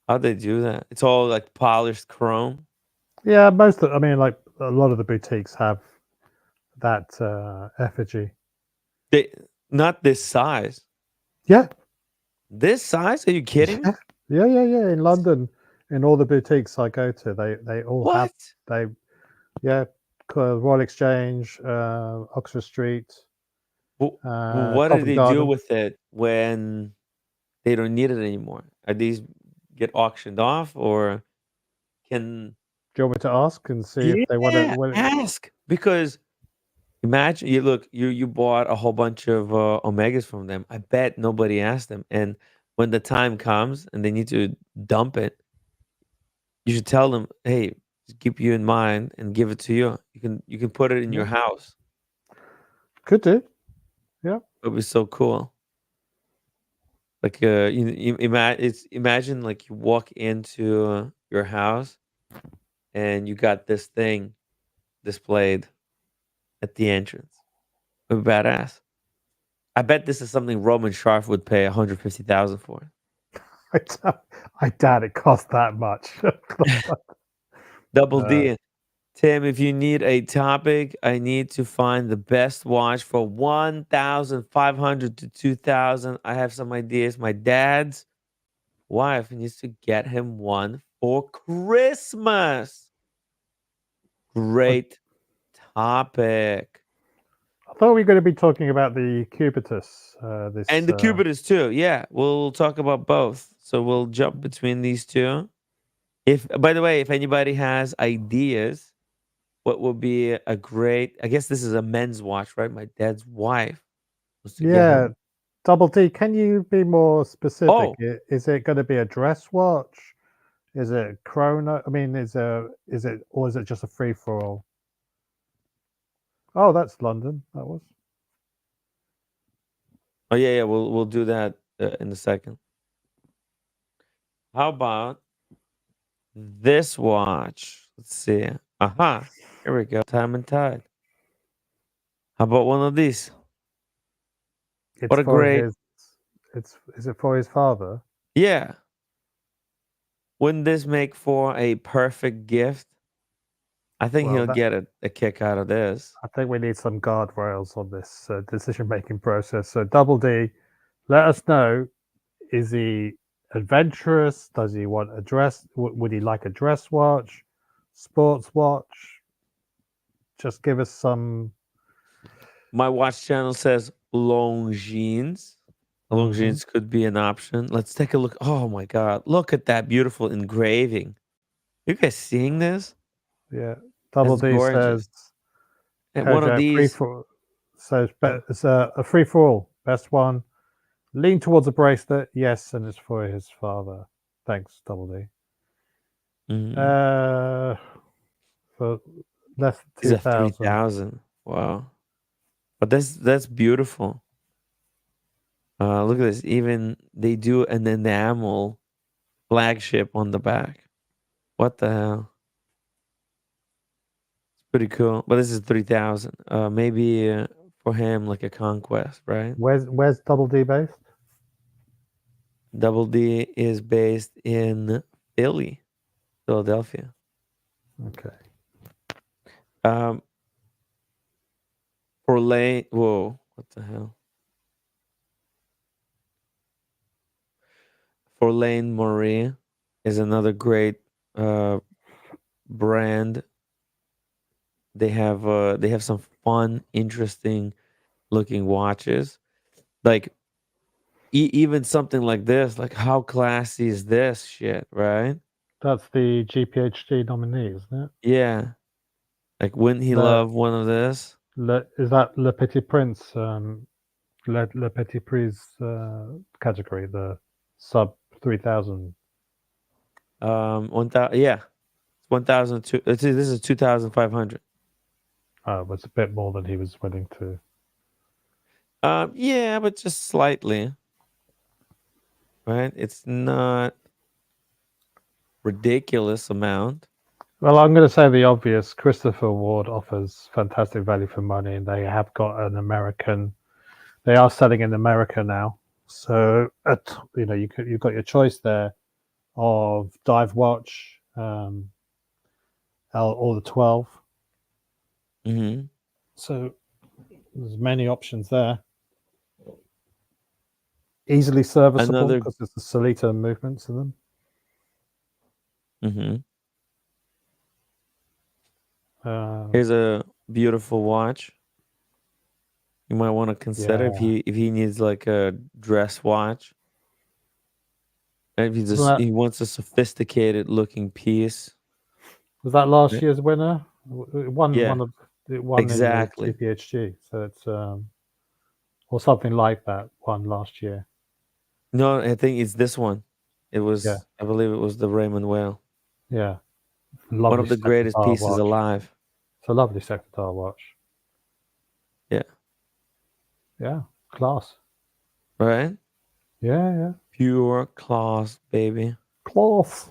[SPEAKER 2] How'd they do that? It's all like polished chrome.
[SPEAKER 6] Yeah, like a lot of the boutiques have that effigy.
[SPEAKER 2] They not this size.
[SPEAKER 6] Yeah.
[SPEAKER 2] This size? Are you kidding me?
[SPEAKER 6] Yeah. In London, in all the boutiques I go to, they all have
[SPEAKER 2] What?
[SPEAKER 6] Royal Exchange, Oxford Street,
[SPEAKER 2] What do
[SPEAKER 6] Covent
[SPEAKER 2] they do
[SPEAKER 6] Garden.
[SPEAKER 2] with it when they don't need it anymore? Are these get auctioned off or can
[SPEAKER 6] Do you want me to ask and see if they want
[SPEAKER 2] yeah,
[SPEAKER 6] to?
[SPEAKER 2] ask because imagine you bought a whole bunch of Omegas from them. I bet nobody asked them. And when the time comes and they need to dump it, you should tell them, "Hey, just keep you in mind and give it to you. You can put it in your house.
[SPEAKER 6] Could do. Yeah.
[SPEAKER 2] It'll be so cool." Like imagine like you walk into your house and you got this thing displayed at the entrance. It'd be badass. I bet this is something Roman Sharf would pay 150,000 for.
[SPEAKER 6] I doubt it cost that much.
[SPEAKER 2] Double D. Tim, if you need a topic, I need to find the best watch for 1,500 to 2,000. I have some ideas. My dad's wife needs to get him one for Christmas. Great topic.
[SPEAKER 6] I thought we were going to be talking about the Cubitus.
[SPEAKER 2] And the Cubitus too. Yeah, we'll talk about both. So we'll jump between these two. If by the way, if anybody has ideas, what would be a great I guess this is a men's watch, right? My dad's wife was to get him.
[SPEAKER 6] Double D, can you be more specific?
[SPEAKER 2] Oh,
[SPEAKER 6] Is it going to be a dress watch? Is it chrono? I mean, is it or is it just a free for all? Oh, that's London. That was.
[SPEAKER 2] oh yeah, we'll do that in a second. How about this watch? Let's see. Aha. Here we go. Time and tide. How about one of these?
[SPEAKER 6] It's
[SPEAKER 2] What a
[SPEAKER 6] for
[SPEAKER 2] great
[SPEAKER 6] his. Is it for his father?
[SPEAKER 2] yeah. Wouldn't this make for a perfect gift? I think
[SPEAKER 6] Well,
[SPEAKER 2] he'll get a kick out of this.
[SPEAKER 6] I think we need some guardrails on this decision-making process. So, Double D, let us know. Is he adventurous? Does he want a dress? Would he like a dress watch, sports watch? Just give us some.
[SPEAKER 2] My watch channel says Longines. Longines could be an option. Let's take a look. Oh my god. Look at that beautiful engraving. You guys seeing this?
[SPEAKER 6] Yeah. Double
[SPEAKER 2] That's
[SPEAKER 6] D
[SPEAKER 2] gorgeous.
[SPEAKER 6] says
[SPEAKER 2] And one of
[SPEAKER 6] Kojo, free
[SPEAKER 2] these.
[SPEAKER 6] for so it's a free for all. Best one. Lean towards a bracelet, yes, and it's for his father. Thanks, Double D.
[SPEAKER 2] Mhm.
[SPEAKER 6] For less than
[SPEAKER 2] These are
[SPEAKER 6] 2,000.
[SPEAKER 2] 3,000. Wow. But that's beautiful. Look at this. Even they do an enamel flagship on the back. What the hell? It's pretty cool. But this is 3,000. Maybe for him like a conquest, right?
[SPEAKER 6] Where's Double D based?
[SPEAKER 2] Double D is based in Philly, Philadelphia.
[SPEAKER 6] Okay.
[SPEAKER 2] For Lane, whoa, what the hell? For Lane Marie is another great brand. They have some fun, interesting looking watches. Like even something like this, like how classy is this shit, right?
[SPEAKER 6] That's the GPHG nominee, isn't it?
[SPEAKER 2] Yeah. Like wouldn't he love one of this?
[SPEAKER 6] Is that Le Petit Prince? Le Petit Prince category, the sub 3,000.
[SPEAKER 2] 1,000, yeah. 1,002. This is 2,500.
[SPEAKER 6] Oh, it's a bit more than he was willing to.
[SPEAKER 2] Yeah, but just slightly. Right? It's not ridiculous amount.
[SPEAKER 6] Well, I'm going to say the obvious. Christopher Ward offers fantastic value for money, and they have got an American. They are selling in America now, so you've got your choice there of dive watch, or the 12.
[SPEAKER 2] Mm-hmm.
[SPEAKER 6] So there's many options there. Easily serviceable
[SPEAKER 2] Another.
[SPEAKER 6] because there's the Solita movements in them.
[SPEAKER 2] Mm-hmm. Here's a beautiful watch. You might want to consider if he needs like a dress watch. And if he wants a sophisticated looking piece.
[SPEAKER 6] Was that last
[SPEAKER 2] Yeah.
[SPEAKER 6] year's winner? It won
[SPEAKER 2] Yeah,
[SPEAKER 6] in the
[SPEAKER 2] exactly.
[SPEAKER 6] GPHG, so it's or something like that. Won last year.
[SPEAKER 2] No, I think it's this one. It was,
[SPEAKER 6] Yeah.
[SPEAKER 2] I believe it was the Raymond Whale.
[SPEAKER 6] Yeah,
[SPEAKER 2] One
[SPEAKER 6] lovely
[SPEAKER 2] of the greatest
[SPEAKER 6] Secretary
[SPEAKER 2] pieces
[SPEAKER 6] watch.
[SPEAKER 2] alive.
[SPEAKER 6] It's a lovely Secretary watch.
[SPEAKER 2] Yeah.
[SPEAKER 6] Yeah, class.
[SPEAKER 2] Right?
[SPEAKER 6] Yeah.
[SPEAKER 2] Pure class, baby.
[SPEAKER 6] Class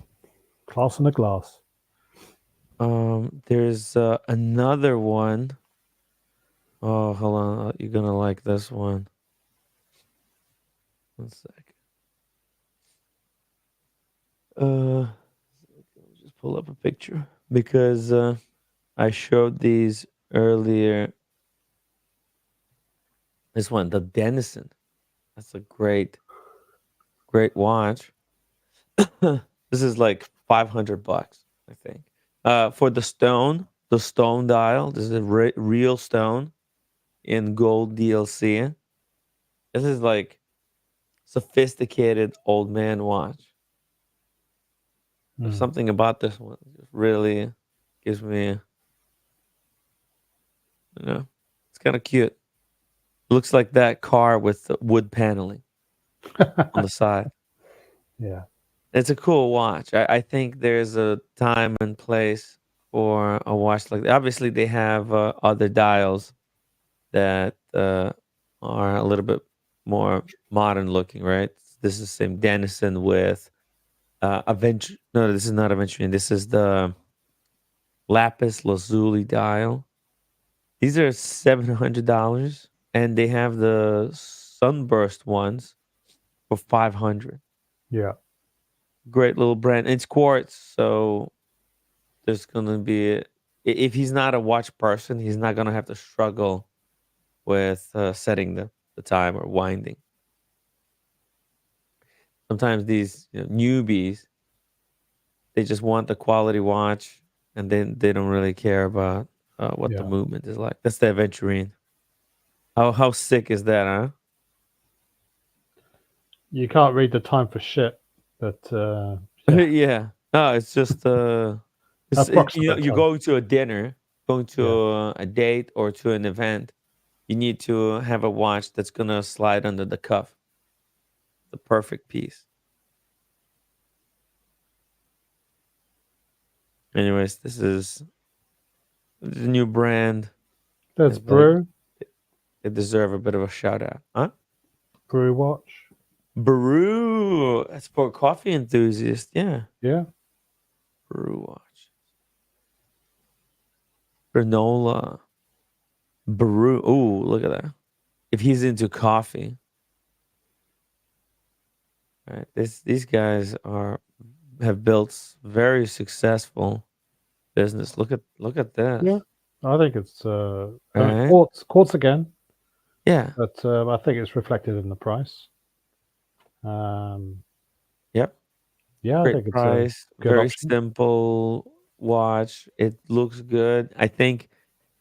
[SPEAKER 6] in a glass.
[SPEAKER 2] There's another one. Oh, hold on. You're gonna like this one. One sec. Just pull up a picture because I showed these earlier. This one, the Denison. That's a great watch. This is like $500, I think. For the stone dial. This is a real stone in gold DLC. This is like sophisticated old man watch. There's something about this one that really gives me, it's kind of cute. Looks like that car with the wood paneling on the side.
[SPEAKER 6] Yeah.
[SPEAKER 2] It's a cool watch. I think there's a time and place for a watch like that. Obviously, they have other dials that are a little bit more modern looking, right? This is the same Denison with Aventure. No, this is not Aventurine. This is the Lapis Lazuli dial. These are $700, and they have the Sunburst ones for 500.
[SPEAKER 6] Yeah.
[SPEAKER 2] Great little brand. It's quartz, so there's gonna be if he's not a watch person, he's not gonna have to struggle with setting the time or winding. Sometimes these newbies, they just want the quality watch, and then they don't really care about what the movement is like. That's the Aventurine. How sick is that, huh?
[SPEAKER 6] You can't read the time for shit, but
[SPEAKER 2] Yeah. No, it's just
[SPEAKER 6] approximate
[SPEAKER 2] you're
[SPEAKER 6] time.
[SPEAKER 2] going to a dinner going to a date or to an event, you need to have a watch that's gonna slide under the cuff. The perfect piece. Anyways, this is a new brand.
[SPEAKER 6] There's
[SPEAKER 2] And like
[SPEAKER 6] Brew
[SPEAKER 2] they deserve a bit of a shout out. Huh?
[SPEAKER 6] watch.
[SPEAKER 2] Brew. That's for coffee enthusiast. Yeah.
[SPEAKER 6] Yeah.
[SPEAKER 2] Brew watch. Granola. Brew. Ooh, look at that. If he's into coffee. Right. These guys have built very successful business. Look at
[SPEAKER 6] Yeah.
[SPEAKER 2] this.
[SPEAKER 6] I think it's
[SPEAKER 2] Right?
[SPEAKER 6] quartz again,
[SPEAKER 2] Yeah.
[SPEAKER 6] but I think it's reflected in the price. Um,
[SPEAKER 2] Yep.
[SPEAKER 6] yeah, I
[SPEAKER 2] Great
[SPEAKER 6] think it's a
[SPEAKER 2] price.
[SPEAKER 6] good
[SPEAKER 2] Very
[SPEAKER 6] option.
[SPEAKER 2] simple watch. It looks good. I think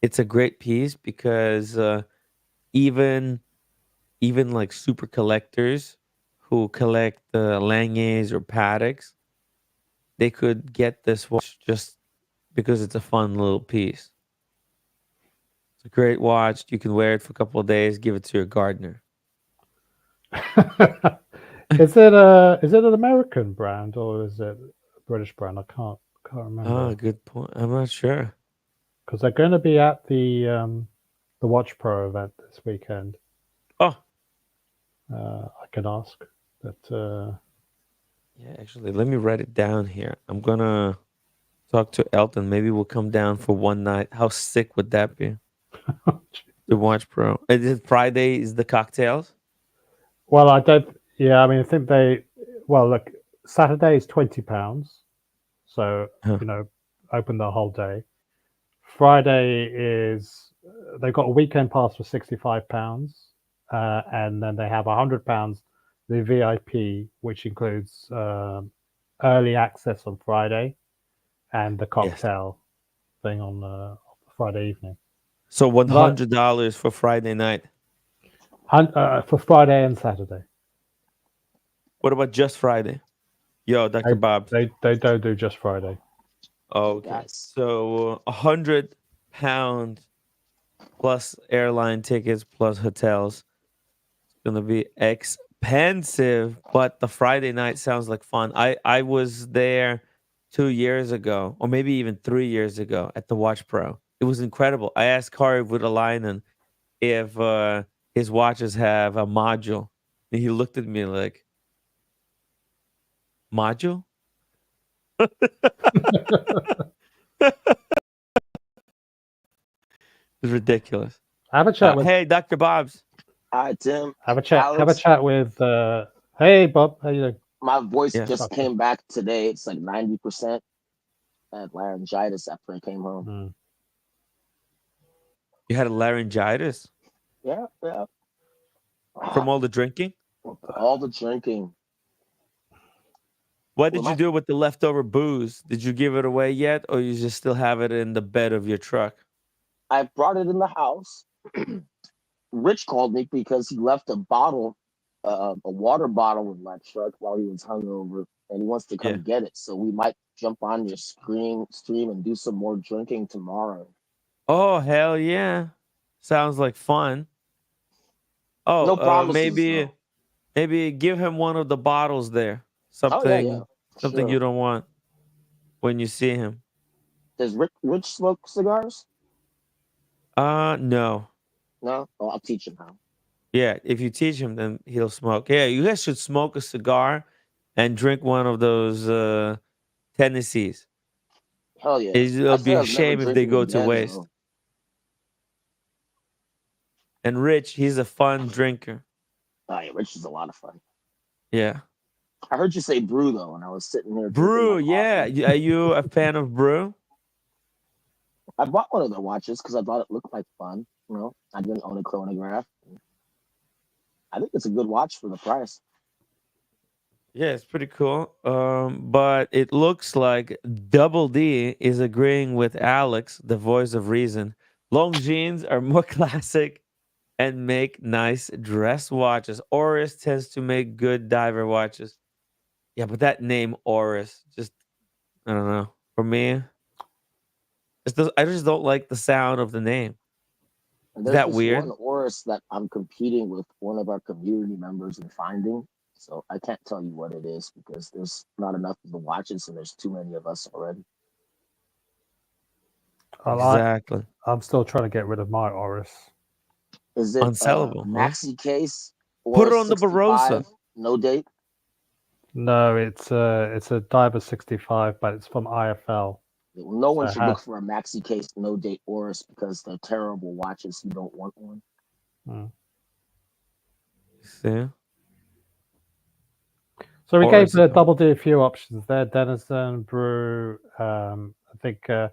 [SPEAKER 2] it's a great piece because even even like super collectors who collect the Langes or Pateks, they could get this watch just because it's a fun little piece. It's a great watch. You can wear it for a couple of days, give it to your gardener.
[SPEAKER 6] Is it an American brand or is it a British brand? I can't
[SPEAKER 2] Ah,
[SPEAKER 6] remember
[SPEAKER 2] good point. I'm not sure.
[SPEAKER 6] because they're going to be at the Watch Pro event this weekend.
[SPEAKER 2] Oh,
[SPEAKER 6] I can ask, but
[SPEAKER 2] yeah, actually, let me write it down here. I'm gonna talk to Elton. Maybe we'll come down for one night. How sick would that be to watch pro? Is it Friday? Is the cocktails?
[SPEAKER 6] well, I don't. Yeah, I mean, I think they. Well, look, Saturday is £20, so
[SPEAKER 2] Huh.
[SPEAKER 6] open the whole day. Friday is they've got a weekend pass for £65, and then they have £100 the VIP, which includes early access on Friday and the
[SPEAKER 2] Yes.
[SPEAKER 6] cocktail thing on Friday evening.
[SPEAKER 2] So one
[SPEAKER 6] But
[SPEAKER 2] hundred dollars for Friday night.
[SPEAKER 6] for Friday and Saturday,
[SPEAKER 2] What about just Friday? Yo,
[SPEAKER 6] they,
[SPEAKER 2] Dr. Bob.
[SPEAKER 6] they don't do just Friday.
[SPEAKER 2] Oh,
[SPEAKER 5] Hey
[SPEAKER 2] okay.
[SPEAKER 5] guys.
[SPEAKER 2] So £100 plus airline tickets plus hotels. It's gonna be expensive, but the Friday night sounds like fun. I was there 2 years ago, or maybe even 3 years ago at the Watch Pro. It was incredible. I asked Kari Voutilainen if his watches have a module, and he looked at me like, module? It's ridiculous.
[SPEAKER 6] Have a chat with
[SPEAKER 2] Hey, Dr. Bob's.
[SPEAKER 8] Hi, Tim.
[SPEAKER 6] have a
[SPEAKER 8] Alex,
[SPEAKER 6] chat with. Hey, Bob, how you doing?
[SPEAKER 8] my voice
[SPEAKER 2] Yeah.
[SPEAKER 8] just
[SPEAKER 6] Doctor.
[SPEAKER 8] came back today. It's like 90%. I had laryngitis after I came home.
[SPEAKER 6] Mm.
[SPEAKER 2] You had a laryngitis
[SPEAKER 8] Yeah, yeah.
[SPEAKER 2] from
[SPEAKER 8] Ah,
[SPEAKER 2] all the drinking?
[SPEAKER 8] all the drinking.
[SPEAKER 2] What
[SPEAKER 8] Well,
[SPEAKER 2] did you do with the leftover booze? Did you give it away yet, or you just still have it in the bed of your truck?
[SPEAKER 8] I brought it in the house. Rich called me because he left a water bottle in my truck while he was hungover, and he wants to
[SPEAKER 2] Yeah.
[SPEAKER 8] come get it. So we might jump on your stream and do some more drinking tomorrow.
[SPEAKER 2] Oh, hell yeah. Sounds like fun. Oh,
[SPEAKER 8] No promises
[SPEAKER 2] maybe
[SPEAKER 8] though.
[SPEAKER 2] maybe give him one of the bottles there.
[SPEAKER 8] Oh yeah, yeah,
[SPEAKER 2] Something
[SPEAKER 8] sure.
[SPEAKER 2] you don't want when you see him.
[SPEAKER 8] Does Rich smoke cigars?
[SPEAKER 2] No.
[SPEAKER 8] No. Oh, I'll teach him how.
[SPEAKER 2] Yeah, if you teach him, then he'll smoke. Yeah, you guys should smoke a cigar and drink one of those Tennessees.
[SPEAKER 8] Hell yeah.
[SPEAKER 2] It'll
[SPEAKER 8] I
[SPEAKER 2] be
[SPEAKER 8] said I
[SPEAKER 2] a
[SPEAKER 8] was never
[SPEAKER 2] shame if they
[SPEAKER 8] drinking
[SPEAKER 2] go to
[SPEAKER 8] again
[SPEAKER 2] waste.
[SPEAKER 8] though.
[SPEAKER 2] And Rich, he's a fun drinker.
[SPEAKER 8] Oh yeah, Rich is a lot of fun.
[SPEAKER 2] Yeah.
[SPEAKER 8] I heard you say brew though, and I was sitting here drinking my
[SPEAKER 2] Brew, yeah.
[SPEAKER 8] coffee.
[SPEAKER 2] Are you a fan of Brew?
[SPEAKER 8] I bought one of their watches because I thought it looked like fun. I didn't own a chronograph. I think it's a good watch for the price.
[SPEAKER 2] Yeah, it's pretty cool. But it looks like Double D is agreeing with Alex, the voice of reason. Long jeans are more classic and make nice dress watches. Oris tends to make good diver watches. Yeah, but that name Oris, just I don't know. For me, I just don't like the sound of the name.
[SPEAKER 8] And
[SPEAKER 2] Is
[SPEAKER 8] there's
[SPEAKER 2] that
[SPEAKER 8] this one
[SPEAKER 2] weird?
[SPEAKER 8] Oris that I'm competing with one of our community members in finding. So I can't tell you what it is because there's not enough of the watches and there's too many of us already.
[SPEAKER 2] Exactly.
[SPEAKER 6] I'm still trying to get rid of my Oris.
[SPEAKER 8] Is it a
[SPEAKER 2] Unsellable, huh?
[SPEAKER 8] maxi case
[SPEAKER 2] Put
[SPEAKER 8] or
[SPEAKER 2] it on the
[SPEAKER 8] 65?
[SPEAKER 2] Barossa.
[SPEAKER 8] No date?
[SPEAKER 6] No, it's a Diver 65, but it's from IFL.
[SPEAKER 8] No one
[SPEAKER 6] So
[SPEAKER 8] should look for a maxi case no date Oris because they're terrible watches. You don't want one.
[SPEAKER 2] See?
[SPEAKER 6] So we
[SPEAKER 2] Or
[SPEAKER 6] gave
[SPEAKER 2] is
[SPEAKER 6] the
[SPEAKER 2] it
[SPEAKER 6] Double D a few options there. Denizen, Brew, I think, I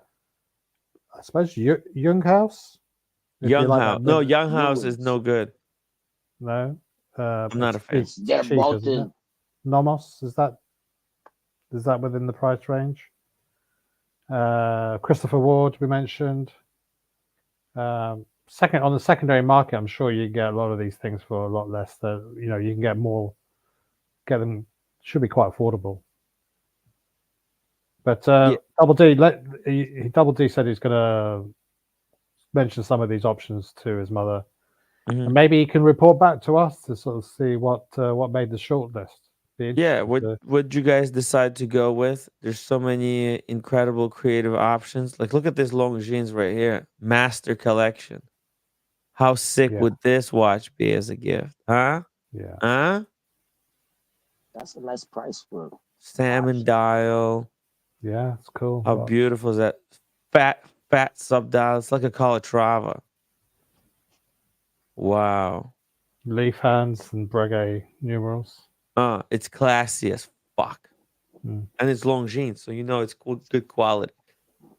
[SPEAKER 6] suppose Junghaus. If you
[SPEAKER 2] Young
[SPEAKER 6] like
[SPEAKER 2] House?
[SPEAKER 6] that
[SPEAKER 2] No,
[SPEAKER 6] mid,
[SPEAKER 2] Young House is
[SPEAKER 8] Lumens.
[SPEAKER 2] no good.
[SPEAKER 6] no,
[SPEAKER 2] I'm not
[SPEAKER 6] it's
[SPEAKER 2] a fan.
[SPEAKER 6] cheap.
[SPEAKER 8] They're
[SPEAKER 6] It's cheap,
[SPEAKER 8] both
[SPEAKER 6] isn't it?
[SPEAKER 8] in.
[SPEAKER 6] Nomos, is that within the price range? Christopher Ward, we mentioned. Second on the secondary market, I'm sure you get a lot of these things for a lot less. That you can get more. Get them should be quite affordable. But
[SPEAKER 2] Yeah.
[SPEAKER 6] Double D, Double D said he's going to mention some of these options to his mother, and maybe he can report back to us to sort of see what made the shortlist.
[SPEAKER 2] Yeah, what you guys decide to go with? There's so many incredible creative options. Like, look at this Longines right here, Master Collection. How sick
[SPEAKER 6] Yeah.
[SPEAKER 2] would this watch be as a gift, huh?
[SPEAKER 6] Yeah.
[SPEAKER 2] Huh?
[SPEAKER 8] That's a nice price for it.
[SPEAKER 2] Salmon dial.
[SPEAKER 6] Yeah, it's cool.
[SPEAKER 2] How beautiful is that? Fat sub dial. It's like a Calatrava. Wow.
[SPEAKER 6] Leaf hands and Breguet numerals.
[SPEAKER 2] It's classy as fuck. And it's Longines, so it's good quality.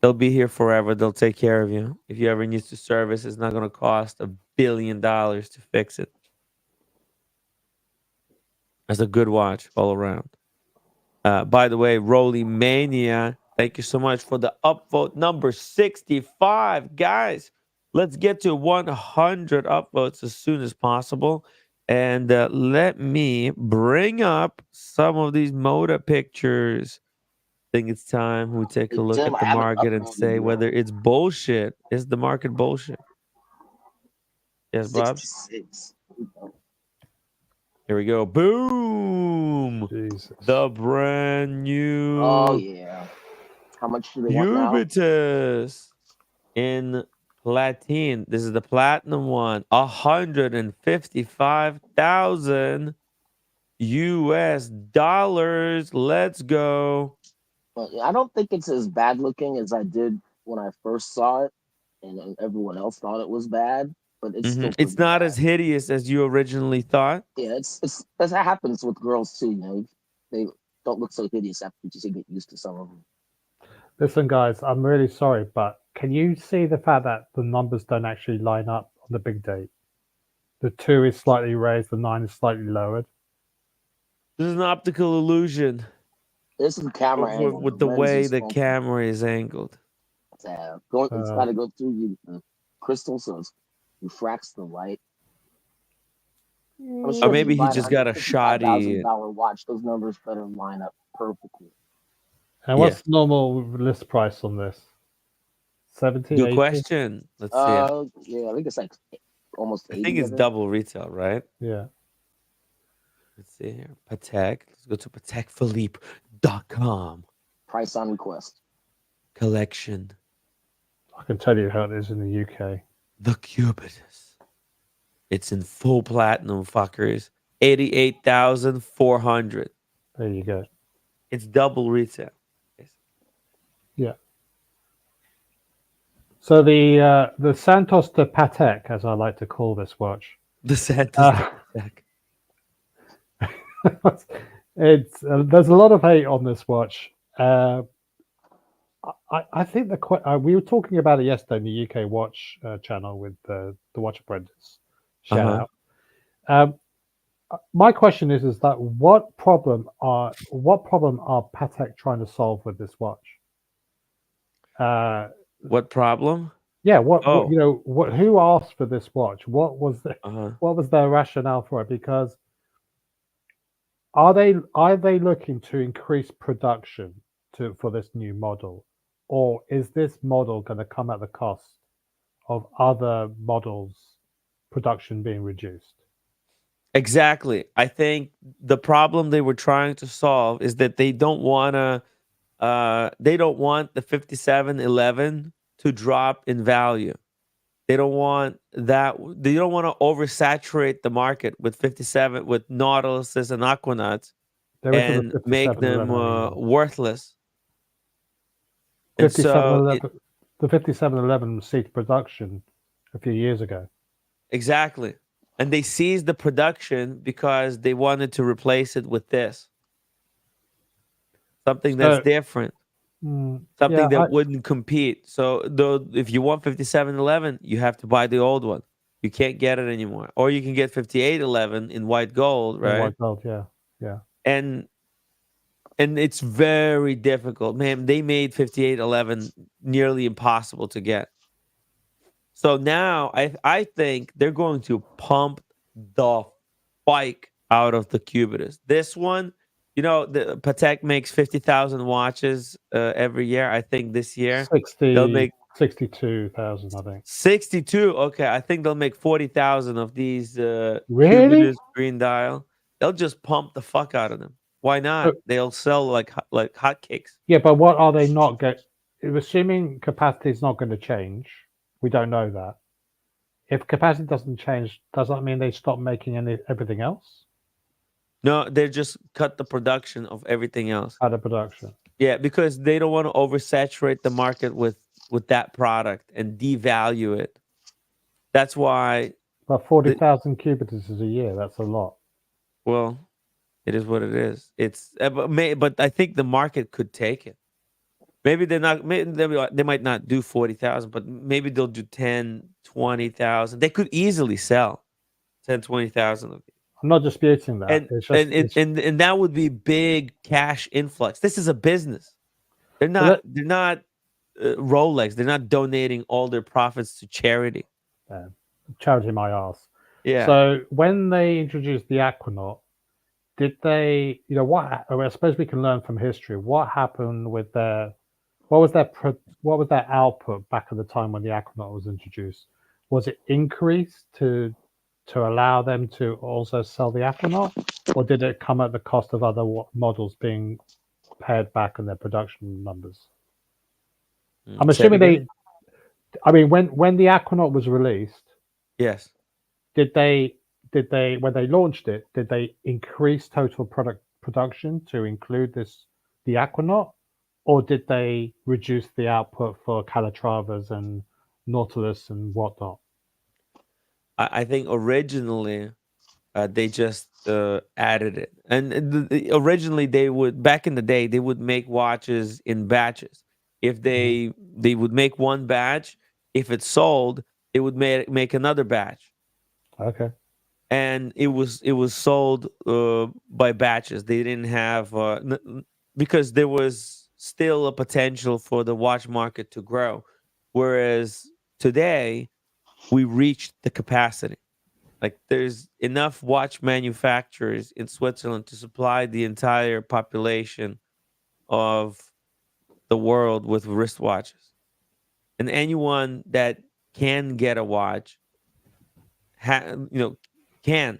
[SPEAKER 2] They'll be here forever. They'll take care of you. If you ever need to service, it's not going to cost $1 billion to fix it. That's a good watch all around. By the way, Roly Mania, thank you so much for the upvote number 65. Guys, let's get to 100 upvotes as soon as possible. And let me bring up some of these Moda pictures. I think it's time we take a look
[SPEAKER 8] Jim,
[SPEAKER 2] at
[SPEAKER 8] I
[SPEAKER 2] the
[SPEAKER 8] haven't
[SPEAKER 2] market and
[SPEAKER 8] uploaded
[SPEAKER 2] say
[SPEAKER 8] yet.
[SPEAKER 2] whether it's bullshit. Is the market bullshit? Yes, Bob?
[SPEAKER 8] 66.
[SPEAKER 2] Here we go. Boom!
[SPEAKER 6] Jesus.
[SPEAKER 2] The brand new
[SPEAKER 8] Oh, yeah. How much do they want now?
[SPEAKER 2] Cubitus in platinum. This is the platinum one. 155,000 US dollars. Let's go.
[SPEAKER 8] I don't think it's as bad looking as I did when I first saw it, and everyone else thought it was bad. But it's still
[SPEAKER 2] It's
[SPEAKER 8] pretty
[SPEAKER 2] not
[SPEAKER 8] bad.
[SPEAKER 2] as hideous as you originally thought.
[SPEAKER 8] Yeah, that happens with girls too. They don't look so hideous after you just get used to some of them.
[SPEAKER 6] Listen, guys, I'm really sorry, but can you see the fact that the numbers don't actually line up on the big date? The 2 is slightly raised, the 9 is slightly lowered.
[SPEAKER 2] This is an optical illusion.
[SPEAKER 8] This is camera angle.
[SPEAKER 2] With the way the camera is angled.
[SPEAKER 8] It's got to go through the crystal, so it refracts the light. I'm sure
[SPEAKER 2] Or maybe he just got a shoddy.
[SPEAKER 8] $155,000 watch. Those numbers better line up perfectly.
[SPEAKER 6] And what's the normal list price on this? 70,
[SPEAKER 2] Good
[SPEAKER 6] 80?
[SPEAKER 2] question. Let's see.
[SPEAKER 8] Yeah, I think it's like almost 80.
[SPEAKER 2] I think it's double retail, right?
[SPEAKER 6] Yeah.
[SPEAKER 2] Let's see here. Patek. Let's go to patekphilippe.com.
[SPEAKER 8] Price on request.
[SPEAKER 2] Collection.
[SPEAKER 6] I can tell you how it is in the UK.
[SPEAKER 2] The Cubitus. It's in full platinum, fuckers. 88,400.
[SPEAKER 6] There you go.
[SPEAKER 2] It's double retail.
[SPEAKER 6] Yeah. So the Santos de Patek, as I like to call this watch.
[SPEAKER 2] The Santos de
[SPEAKER 6] Patek. There's a lot of hate on this watch. I think we were talking about it yesterday in the UK Watch channel with the Watch Apprentice. Shout out. My question is that what problem are Patek trying to solve with this watch?
[SPEAKER 2] What problem?
[SPEAKER 6] Yeah, who asked for this watch? What was their rationale for it? Because are they looking to increase production for this new model, or is this model going to come at the cost of other models' production being reduced?
[SPEAKER 2] Exactly. I think the problem they were trying to solve is that they don't want to. They don't want the 5711 to drop in value. They don't want that. They don't want to oversaturate the market with 57 with Nautiluses and Aquanauts
[SPEAKER 6] There isn't a
[SPEAKER 2] and make them
[SPEAKER 6] 5711 anymore.
[SPEAKER 2] worthless. And so
[SPEAKER 6] 5711, the 5711 ceased production a few years ago.
[SPEAKER 2] exactly. And they seized the production because they wanted to replace it with this. Something that's
[SPEAKER 6] So,
[SPEAKER 2] different.
[SPEAKER 6] yeah,
[SPEAKER 2] Something that wouldn't compete. So though if you want 5711, you have to buy the old one. You can't get it anymore. Or you can get 5811 in white gold,
[SPEAKER 6] in
[SPEAKER 2] right?
[SPEAKER 6] white gold, yeah, yeah.
[SPEAKER 2] And it's very difficult. Man, they made 5811 nearly impossible to get. So now I think they're going to pump the spike out of the Cubitus. This one, the Patek makes 50,000 watches every year. I think this year they'll
[SPEAKER 6] 60,
[SPEAKER 2] make
[SPEAKER 6] 62,000, I think.
[SPEAKER 2] 62. Okay, I think they'll make 40,000 of these
[SPEAKER 6] Really?
[SPEAKER 2] Cubitus green dial. They'll just pump the fuck out of them. Why not?
[SPEAKER 6] But,
[SPEAKER 2] They'll sell like hotcakes.
[SPEAKER 6] yeah, but what are they not get? Assuming capacity is not going to change, we don't know that. If capacity doesn't change, does that mean they stop making everything else
[SPEAKER 2] No, they just cut the production of everything else.
[SPEAKER 6] out of production?
[SPEAKER 2] Yeah, because they don't want to oversaturate the market with that product and devalue it. That's why
[SPEAKER 6] But
[SPEAKER 2] the
[SPEAKER 6] 40,000 cubitus is a year. That's a lot.
[SPEAKER 2] well, it is what it is. It's but I think the market could take it. Maybe they're not. Maybe they might not do 40,000, but maybe they'll do 10, 20,000. They could easily sell 10, 20,000 of these.
[SPEAKER 6] I'm not disputing that.
[SPEAKER 2] And
[SPEAKER 6] It's just
[SPEAKER 2] and it, and that would be big cash influx. This is a business. They're
[SPEAKER 6] but
[SPEAKER 2] not. They're not Rolex. They're not donating all their profits to charity.
[SPEAKER 6] charity my ass.
[SPEAKER 2] Yeah.
[SPEAKER 6] So when they introduced the Aquanaut, did they? What? I suppose we can learn from history. What happened with their? What was their output back at the time when the Aquanaut was introduced? Was it increased to allow them to also sell the Aquanaut, or did it come at the cost of other models being pared back in their production numbers? I'm
[SPEAKER 2] Say it
[SPEAKER 6] assuming
[SPEAKER 2] again?
[SPEAKER 6] I mean, when the Aquanaut was released,
[SPEAKER 2] Yes.
[SPEAKER 6] did they when they launched it, did they increase total production to include the Aquanaut, or did they reduce the output for Calatravas and Nautilus and whatnot?
[SPEAKER 2] I think originally they just added it, and originally they would back in the day they would make watches in batches. If they would make one batch, if it sold, they would make another batch,
[SPEAKER 6] Okay.
[SPEAKER 2] and it was sold by batches. They didn't have because there was still a potential for the watch market to grow, whereas today we reached the capacity. Like there's enough watch manufacturers in Switzerland to supply the entire population of the world with wristwatches. And anyone that can get a watch, can.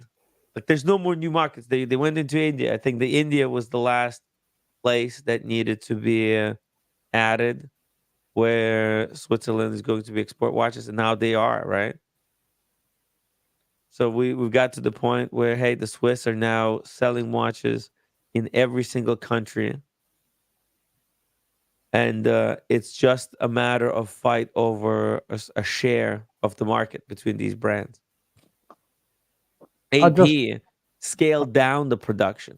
[SPEAKER 2] Like there's no more new markets. They went into India. I think the India was the last place that needed to be added, where Switzerland is going to be export watches, and now they are, right? So we've got to the point where hey, the Swiss are now selling watches in every single country, and it's just a matter of fight over a share of the market between these brands.
[SPEAKER 6] I just
[SPEAKER 2] AP scaled down the production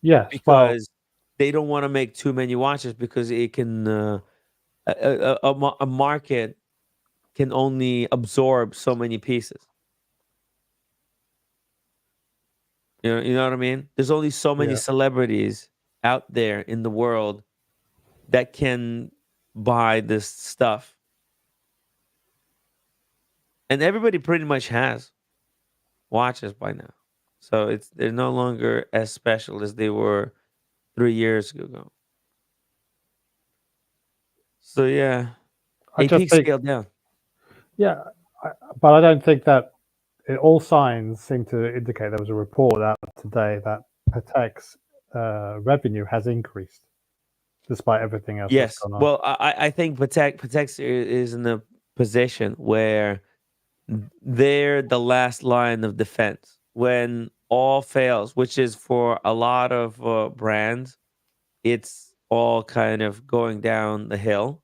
[SPEAKER 6] Yes. Well,
[SPEAKER 2] because they don't want to make too many watches because it can a market can only absorb so many pieces. You know what I mean? There's only so many
[SPEAKER 6] yeah.
[SPEAKER 2] celebrities out there in the world that can buy this stuff. And everybody pretty much has watches by now. So they're no longer as special as they were 3 years ago. So yeah,
[SPEAKER 6] I just
[SPEAKER 2] AP
[SPEAKER 6] think,
[SPEAKER 2] scaled down.
[SPEAKER 6] yeah, but I don't think that all signs seem to indicate. There was a report out today that Patek's revenue has increased despite everything else that's
[SPEAKER 2] Yes.
[SPEAKER 6] gone on.
[SPEAKER 2] Well, I think Patek is in a position where they're the last line of defense when all fails, which is for a lot of brands. It's all kind of going down the hill,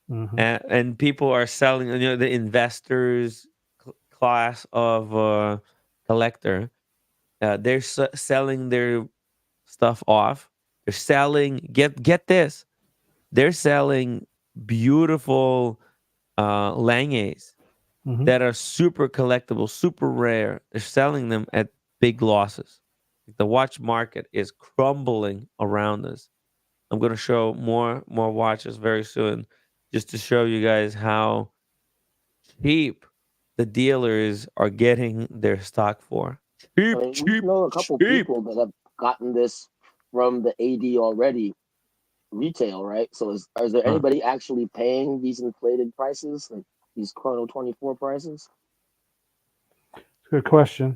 [SPEAKER 6] Hmm.
[SPEAKER 2] and people are selling. You know, the investors class of collector, they're selling their stuff off. They're selling. Get this. They're selling beautiful Langes
[SPEAKER 6] Hmm.
[SPEAKER 2] that are super collectible, super rare. They're selling them at big losses. The watch market is crumbling around us. I'm going to show more watches very soon, just to show you guys how cheap the dealers are getting their stock for.
[SPEAKER 8] I
[SPEAKER 2] Cheap,
[SPEAKER 8] mean, we
[SPEAKER 2] cheap,
[SPEAKER 8] know a couple
[SPEAKER 2] cheap.
[SPEAKER 8] people that have gotten this from the AD already retail, right? So is there
[SPEAKER 2] Uh,
[SPEAKER 8] anybody actually paying these inflated prices, like these Chrono 24 prices?
[SPEAKER 6] Good question.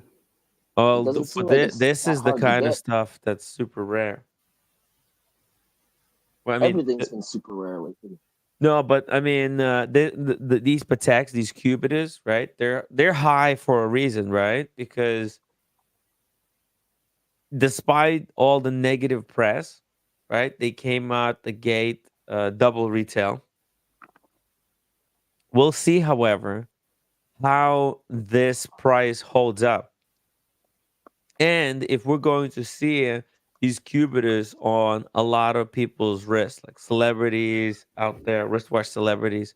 [SPEAKER 8] It
[SPEAKER 2] well,
[SPEAKER 8] doesn't
[SPEAKER 2] for
[SPEAKER 8] seem like it's
[SPEAKER 2] this
[SPEAKER 8] that
[SPEAKER 2] is the
[SPEAKER 8] hard to
[SPEAKER 2] kind of
[SPEAKER 8] get.
[SPEAKER 2] stuff that's super rare. Well, I mean,
[SPEAKER 8] Everything's been super rare lately.
[SPEAKER 2] no, but I mean, these Pateks, these Cubitus, right? They're high for a reason, right? Because despite all the negative press, right? They came out the gate double retail. We'll see, however, how this price holds up, and if we're going to see these Cubitus on a lot of people's wrists, like celebrities out there, wristwatch celebrities.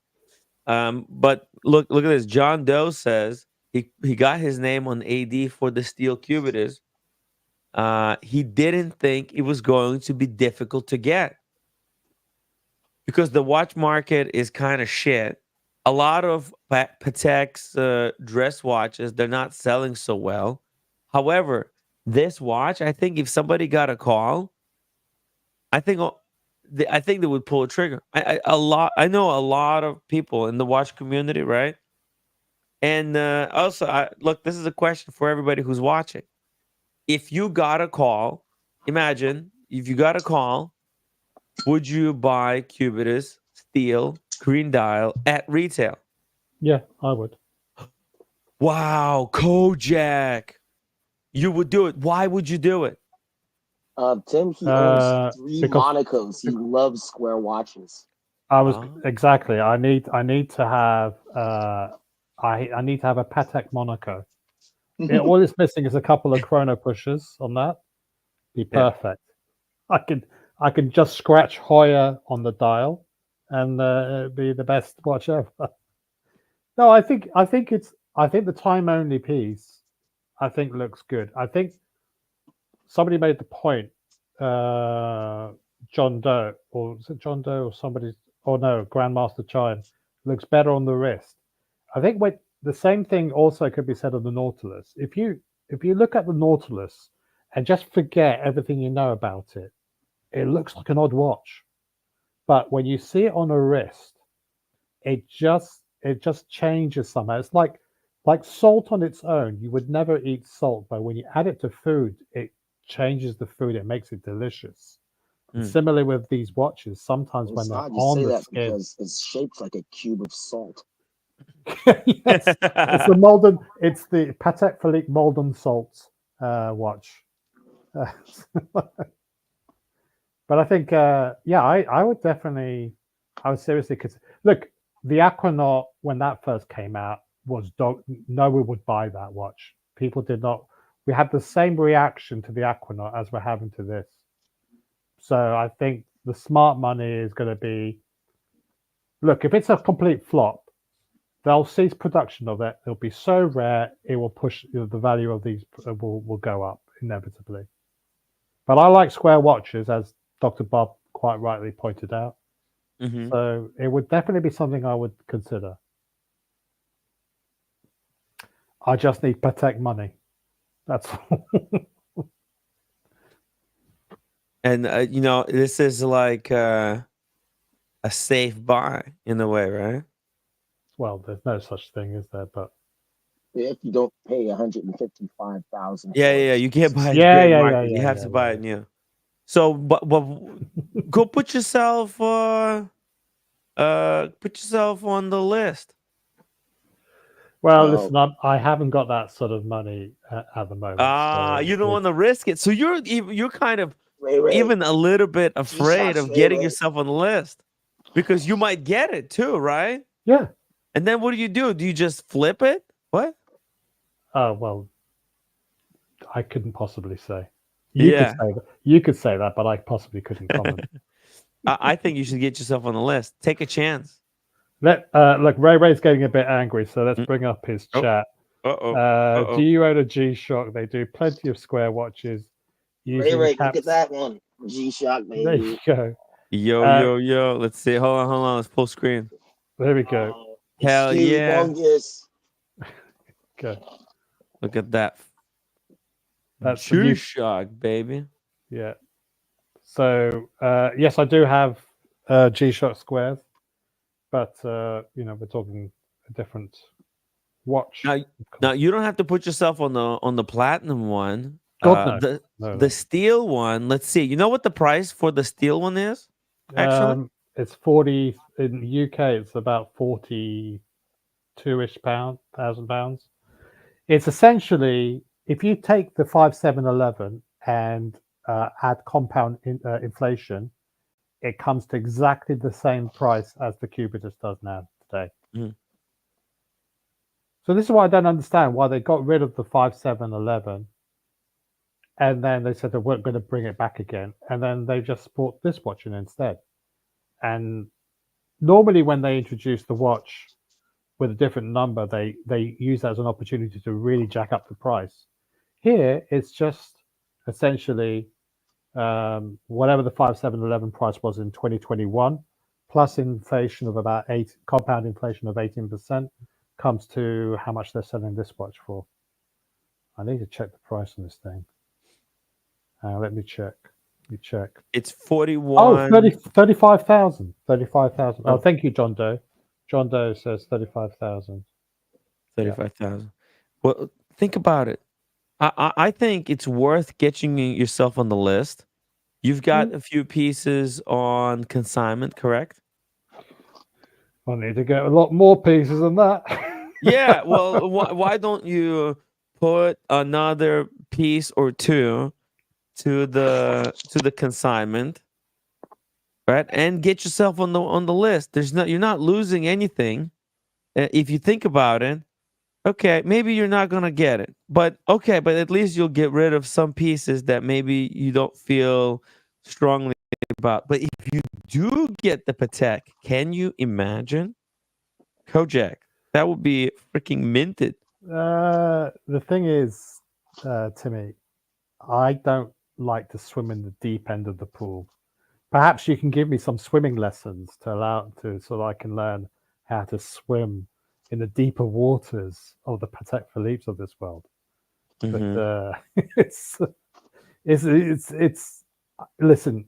[SPEAKER 2] But look at this. John Doe says he got his name on AD for the steel Cubitus. He didn't think it was going to be difficult to get because the watch market is kind of shit. A lot of Patek's dress watches, they're not selling so well. However, this watch, I think if somebody got a call, I think I think they would pull a trigger. I know a lot of people in the watch community, right? And also, look, this is a question for everybody who's watching. If you got a call, imagine if you got a call, would you buy Cubitus steel green dial at retail?
[SPEAKER 6] Yeah, I would.
[SPEAKER 2] Wow, Kojak, you would do it. Why would you do it?
[SPEAKER 8] Tim, he owns 3
[SPEAKER 6] Because
[SPEAKER 8] Monacos. He loves square watches.
[SPEAKER 6] I was
[SPEAKER 2] Oh,
[SPEAKER 6] exactly. I need to have I need to have a Patek Monaco. All it's missing is a couple of chrono pushers on that. Be
[SPEAKER 2] yeah.
[SPEAKER 6] perfect. I can I can just scratch Hoya on the dial, and it'd be the best watch ever. No, I think the time only piece I think looks good. I think somebody made the point. John Doe, or was it John Doe, or somebody? Oh no, Grandmaster Chime looks better on the wrist. I think the same thing also could be said of the Nautilus. If you look at the Nautilus and just forget everything you know about it, it looks like an odd watch. But when you see it on a wrist, it just changes somehow. It's like salt on its own. You would never eat salt, but when you add it to food, it changes the food. It makes it delicious. And
[SPEAKER 2] Mm.
[SPEAKER 6] similarly with these watches, sometimes
[SPEAKER 8] Well,
[SPEAKER 6] when
[SPEAKER 8] it's
[SPEAKER 6] they're
[SPEAKER 8] odd you
[SPEAKER 6] on
[SPEAKER 8] say
[SPEAKER 6] the
[SPEAKER 8] that
[SPEAKER 6] skin,
[SPEAKER 8] because it's shaped like a cube of salt.
[SPEAKER 6] yes, it's the Malden. It's the Patek Philippe Malden Salt watch. Uh, but I think, yeah, I would definitely, I would seriously consider. Look, the Aquanaut when that first came out was no one would buy that watch. People did not. We had the same reaction to the Aquanaut as we're having to this. So I think the smart money is going to be, look, if it's a complete flop, they'll cease production of it. It'll be so rare, it will push the value of these will go up inevitably. But I like square watches, as Dr. Bob quite rightly pointed out.
[SPEAKER 2] Hmm.
[SPEAKER 6] So it would definitely be something I would consider. I just need Patek money. That's all.
[SPEAKER 2] And you know, this is like a safe buy in a way, right?
[SPEAKER 6] Well, there's no such thing, is there? But
[SPEAKER 8] If you don't pay 155,000
[SPEAKER 2] Yeah,
[SPEAKER 8] for
[SPEAKER 2] yeah,
[SPEAKER 8] it.
[SPEAKER 2] yeah. You can't buy
[SPEAKER 6] yeah,
[SPEAKER 2] gray
[SPEAKER 6] yeah, yeah,
[SPEAKER 2] market. You
[SPEAKER 6] yeah,
[SPEAKER 2] have
[SPEAKER 6] yeah,
[SPEAKER 2] to buy
[SPEAKER 6] yeah.
[SPEAKER 2] it new. So, but go put yourself on the list.
[SPEAKER 6] Well,
[SPEAKER 8] Well,
[SPEAKER 6] listen, I haven't got that sort of money at the moment. So
[SPEAKER 2] You don't want to risk it. So you're kind of
[SPEAKER 8] Ray,
[SPEAKER 2] even a little bit afraid
[SPEAKER 8] G-Shock's
[SPEAKER 2] of getting
[SPEAKER 8] Ray.
[SPEAKER 2] yourself on the list because you might get it too, right?
[SPEAKER 6] yeah.
[SPEAKER 2] And then what do? Do you just flip it? What?
[SPEAKER 6] Well, I couldn't possibly say. You could
[SPEAKER 2] Yeah.
[SPEAKER 6] say that. You could say that, but I possibly couldn't comment.
[SPEAKER 2] I think you should get yourself on the list. Take a chance.
[SPEAKER 6] Look, Ray's getting a bit angry, so let's
[SPEAKER 2] Mm.
[SPEAKER 6] bring up his
[SPEAKER 2] Oh.
[SPEAKER 6] chat.
[SPEAKER 2] Uh-oh.
[SPEAKER 6] Do
[SPEAKER 2] Uh-oh.
[SPEAKER 6] you own a G-Shock? They do plenty of square watches using
[SPEAKER 8] Ray, look
[SPEAKER 6] caps.
[SPEAKER 8] at that one. G-Shock,
[SPEAKER 6] There you
[SPEAKER 8] baby.
[SPEAKER 6] go.
[SPEAKER 2] Yo. Let's see. Hold on. Let's pull screen.
[SPEAKER 6] There we go.
[SPEAKER 8] It's
[SPEAKER 2] Hell yeah.
[SPEAKER 8] humongous.
[SPEAKER 6] Go.
[SPEAKER 2] Look at that.
[SPEAKER 6] That's the new.
[SPEAKER 2] G-Shock, baby.
[SPEAKER 6] Yeah. So yes, I do have G-Shock squares, but we're talking a different watch.
[SPEAKER 2] Now you don't have to put yourself on the platinum one.
[SPEAKER 6] God, no. No.
[SPEAKER 2] The steel one. Let's see. You know what the price for the steel one is? Actually,
[SPEAKER 6] It's 40 in the UK. It's about 42-ish thousand pounds. It's essentially, if you take the 5711 and add compound inflation, it comes to exactly the same price as the Cubitus does now today.
[SPEAKER 2] Mhm.
[SPEAKER 6] So this is why I don't understand why they got rid of the 5711 and then they said they weren't going to bring it back again, and then they just brought this watch in instead. And normally when they introduce the watch with a different number, they use that as an opportunity to really jack up the price. Here, it's just essentially whatever the 5711 price was in 2021, plus inflation of about compound inflation of 18%, comes to how much they're selling this watch for. I need to check the price on this thing. Let me check.
[SPEAKER 2] It's 41.
[SPEAKER 6] Oh, 35,000. 35,000. Oh,
[SPEAKER 2] Oh.
[SPEAKER 6] thank you, John Doe. John Doe says 35,000.
[SPEAKER 2] 35,000. Well, think about it. I think it's worth getting yourself on the list. You've got a few pieces on consignment, correct?
[SPEAKER 6] I need to get a lot more pieces than that.
[SPEAKER 2] Yeah. Well, why don't you put another piece or two to the consignment, right? And get yourself on the list. You're not losing anything if you think about it. Okay, maybe you're not gonna get it, but at least you'll get rid of some pieces that maybe you don't feel strongly about. But if you do get the Patek, can you imagine Kojak? That would be freaking minted.
[SPEAKER 6] The thing is, Timmy, I don't like to swim in the deep end of the pool. Perhaps you can give me some swimming lessons so I can learn how to swim in the deeper waters of the Patek Philippe's of this world.
[SPEAKER 2] Mhm.
[SPEAKER 6] But it's listen,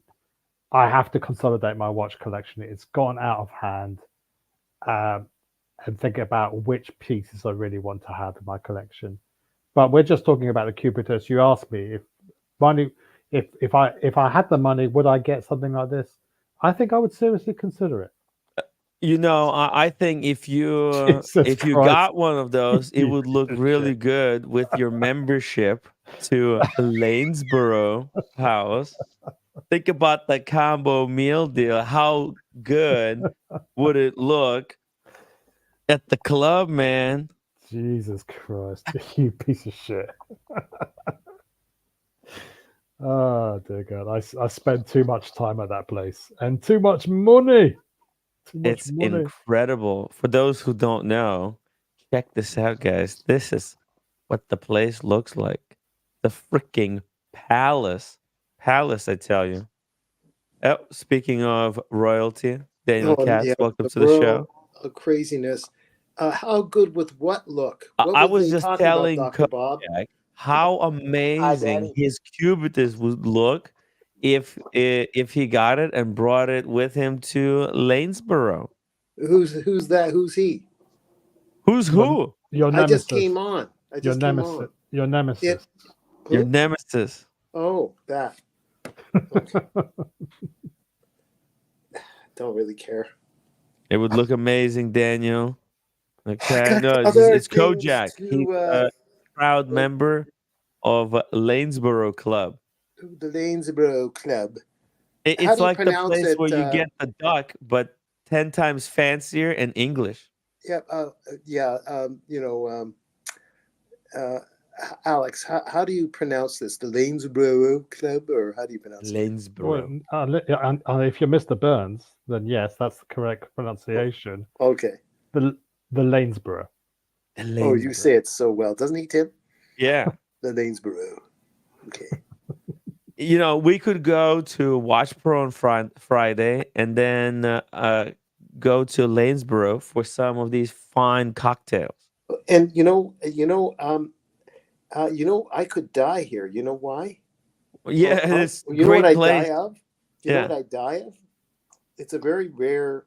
[SPEAKER 6] I have to consolidate my watch collection. It's gone out of hand, and think about which pieces I really want to have in my collection. But we're just talking about the Cubitus. You asked me if I had the money, would I get something like this? I think I would seriously consider it.
[SPEAKER 2] I think if you
[SPEAKER 6] Jesus Christ.
[SPEAKER 2] got one of those, it would look really good with your membership to Lanesboro House. Think about the combo meal deal. How good would it look at the club, man?
[SPEAKER 6] Jesus Christ, you piece of shit. Oh dear God, I spent too much time at that place and too much money.
[SPEAKER 2] It's incredible. For those who don't know, check this out, guys. This is what the place looks like. The freaking palace. Palace, I tell you. Oh, speaking of royalty, Daniel Katz, welcome to the show.
[SPEAKER 9] Craziness. How good with what look? What
[SPEAKER 2] I
[SPEAKER 9] were
[SPEAKER 2] was
[SPEAKER 9] they
[SPEAKER 2] just
[SPEAKER 9] talking about,
[SPEAKER 2] telling
[SPEAKER 9] Dr. Bob?
[SPEAKER 2] Kojak how amazing his Cubitus would look if he got it and brought it with him to Lanesboro.
[SPEAKER 9] Who's that? Who's he?
[SPEAKER 2] Who's who?
[SPEAKER 6] Your
[SPEAKER 9] I just
[SPEAKER 6] nemesis.
[SPEAKER 9] came on. I
[SPEAKER 6] Your
[SPEAKER 9] just came
[SPEAKER 6] nemesis.
[SPEAKER 9] on.
[SPEAKER 6] Your nemesis.
[SPEAKER 9] It,
[SPEAKER 2] Your
[SPEAKER 9] who?
[SPEAKER 2] nemesis.
[SPEAKER 9] Oh, that. Okay. Don't really care.
[SPEAKER 2] It would look amazing, Daniel. Okay,
[SPEAKER 9] got
[SPEAKER 2] no,
[SPEAKER 9] other
[SPEAKER 2] it's
[SPEAKER 9] things
[SPEAKER 2] Kojak.
[SPEAKER 9] to,
[SPEAKER 2] He's a proud member of Lanesboro Club.
[SPEAKER 9] The Lanesboro Club. How
[SPEAKER 2] It's
[SPEAKER 9] do you
[SPEAKER 2] like the
[SPEAKER 9] pronounce
[SPEAKER 2] place
[SPEAKER 9] it?
[SPEAKER 2] where you get the duck, but 10 times fancier in English.
[SPEAKER 9] Yeah, yeah. Alex, how do you pronounce this? The Lanesboro Club, or how do you pronounce it?
[SPEAKER 2] Lanesboro.
[SPEAKER 6] Well, if you're Mr. Burns, then yes, that's the correct pronunciation.
[SPEAKER 9] Okay.
[SPEAKER 6] The Lanesboro.
[SPEAKER 9] Oh, you say it so well, doesn't he, Tim?
[SPEAKER 2] Yeah.
[SPEAKER 9] The Lanesboro. Okay.
[SPEAKER 2] You know, we could go to Watch Pro on Friday and then go to Lanesboro for some of these fine cocktails.
[SPEAKER 9] And I could die here. You know why?
[SPEAKER 2] Yeah, it's
[SPEAKER 9] You know
[SPEAKER 2] great
[SPEAKER 9] what I
[SPEAKER 2] place.
[SPEAKER 9] die of? You know what I die of? It's a very rare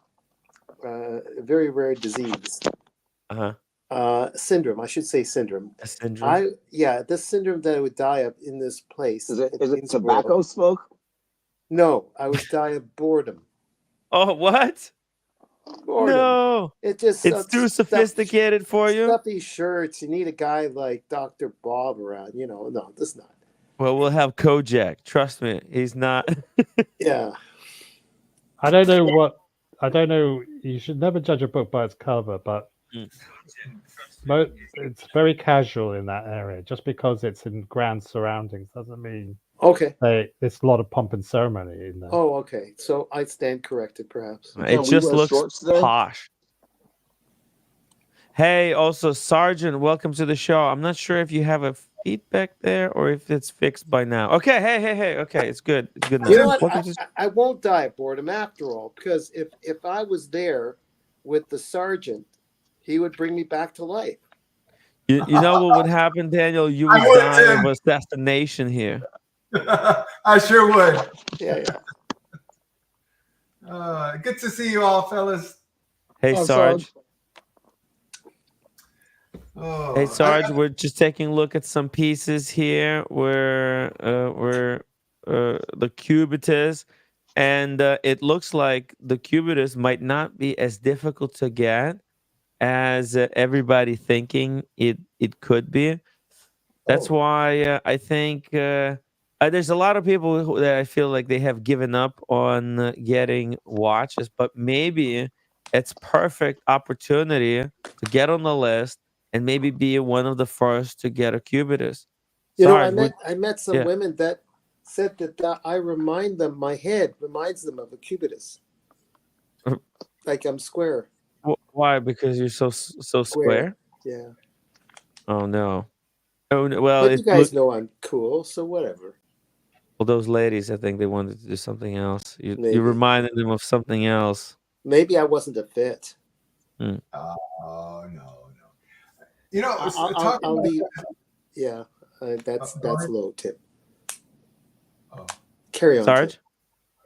[SPEAKER 9] disease. Syndrome. I should say syndrome.
[SPEAKER 2] A syndrome.
[SPEAKER 9] This syndrome that I would die of in this place.
[SPEAKER 8] Is it tobacco smoke?
[SPEAKER 9] No, I would die of boredom.
[SPEAKER 2] Oh, what?
[SPEAKER 9] Boredom.
[SPEAKER 2] No,
[SPEAKER 9] it's
[SPEAKER 2] too sophisticated for you.
[SPEAKER 9] Stuffy shirts. You need a guy like Dr. Bob around. No, this not.
[SPEAKER 2] Well, we'll have Kojak. Trust me, he's not.
[SPEAKER 9] Yeah.
[SPEAKER 6] I don't know. You should never judge a book by its cover, but it's very casual in that area. Just because it's in grand surroundings doesn't mean there's a lot of pomp and ceremony in there.
[SPEAKER 9] Oh, okay. So I stand corrected, perhaps.
[SPEAKER 2] It just looks posh. Hey, also, Sergeant, welcome to the show. I'm not sure if you have a feedback there or if it's fixed by now. Okay, hey. Okay, it's good. It's good now.
[SPEAKER 9] You know what? I won't die of boredom after all, because if I was there with the sergeant, he would bring me back to life.
[SPEAKER 2] You know what would happen, Daniel? You would die of assassination here.
[SPEAKER 10] I sure would.
[SPEAKER 9] Yeah.
[SPEAKER 10] Good to see you all, fellas.
[SPEAKER 2] Hey, Sarge. Hey, Sarge, we're just taking a look at some pieces here where the Cubitus, and it looks like the Cubitus might not be as difficult to get as everybody thinking it could be. That's why I think there's a lot of people that I feel like they have given up on getting watches, but maybe it's perfect opportunity to get on the list and maybe be one of the first to get a Cubitus.
[SPEAKER 9] I met some women that said that I remind them, my head reminds them of a Cubitus. Like I'm square.
[SPEAKER 2] Why? Because you're so square?
[SPEAKER 9] Yeah.
[SPEAKER 2] Oh no. Oh no. Well,
[SPEAKER 9] but you guys know I'm cool, so whatever.
[SPEAKER 2] Well, those ladies, I think they wanted to do something else. You reminded them of something else.
[SPEAKER 9] Maybe I wasn't a fit.
[SPEAKER 10] Oh no. You know,
[SPEAKER 9] I'll leave. Yeah, that's low tip. Carry on,
[SPEAKER 2] Sarge.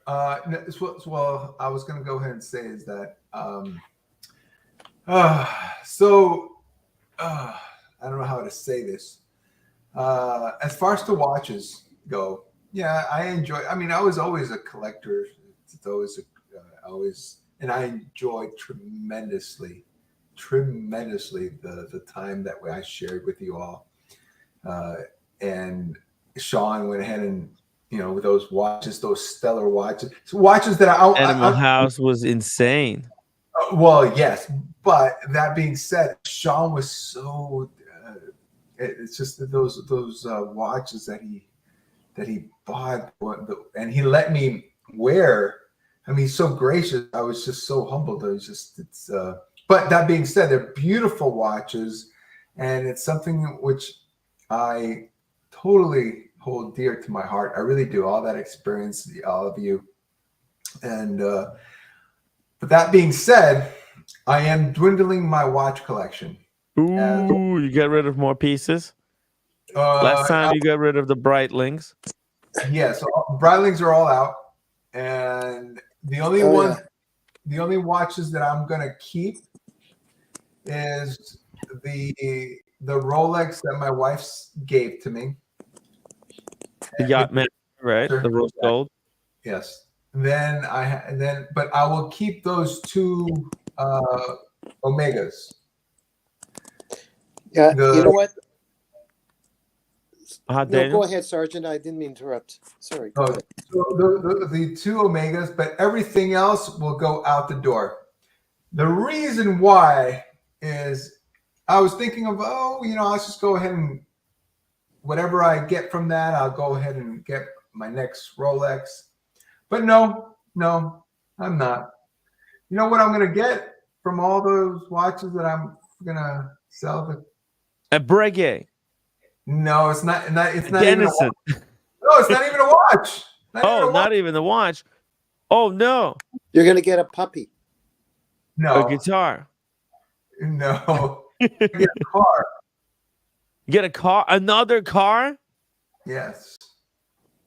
[SPEAKER 10] Well, I was going to go ahead and say is that I don't know how to say this. As far as the watches go, yeah, I enjoy. I mean, I was always a collector. It's always, and I enjoyed tremendously the time that I shared with you all. And Sean went ahead and, with those watches, those stellar watches that
[SPEAKER 2] Animal House was insane.
[SPEAKER 10] Well, yes, but that being said, Sean was so. It's just that those watches that he bought, and he let me wear. I mean, he's so gracious. I was just so humbled. But that being said, they're beautiful watches, and it's something which I totally hold dear to my heart. I really do. All that experience, all of you, and but that being said, I am dwindling my watch collection.
[SPEAKER 2] Ooh, you got rid of more pieces? Last time you got rid of the Breitlings.
[SPEAKER 10] Yeah, so Breitlings are all out, and the only the only watches that I'm gonna keep is the Rolex that my wife gave to me.
[SPEAKER 2] The Yachtman, right? The rose gold.
[SPEAKER 10] Yes. Then but I will keep those two Omegas.
[SPEAKER 9] Yeah, you know what? No,
[SPEAKER 2] Daniel?
[SPEAKER 9] go ahead, Sergeant. I didn't mean to interrupt. Sorry. Go ahead.
[SPEAKER 10] So the two Omegas, but everything else will go out the door. The reason why is I was thinking of, I'll just go ahead and whatever I get from that, I'll go ahead and get my next Rolex. But no, I'm not. You know what I'm going to get from all those watches that I'm going to sell?
[SPEAKER 2] A Breguet.
[SPEAKER 10] No, it's not even a watch. No, it's not even a watch.
[SPEAKER 2] Not even a watch. Oh, no.
[SPEAKER 9] You're going to get a puppy.
[SPEAKER 10] No.
[SPEAKER 2] A guitar.
[SPEAKER 10] No. Get a car.
[SPEAKER 2] Get a car? Another car?
[SPEAKER 10] Yes.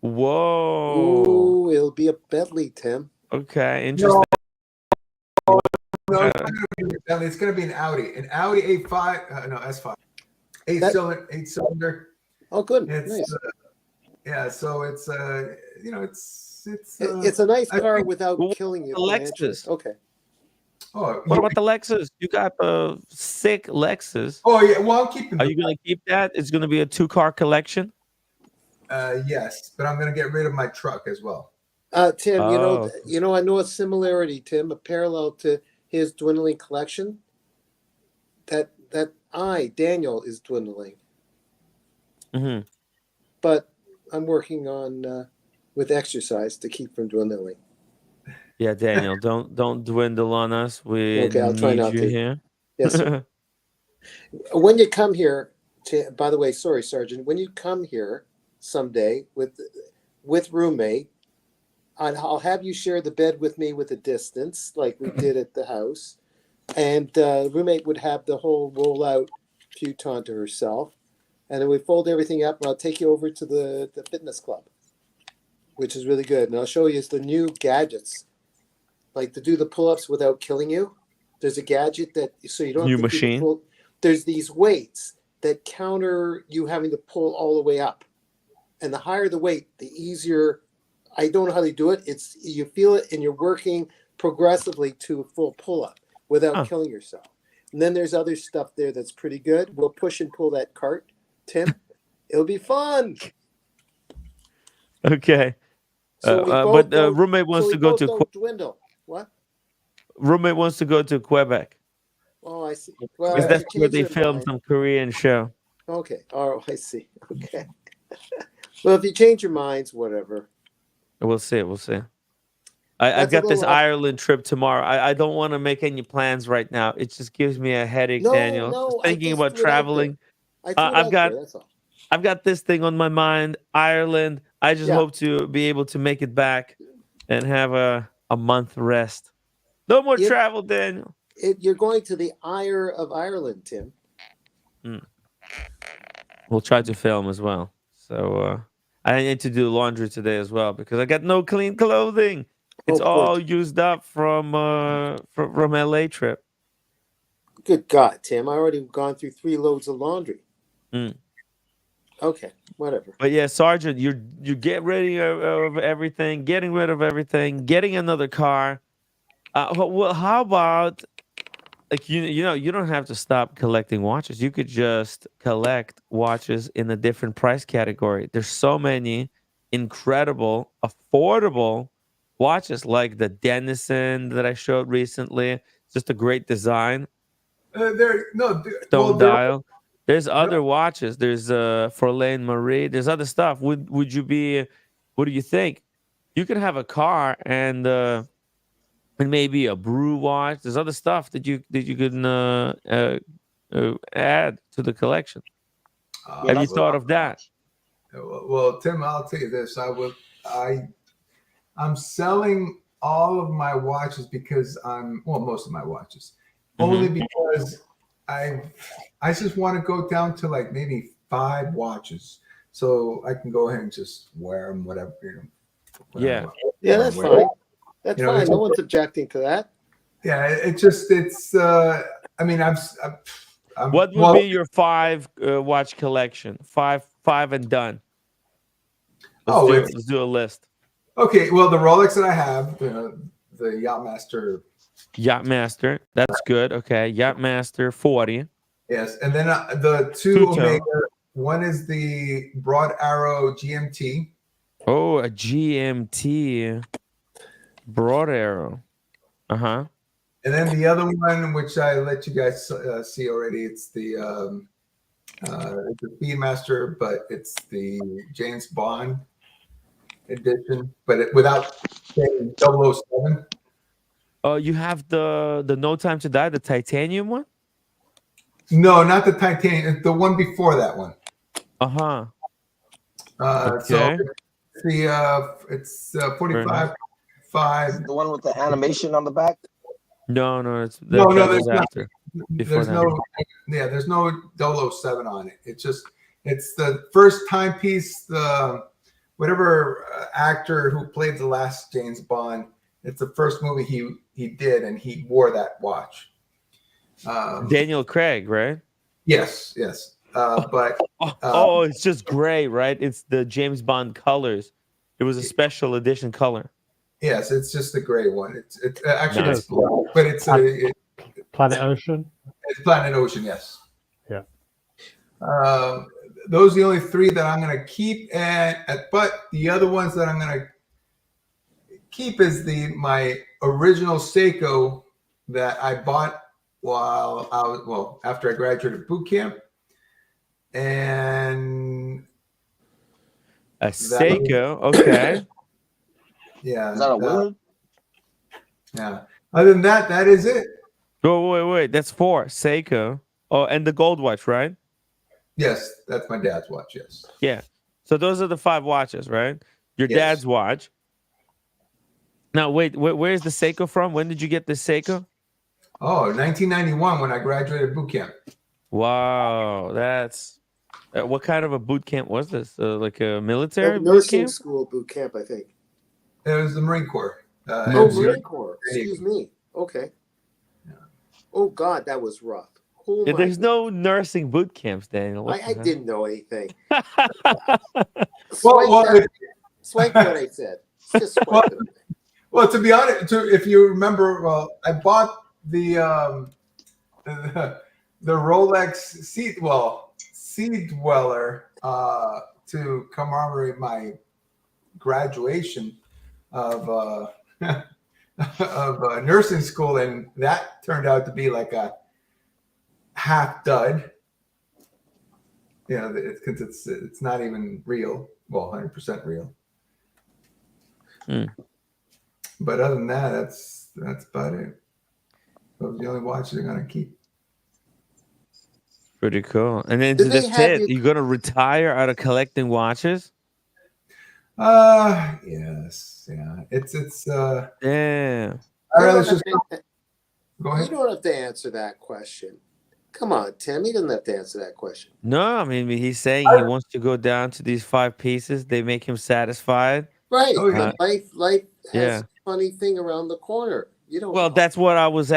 [SPEAKER 2] Whoa.
[SPEAKER 9] Ooh, it'll be a Bentley, Tim.
[SPEAKER 2] Okay, interesting.
[SPEAKER 10] No, it's going to be an Audi. An Audi A5. No, S5. Eight cylinder.
[SPEAKER 9] Oh, good.
[SPEAKER 10] It's,
[SPEAKER 9] nice.
[SPEAKER 10] Yeah, so it's
[SPEAKER 9] it's a nice car without killing you.
[SPEAKER 2] The Lexus.
[SPEAKER 9] Okay.
[SPEAKER 10] Oh,
[SPEAKER 2] what about the Lexus? You got the sick Lexus.
[SPEAKER 10] Oh yeah, well I'm keeping.
[SPEAKER 2] Are you going to keep that? It's going to be a 2-car collection.
[SPEAKER 10] Yes, but I'm going to get rid of my truck as well.
[SPEAKER 9] Tim, you know, I know a similarity, Tim, a parallel to his dwindling collection. That Daniel, is dwindling.
[SPEAKER 2] Mm-hmm.
[SPEAKER 9] But I'm working on with exercise to keep from dwindling.
[SPEAKER 2] Yeah, Daniel, don't dwindle on us. We
[SPEAKER 9] I'll try
[SPEAKER 2] need
[SPEAKER 9] not
[SPEAKER 2] you
[SPEAKER 9] to.
[SPEAKER 2] here.
[SPEAKER 9] Yes, sir. When you come here, by the way, sorry, Sergeant, when you come here someday with roommate, I'll have you share the bed with me with a distance, like we did at the house. And roommate would have the whole roll-out futon to herself. And then we fold everything up, and I'll take you over to the fitness club, which is really good. And I'll show you the new gadgets, like to do the pull-ups without killing you. There's a gadget so you don't
[SPEAKER 2] New
[SPEAKER 9] have to
[SPEAKER 2] machine.
[SPEAKER 9] do the pull. There's these weights that counter you having to pull all the way up. And the higher the weight, the easier. I don't know how they do it. You feel it, and you're working progressively to a full pull-up without killing yourself. And then there's other stuff there that's pretty good. We'll push and pull that cart, Tim. It'll be fun.
[SPEAKER 2] Okay. But roommate wants to go to
[SPEAKER 9] dwindle. What?
[SPEAKER 2] Roommate wants to go to Quebec.
[SPEAKER 9] Oh, I see. Well,
[SPEAKER 2] because that's where they filmed some Korean show.
[SPEAKER 9] Okay. Oh, I see. Okay. Well, if you change your minds, whatever.
[SPEAKER 2] We'll see. I've got this Ireland trip tomorrow. I don't want to make any plans right now. It just gives me a headache, Daniel. Just thinking about traveling. I've got this thing on my mind, Ireland. I just hope to be able to make it back and have a month rest. No more travel, Daniel.
[SPEAKER 9] You're going to the Ire of Ireland, Tim.
[SPEAKER 2] We'll try to film as well. So I need to do laundry today as well because I got no clean clothing. It's all used up from LA trip.
[SPEAKER 9] Good God, Tim! I already gone through 3 loads of laundry. Okay, whatever.
[SPEAKER 2] But yeah, Sergeant, you get rid of everything, getting rid of everything, getting another car. Well, how about like you don't have to stop collecting watches. You could just collect watches in a different price category. There's so many incredible, affordable watches like the Denison that I showed recently. It's just a great design. Stone dial. There's other watches. There's Forlane Marie. There's other stuff. Would you be? What do you think? You can have a car and maybe a brew watch. There's other stuff that you can add to the collection. Have you thought of that?
[SPEAKER 10] Well, Tim, I'll tell you this. I'm selling all of my watches because most of my watches, only because I just want to go down to like maybe 5 watches. so I can go ahead and just wear them, whatever.
[SPEAKER 2] Yeah.
[SPEAKER 8] Yeah, that's fine. That's
[SPEAKER 10] You know,
[SPEAKER 8] fine. No one's objecting to that.
[SPEAKER 10] Yeah, it's. I mean, I'm
[SPEAKER 2] What would
[SPEAKER 10] well.
[SPEAKER 2] be your 5 watch collection? Five and done. Let's do a list.
[SPEAKER 10] Okay. Well, the Rolex that I have, the Yachtmaster.
[SPEAKER 2] Yachtmaster, that's good. Okay, Yachtmaster 40.
[SPEAKER 10] Yes, and then the two
[SPEAKER 2] Two-tone.
[SPEAKER 10] Omega. One is the Broad Arrow GMT.
[SPEAKER 2] Oh, a GMT Broad Arrow. Uh-huh.
[SPEAKER 10] And then the other one, which I let you guys see already, it's the Speedmaster, but it's the James Bond edition, but without saying 007.
[SPEAKER 2] Oh, you have the No Time to Die, the titanium one?
[SPEAKER 10] No, not the titanium. The one before that one.
[SPEAKER 2] Uh-huh.
[SPEAKER 10] So
[SPEAKER 2] Okay.
[SPEAKER 10] it's 45.
[SPEAKER 8] The one with the animation on the back.
[SPEAKER 2] No, it's
[SPEAKER 10] No,
[SPEAKER 2] that
[SPEAKER 10] there's
[SPEAKER 2] was
[SPEAKER 10] not.
[SPEAKER 2] after. Before
[SPEAKER 10] There's
[SPEAKER 2] that.
[SPEAKER 10] there's no 007 on it. It's the first timepiece. The whatever actor who played the last James Bond. It's the first movie he did, and he wore that watch.
[SPEAKER 2] Daniel Craig, right?
[SPEAKER 10] Yes. But
[SPEAKER 2] it's just gray, right? It's the James Bond colors. It was a special edition color.
[SPEAKER 10] yes, it's just the gray one. It's actually
[SPEAKER 2] Nice.
[SPEAKER 10] it's black, but it's
[SPEAKER 6] Planet Ocean.
[SPEAKER 10] it's Planet Ocean. Yes.
[SPEAKER 6] Yeah.
[SPEAKER 10] Those are the only 3 that I'm going to keep, but the other ones that I'm going to keep is my original Seiko that I bought while I was after I graduated boot camp, and
[SPEAKER 2] A Seiko, okay.
[SPEAKER 10] Yeah.
[SPEAKER 8] Is that a Willard?
[SPEAKER 10] Yeah. Other than that, that is it.
[SPEAKER 2] Oh, wait. That's 4. Seiko. Oh, and the gold watch, right?
[SPEAKER 10] Yes, that's my dad's watch. Yes.
[SPEAKER 2] Yeah. So those are the 5 watches, right? Your
[SPEAKER 10] Yes.
[SPEAKER 2] dad's watch. Now, wait, where's the Seiko from? When did you get this Seiko?
[SPEAKER 10] Oh, 1991 when I graduated boot camp.
[SPEAKER 2] Wow, that's what kind of a boot camp was this? Like a military boot
[SPEAKER 9] Nursing
[SPEAKER 2] camp?
[SPEAKER 9] school boot camp, I think.
[SPEAKER 10] It was the Marine Corps.
[SPEAKER 9] Marine Corps. Excuse me. Okay. Oh God, that was rough. Oh,
[SPEAKER 2] There's no nursing boot camps, Daniel.
[SPEAKER 9] I didn't know anything.
[SPEAKER 10] Well,
[SPEAKER 9] Swipe what I said. Just swipe it.
[SPEAKER 10] Well, to be honest, if you remember, I bought the Rolex Sea Dweller to commemorate my graduation of nursing school, and that turned out to be like a half dud. You know, because it's not even real. Well, 100% real. But other than that, that's about it. Those are the only watches I'm gonna keep.
[SPEAKER 2] Pretty cool. And then
[SPEAKER 9] Did they
[SPEAKER 2] that's
[SPEAKER 9] have
[SPEAKER 2] it.
[SPEAKER 9] you-
[SPEAKER 2] You're gonna retire out of collecting watches?
[SPEAKER 10] Yes, yeah. It's
[SPEAKER 2] Yeah.
[SPEAKER 10] All right, let's just go ahead.
[SPEAKER 9] You don't have to answer that question. Come on, Tim. He doesn't have to answer that question.
[SPEAKER 2] No, I mean he's saying he wants to go down to these 5 pieces. They make him satisfied.
[SPEAKER 10] Oh,
[SPEAKER 9] Right.
[SPEAKER 10] yeah.
[SPEAKER 9] Life has
[SPEAKER 2] Yeah.
[SPEAKER 9] a funny thing around the corner. You don't
[SPEAKER 2] Well,
[SPEAKER 9] know.
[SPEAKER 2] that's what I was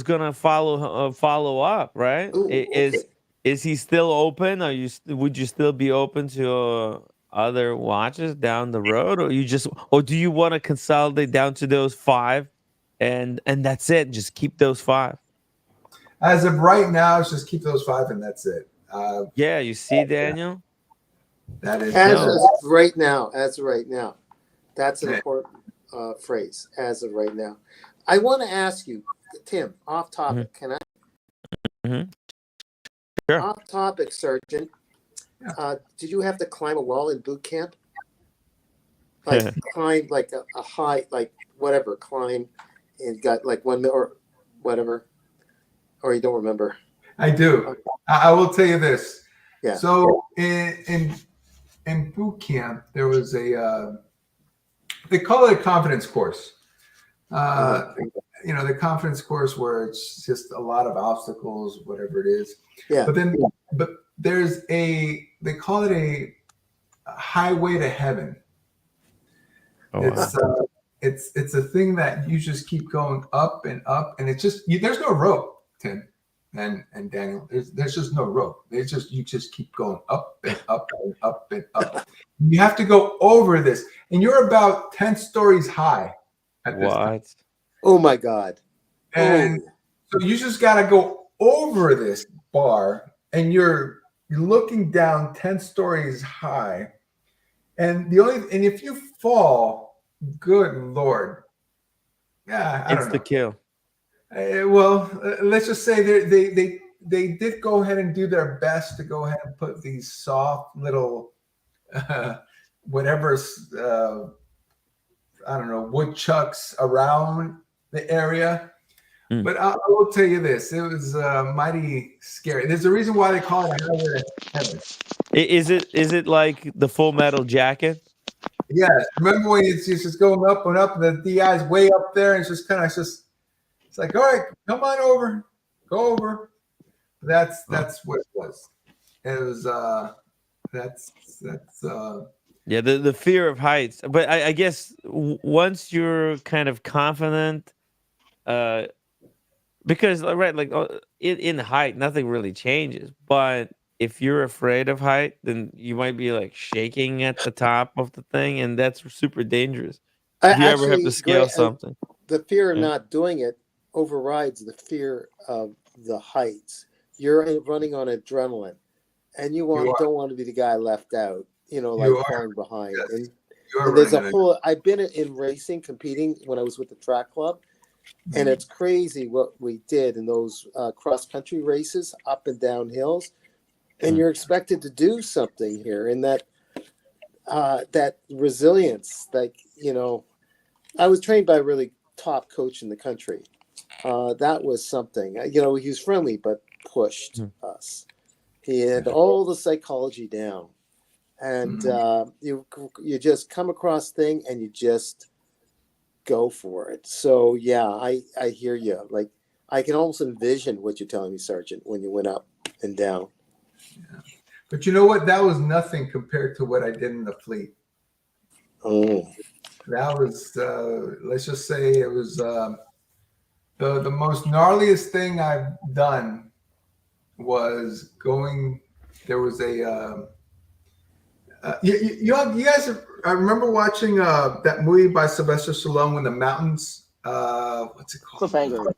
[SPEAKER 2] gonna follow up, right?
[SPEAKER 9] Ooh, okay.
[SPEAKER 2] Is he still open? Would you still be open to other watches down the road, or do you want to consolidate down to those 5, and that's it? Just keep those 5.
[SPEAKER 10] As of right now, it's just keep those 5 and that's it.
[SPEAKER 2] Yeah, you see, Daniel.
[SPEAKER 10] That is
[SPEAKER 9] As of right now. That's an
[SPEAKER 10] Yeah.
[SPEAKER 9] important phrase. As of right now. I want to ask you, Tim, off topic. Can I?
[SPEAKER 2] Mhm. Sure.
[SPEAKER 9] Off topic, Surgeon. Did you have to climb a wall in boot camp? Like climb like a high, like whatever, climb and got like 1 minute or whatever, or you don't remember?
[SPEAKER 10] I do. I will tell you this.
[SPEAKER 9] Yeah.
[SPEAKER 10] So in boot camp, there was they call it a confidence course. You know, the confidence course where it's just a lot of obstacles, whatever it is.
[SPEAKER 9] Yeah.
[SPEAKER 10] But there's they call it highway to heaven.
[SPEAKER 2] Oh, wow.
[SPEAKER 10] It's a thing that you just keep going up and up, and it's just there's no rope, Tim and Daniel. There's just no rope. You just keep going up and up and up and up. You have to go over this, and you're about 10 stories high at this time.
[SPEAKER 2] What?
[SPEAKER 9] Oh my God.
[SPEAKER 10] And so you just got to go over this bar, and you're looking down 10 stories high. And if you fall, good Lord. Yeah, I don't know.
[SPEAKER 2] Insta kill.
[SPEAKER 10] Well, let's just say they did go ahead and do their best to go ahead and put these soft little whatever's I don't know, woodchucks around the area. But I will tell you this: it was mighty scary. There's a reason why they call it highway to heaven.
[SPEAKER 2] Is it like the Full Metal Jacket?
[SPEAKER 10] Yes. Remember when it's just going up and up, and the DI's way up there, and it's just kind of it's like, all right, come on over, go over. That's what it was. It was that's
[SPEAKER 2] Yeah, the fear of heights. But I guess once you're kind of confident, because right, like in height, nothing really changes. But if you're afraid of height, then you might be like shaking at the top of the thing, and that's super dangerous. If you ever have to scale something,
[SPEAKER 9] the fear of not doing it overrides the fear of the heights. You're running on adrenaline, and don't want to be the guy left out. Like falling behind.
[SPEAKER 10] Yes.
[SPEAKER 9] And there's a whole. I've been in racing, competing when I was with the track club, and it's crazy what we did in those cross country races, up and down hills. And you're expected to do something here, and that resilience. Like I was trained by a really top coach in the country. That was something. He was friendly but pushed us. He had all the psychology down. And you just come across thing and you just go for it. So yeah, I hear you. Like I can almost envision what you're telling me, Sergeant, when you went up and down.
[SPEAKER 10] Yeah. But you know what? That was nothing compared to what I did in the fleet.
[SPEAKER 9] Oh,
[SPEAKER 10] that was let's just say it was the most gnarliest thing I've done was going. There was a you guys. I remember watching that movie by Sylvester Stallone, When the Mountains. What's it called?
[SPEAKER 8] Cliffhanger.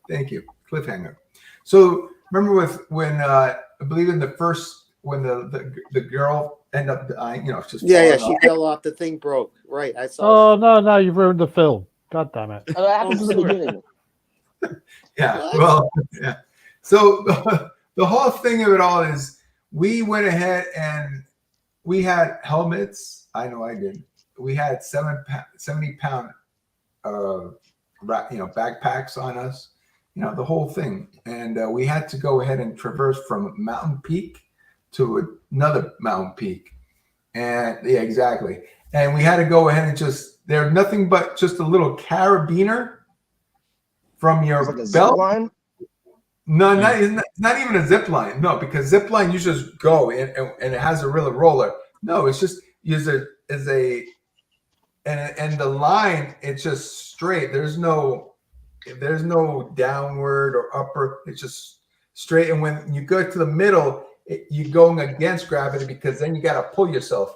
[SPEAKER 10] Thank you. Cliffhanger. So remember when I believe in the first when the girl ended up dying. Just
[SPEAKER 9] she fell off. The thing broke. Right. I saw.
[SPEAKER 6] Oh no, you've ruined the film. God damn it.
[SPEAKER 8] That happens in the beginning.
[SPEAKER 10] Yeah.
[SPEAKER 9] What?
[SPEAKER 10] Well. Yeah. So the whole thing of it all is we went ahead and we had helmets. I know I did. We had 70-pound backpacks on us. The whole thing. And we had to go ahead and traverse from mountain peak to another mountain peak. And yeah, exactly. And we had to go ahead and there's nothing but just a little carabiner from your
[SPEAKER 8] Like a zip
[SPEAKER 10] belt.
[SPEAKER 8] line?
[SPEAKER 10] No, not even a zip line. No, because zip line you just go and it has a real roller. No, it's just and the line, it's just straight. There's no downward or upper. It's just straight. And when you go to the middle, you're going against gravity because then you got to pull yourself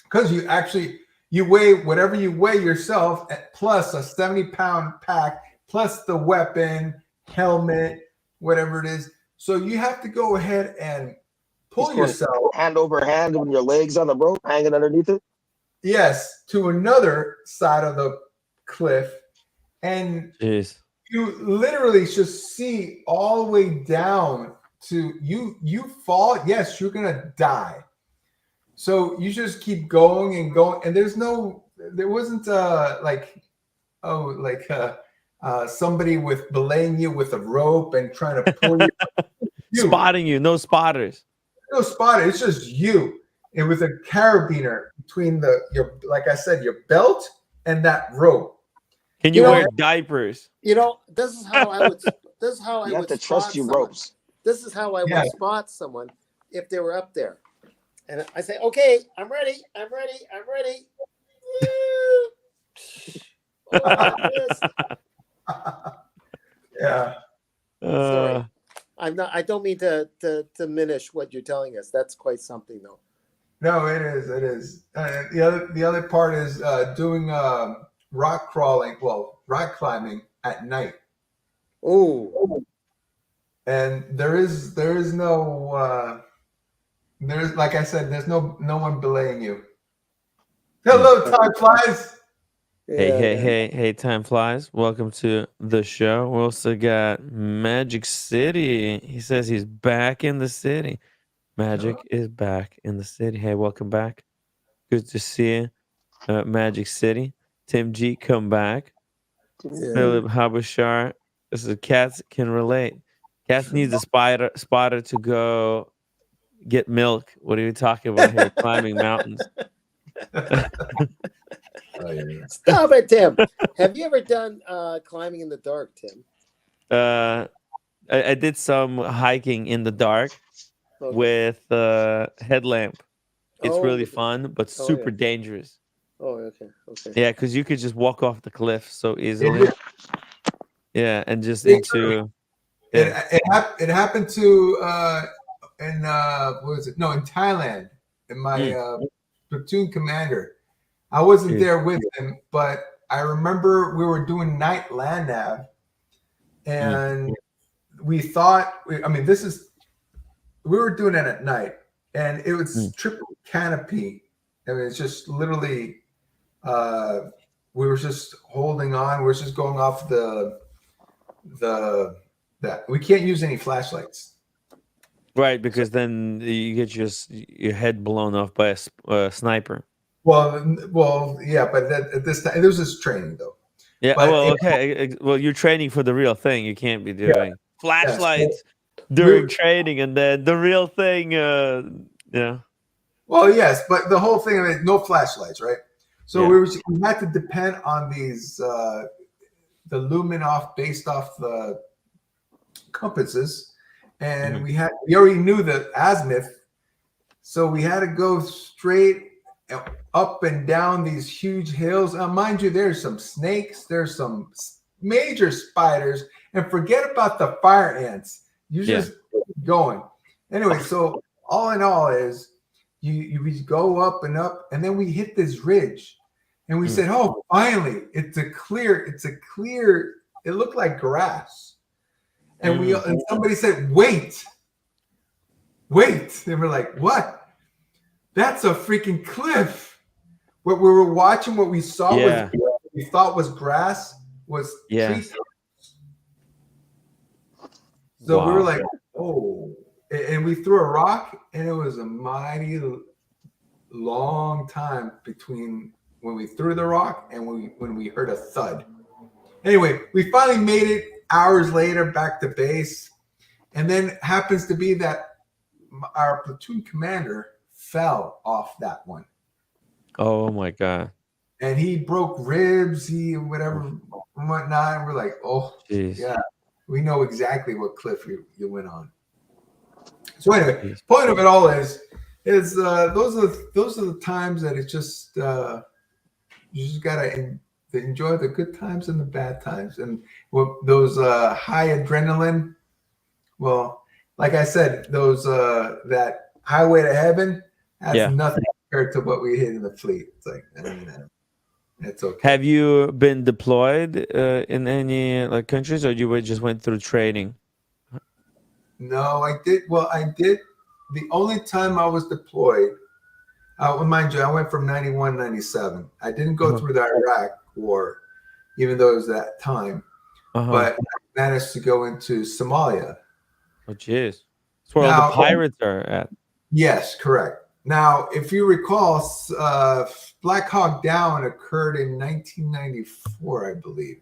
[SPEAKER 10] because you weigh whatever you weigh yourself plus a 70-pound pack plus the weapon, helmet, whatever it is. So you have to go ahead and pull yourself
[SPEAKER 8] hand over hand with your legs on the rope hanging underneath it.
[SPEAKER 10] Yes, to another side of the cliff. And
[SPEAKER 2] Jeez.
[SPEAKER 10] you literally just see all the way down to you fall. Yes, you're gonna die. So you just keep going and going. And there wasn't somebody belaying you with a rope and trying to pull you.
[SPEAKER 2] Spotting you, no spotters.
[SPEAKER 10] No spotter. It's just you. And with a carabiner between your belt and that rope.
[SPEAKER 2] Can you wear diapers?
[SPEAKER 9] This is how I would. This is how I would.
[SPEAKER 8] You have to trust your ropes.
[SPEAKER 9] This is how I would spot someone if they were up there. And I say, okay, I'm ready. I'm ready. I'm ready. Oh,
[SPEAKER 10] Yeah.
[SPEAKER 9] sorry. I'm not. I don't mean to diminish what you're telling us. That's quite something, though.
[SPEAKER 10] No, it is. It is. The other part is doing rock crawling. Well, rock climbing at night.
[SPEAKER 9] Oh,
[SPEAKER 10] And there is no there's like I said, there's no one belaying you. Hello, time flies.
[SPEAKER 2] Hey, time flies. Welcome to the show. We also got Magic City. He says he's back in the city. Magic is back in the city. Hey, welcome back. Good to see you. Magic City. Tim G, come back.
[SPEAKER 9] Yeah.
[SPEAKER 2] Philip Habashar. This is Cats can relate. Cats needs a spotter to go get milk. What are you talking about here? Climbing mountains.
[SPEAKER 10] Oh, yeah.
[SPEAKER 9] Stop it, Tim. Have you ever done climbing in the dark, Tim?
[SPEAKER 2] I did some hiking in the dark with a headlamp. It's really fun, but super dangerous.
[SPEAKER 9] Oh, okay. Okay.
[SPEAKER 2] Yeah, because you could just walk off the cliff so easily. Yeah, and just into. Yeah.
[SPEAKER 10] It happened to in what was it? No, in Thailand. In my platoon commander, I wasn't there with him, but I remember we were doing night land nav, and we thought. I mean, we were doing it at night, and it was triple canopy. I mean, it's just literally. We were just holding on. We were just going off that we can't use any flashlights.
[SPEAKER 2] Right, because then you get your head blown off by a sniper.
[SPEAKER 10] Well, yeah, but at this time, there was this training though.
[SPEAKER 2] Yeah,
[SPEAKER 10] but
[SPEAKER 2] well, okay. Well, you're training for the real thing. You can't be doing flashlights during training, and then the real thing. Yeah.
[SPEAKER 10] Well, yes, but the whole thing of it, no flashlights, right? So we had to depend on these the luminoff based off the compasses, and we already knew the azimuth, so we had to go straight up and down these huge hills. Mind you, there's some snakes, there's some major spiders, and forget about the fire ants. You just going anyway. So all in all, is we go up, and then we hit this ridge, and we said, "Oh, finally, it's a clear. It looked like grass." And and somebody said, wait. And we're like, what? That's a freaking cliff. What we were watching, what we saw was what we thought was grass was trees. So we were like, oh. And we threw a rock, and it was a mighty long time between when we threw the rock and when we heard a thud. Anyway, we finally made it hours later back to base, and then happens to be that our platoon commander fell off that one.
[SPEAKER 2] Oh my god!
[SPEAKER 10] And he broke ribs, whatever, and whatnot. And we're like, oh, yeah, we know exactly what cliff you went on. So anyway, point of it all is those are the times that it's just you just gotta enjoy the good times and the bad times, and those high adrenaline. Well, like I said, those that highway to heaven has nothing compared to what we hit in the fleet. It's like, it's okay.
[SPEAKER 2] Have you been deployed in any countries, or you just went through training?
[SPEAKER 10] No, I did. Well, I did. The only time I was deployed, mind you, I went from 91, 97. I didn't go through the Iraq war, even though it was that time. But I managed to go into Somalia.
[SPEAKER 2] Oh, jeez. That's where all the pirates are at.
[SPEAKER 10] Yes, correct. Now, if you recall, Black Hawk Down occurred in 1994, I believe.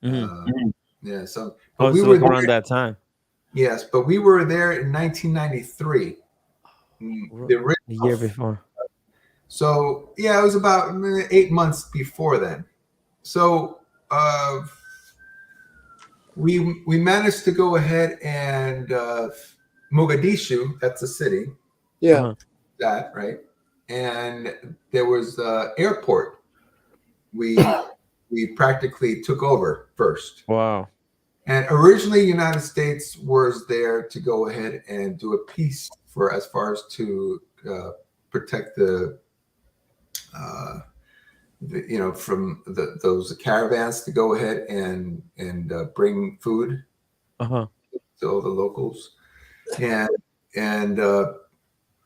[SPEAKER 10] Yeah, so
[SPEAKER 2] we were around that time.
[SPEAKER 10] Yes, but we were there in 1993.
[SPEAKER 2] The year before.
[SPEAKER 10] So yeah, it was about 8 months before then. So we managed to go ahead and Mogadishu, that's the city.
[SPEAKER 9] Yeah.
[SPEAKER 10] that, right? And there was the airport. We practically took over first.
[SPEAKER 2] Wow.
[SPEAKER 10] And originally, United States was there to go ahead and do a peace for as far as to protect from those caravans to go ahead and bring food
[SPEAKER 2] Uh-huh.
[SPEAKER 10] to all the locals, and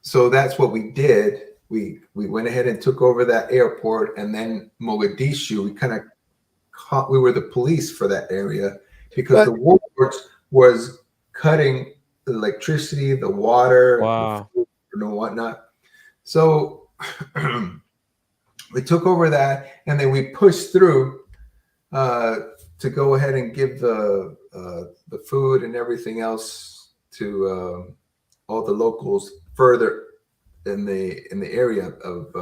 [SPEAKER 10] so that's what we did. We went ahead and took over that airport, and then Mogadishu. We were the police for that area because the warlords was cutting the electricity, the water,
[SPEAKER 2] Wow.
[SPEAKER 10] the food, and whatnot. So we took over that, and then we pushed through to go ahead and give the food and everything else to all the locals further in the area of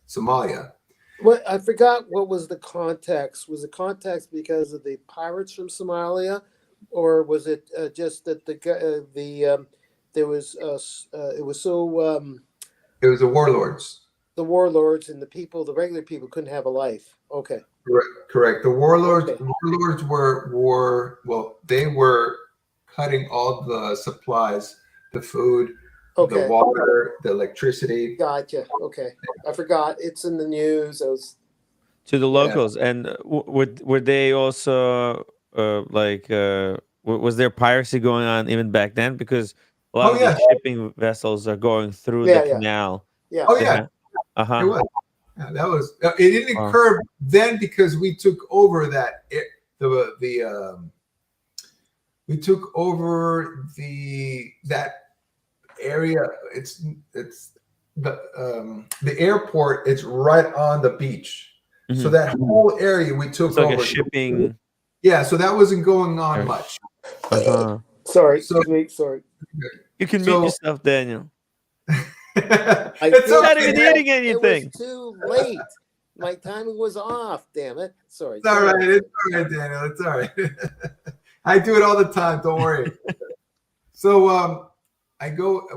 [SPEAKER 10] Somalia.
[SPEAKER 9] What I forgot what was the context. Was the context because of the pirates from Somalia, or was it just that there was it was so
[SPEAKER 10] It was the warlords.
[SPEAKER 9] the warlords and the regular people couldn't have a life. Okay.
[SPEAKER 10] Correct. The warlords
[SPEAKER 9] Okay.
[SPEAKER 10] they were cutting all the supplies, the food,
[SPEAKER 9] Okay.
[SPEAKER 10] the water, the electricity.
[SPEAKER 9] Gotcha. Okay. I forgot. It's in the news.
[SPEAKER 2] To the locals. And were they also was there piracy going on even back then? Because a lot of these shipping vessels are going through the canal.
[SPEAKER 9] Yeah.
[SPEAKER 10] Oh
[SPEAKER 2] They
[SPEAKER 10] yeah.
[SPEAKER 2] ha- uh-huh.
[SPEAKER 10] It was. Yeah, that was. It didn't occur then because we took over that. We took over that area. It's the airport. It's right on the beach, so that whole area we took
[SPEAKER 2] It's like
[SPEAKER 10] over.
[SPEAKER 2] a shipping.
[SPEAKER 10] Yeah, so that wasn't going on much.
[SPEAKER 2] Uh-huh.
[SPEAKER 9] Sorry.
[SPEAKER 10] So-
[SPEAKER 9] Sorry.
[SPEAKER 2] You can mute yourself, Daniel.
[SPEAKER 10] It's
[SPEAKER 2] You're not
[SPEAKER 10] okay.
[SPEAKER 2] even eating
[SPEAKER 9] It
[SPEAKER 2] anything.
[SPEAKER 9] was too late. My timing was off. Damn it. Sorry.
[SPEAKER 10] It's all right. It's all right, Daniel. It's all right. I do it all the time. Don't worry. So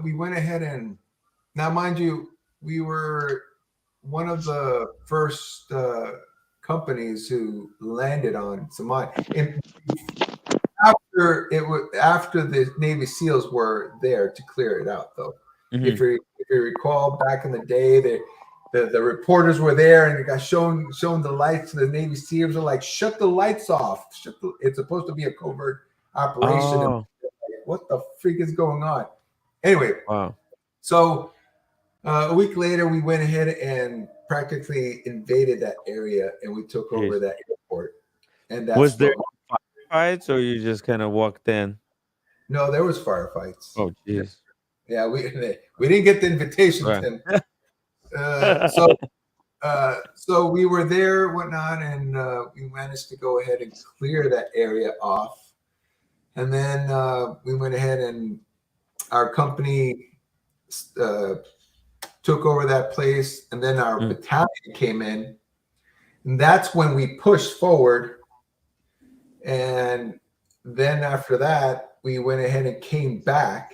[SPEAKER 10] we went ahead and now, mind you, we were one of the first companies who landed on Somalia. And after the Navy SEALs were there to clear it out, though.
[SPEAKER 2] Mhm.
[SPEAKER 10] If you recall, back in the day, the reporters were there and it got shown the lights. The Navy SEALs were like, "Shut the lights off! It's supposed to be a covert operation."
[SPEAKER 2] Oh.
[SPEAKER 10] And what the freak is going on? Anyway,
[SPEAKER 2] Wow.
[SPEAKER 10] so a week later, we went ahead and practically invaded that area, and we took over that airport. And that's
[SPEAKER 2] Was there firefights, or you just kind of walked in?
[SPEAKER 10] No, there was firefights.
[SPEAKER 2] Oh, jeez.
[SPEAKER 10] Yeah, we didn't get the invitation,
[SPEAKER 2] Right.
[SPEAKER 10] Tim. So we were there, whatnot, and we managed to go ahead and clear that area off. And then we went ahead and our company took over that place, and then our battalion came in, and that's when we pushed forward. And then after that, we went ahead and came back,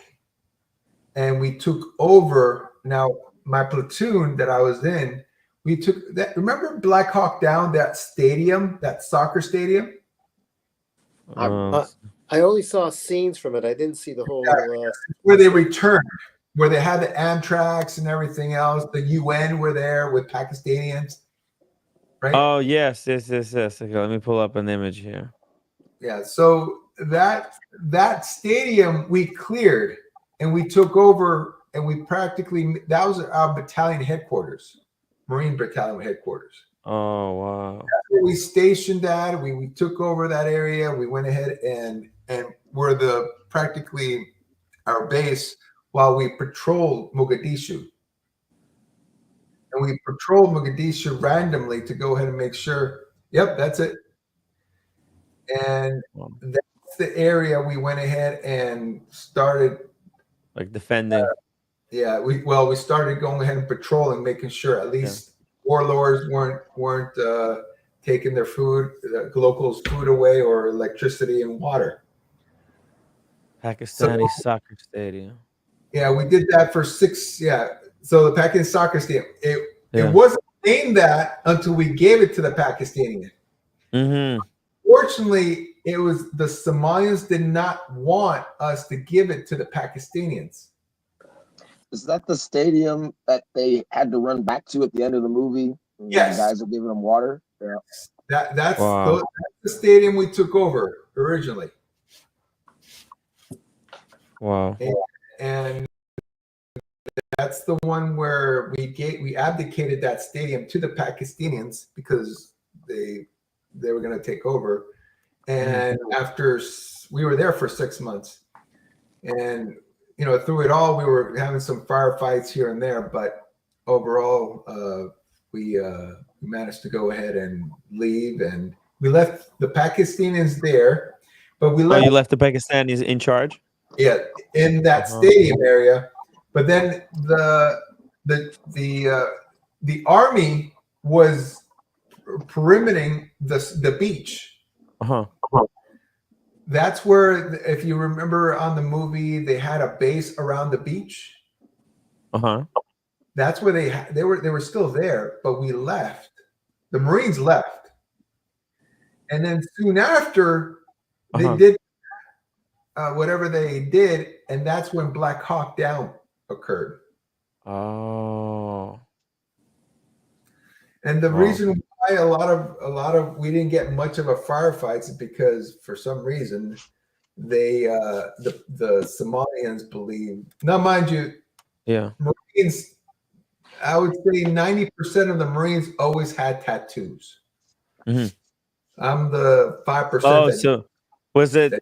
[SPEAKER 10] and we took over. Now, my platoon that I was in, we took that. Remember Black Hawk Down, that stadium, that soccer stadium?
[SPEAKER 9] I only saw scenes from it. I didn't see the whole.
[SPEAKER 10] Where they returned, where they had the Amtraks and everything else. The UN were there with Pakistanians, right?
[SPEAKER 2] Oh, yes. Okay, let me pull up an image here.
[SPEAKER 10] Yeah. So that stadium we cleared and we took over, and we practically, that was our battalion headquarters, Marine Battalion headquarters.
[SPEAKER 2] Oh, wow.
[SPEAKER 10] That's where we stationed that. We took over that area. We went ahead and were practically our base while we patrolled Mogadishu. And we patrolled Mogadishu randomly to go ahead and make sure, yep, that's it. And that's the area we went ahead and started.
[SPEAKER 2] Like defending.
[SPEAKER 10] We started going ahead and patrolling, making sure at least warlords weren't taking their food, the locals' food away, or electricity and water.
[SPEAKER 2] Pakistani soccer stadium.
[SPEAKER 10] Yeah, we did that for 6. Yeah, so the Pakistan soccer stadium. It
[SPEAKER 2] Yeah.
[SPEAKER 10] wasn't named that until we gave it to the Pakistanian.
[SPEAKER 2] Mm-hmm.
[SPEAKER 10] Fortunately, it was the Somalians did not want us to give it to the Pakistanians.
[SPEAKER 8] Is that the stadium that they had to run back to at the end of the movie? When
[SPEAKER 10] Yes.
[SPEAKER 8] The guys are giving them water. Yeah.
[SPEAKER 10] That's
[SPEAKER 2] Wow.
[SPEAKER 10] the stadium we took over originally.
[SPEAKER 2] Wow.
[SPEAKER 10] And that's the one where we abdicated that stadium to the Pakistanians because they were going to take over. And after we were there for 6 months, and through it all, we were having some firefights here and there, but overall, we managed to go ahead and leave, and we left the Pakistanis there, but we
[SPEAKER 2] Oh, you left the Pakistanis in charge?
[SPEAKER 10] Yeah, in that stadium area. But then the army was perimetering the beach.
[SPEAKER 2] Uh-huh.
[SPEAKER 10] That's where, if you remember on the movie, they had a base around the beach.
[SPEAKER 2] Uh-huh.
[SPEAKER 10] That's where they were still there, but we left. The Marines left, and then soon after they did whatever they did, and that's when Black Hawk Down occurred.
[SPEAKER 2] Oh.
[SPEAKER 10] And the reason why a lot of we didn't get much of a firefight is because for some reason they the Somalians believe, now mind you, Marines, I would say 90% of the Marines always had tattoos.
[SPEAKER 2] Mm-hmm.
[SPEAKER 10] I'm the 5%.
[SPEAKER 2] Oh, so was it